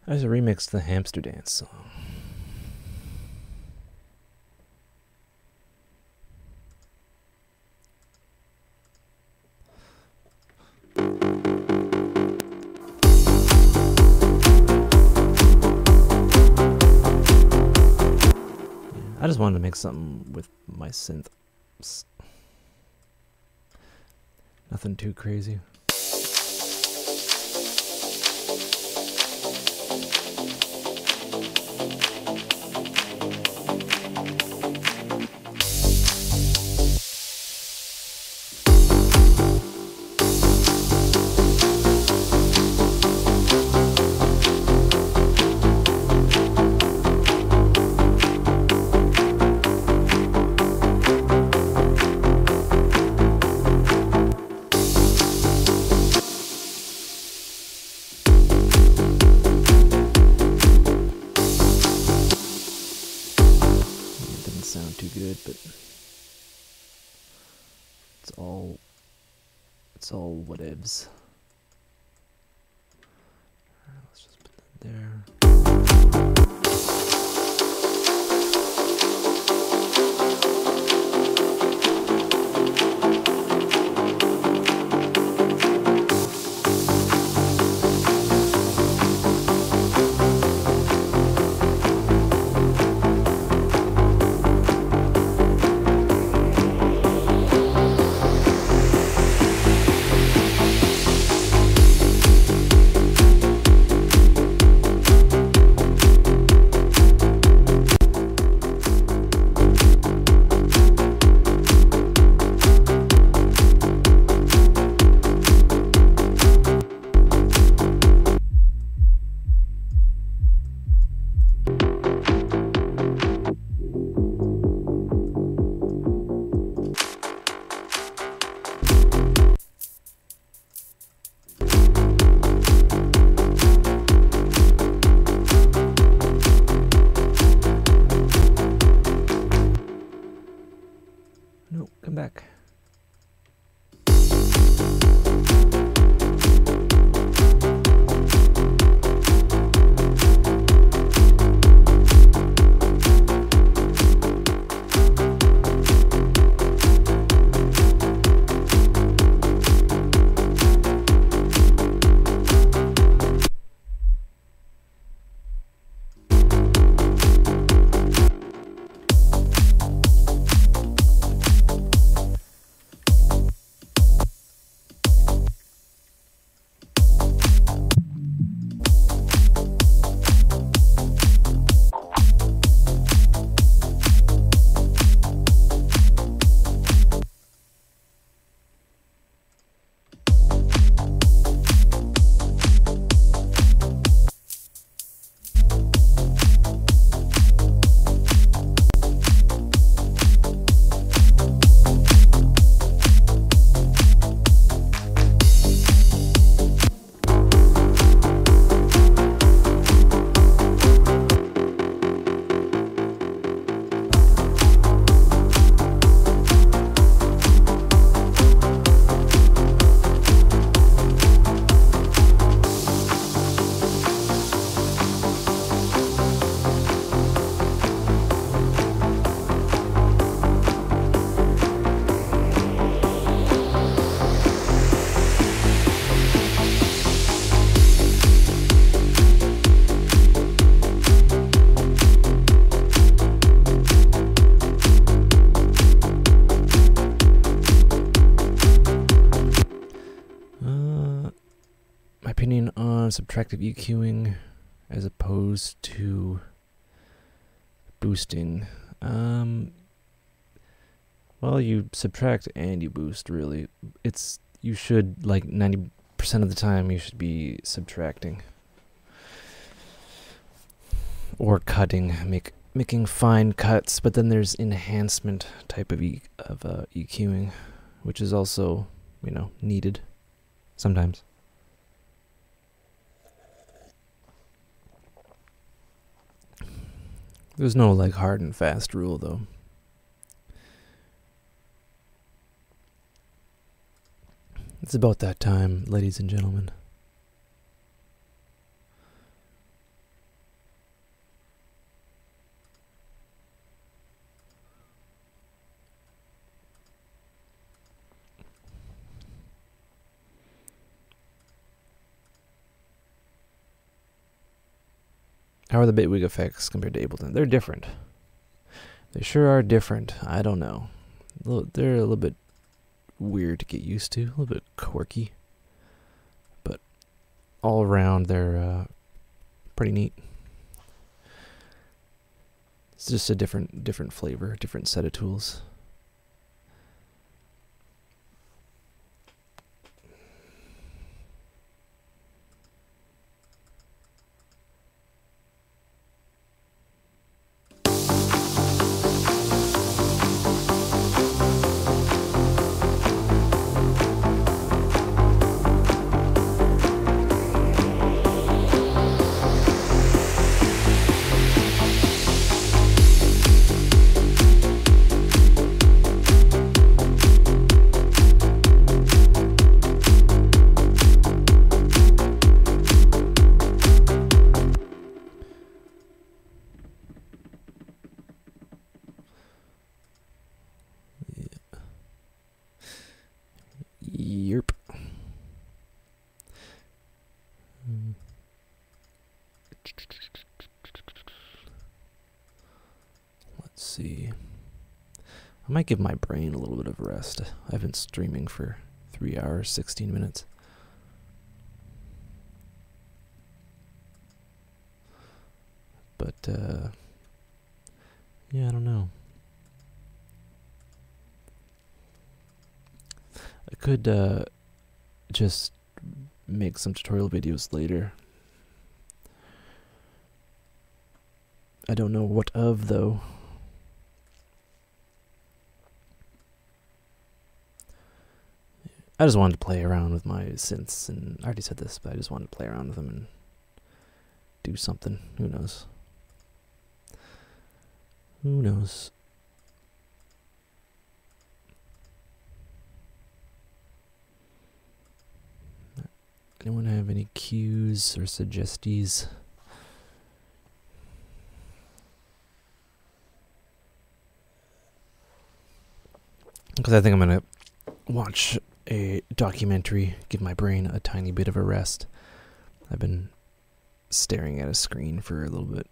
I just remixed the Hamster Dance song. I just wanted to make something with my synth. Nothing too crazy. Sound too good, but it's all whatevs. Alright, let's just put that there. No, come back. Opinion on subtractive EQing as opposed to boosting. Well, you subtract and you boost, really. You should, like 90% of the time, you should be subtracting. Or cutting, making fine cuts, but then there's enhancement type of EQing, which is also, needed sometimes. There's no, hard and fast rule, though. It's about that time, ladies and gentlemen. How are the Bitwig effects compared to Ableton? They're different. They sure are different. I don't know. They're a little bit weird to get used to, a little bit quirky. But all around, they're pretty neat. It's just a different flavor, different set of tools. Yerp. Let's see. I might give my brain a little bit of rest. I've been streaming for 3 hours, 16 minutes. But, yeah, I don't know. I could just make some tutorial videos later. I don't know what of, though. I just wanted to play around with my synths, and I already said this, but I just wanted to play around with them and do something. Who knows? Who knows? Anyone have any cues or suggesties? Because I think I'm going to watch a documentary, give my brain a tiny bit of a rest. I've been staring at a screen for a little bit.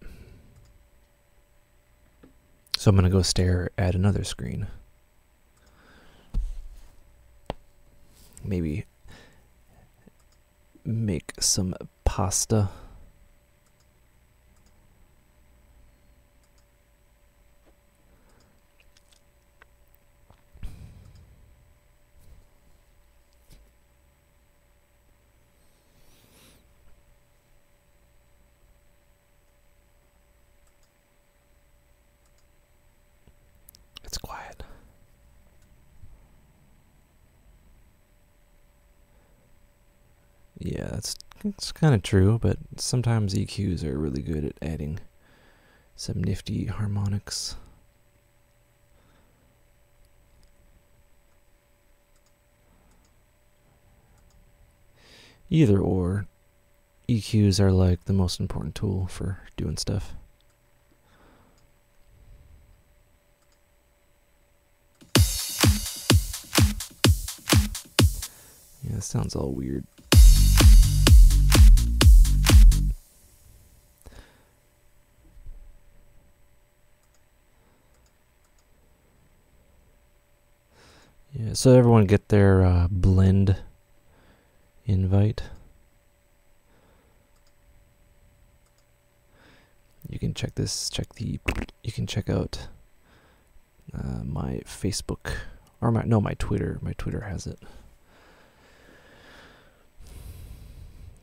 So I'm going to go stare at another screen. Maybe make some pasta. It's quiet. Yeah, it's kind of true, but sometimes EQs are really good at adding some nifty harmonics. Either or, EQs are like the most important tool for doing stuff. Yeah, it sounds all weird. Yeah, so everyone get their blend invite. You can check this, you can check out my Facebook, or my Twitter. My Twitter has it.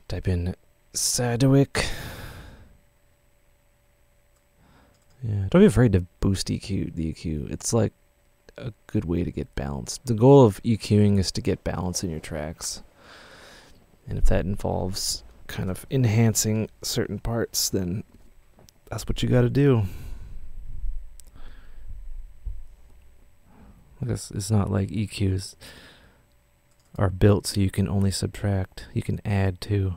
Type in Sadwick. Yeah, don't be afraid to boost the EQ. It's like a good way to get balance. The goal of EQing is to get balance in your tracks. And if that involves kind of enhancing certain parts, then that's what you got to do. It's not like EQs are built so you can only subtract. You can add too.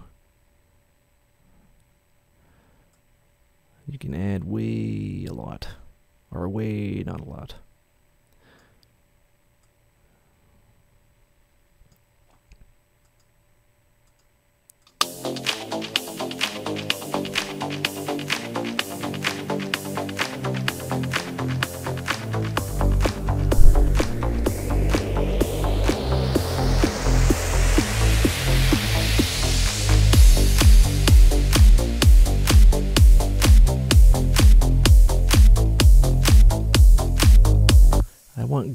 You can add way a lot, or way not a lot.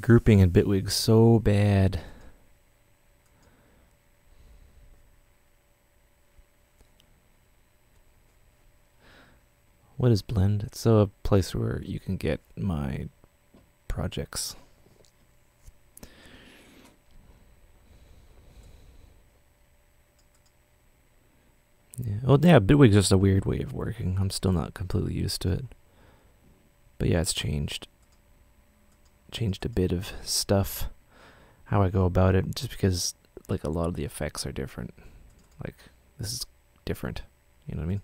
grouping in Bitwig so bad. What is Blend? It's a place where you can get my projects. Yeah. Oh, yeah, Bitwig's just a weird way of working. I'm still not completely used to it. But yeah, it's changed. Changed a bit of stuff. How I go about it, just because, like, a lot of the effects are different. Like, this is different. You know what I mean?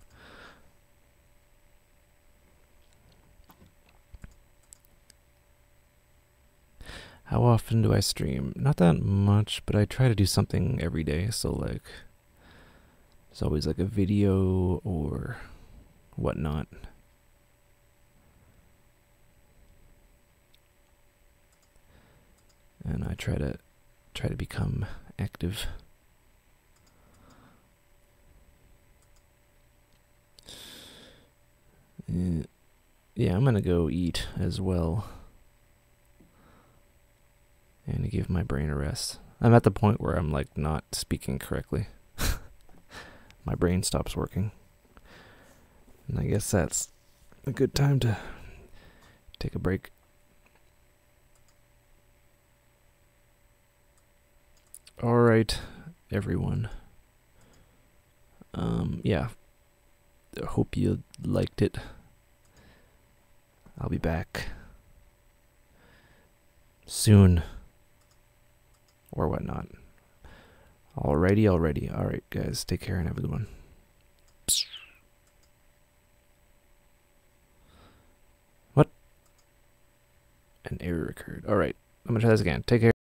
How often do I stream? Not that much, but I try to do something every day. So, like, there's always, like, a video or whatnot. And I try to become active. Yeah, I'm gonna go eat as well. And to give my brain a rest. I'm at the point where I'm, like, not speaking correctly. My brain stops working. And I guess that's a good time to take a break. Alright, everyone. Yeah. I hope you liked it. I'll be back soon. Or whatnot. Alrighty. Alright, guys. Take care and have a good one. What? An error occurred. Alright. I'm gonna try this again. Take care.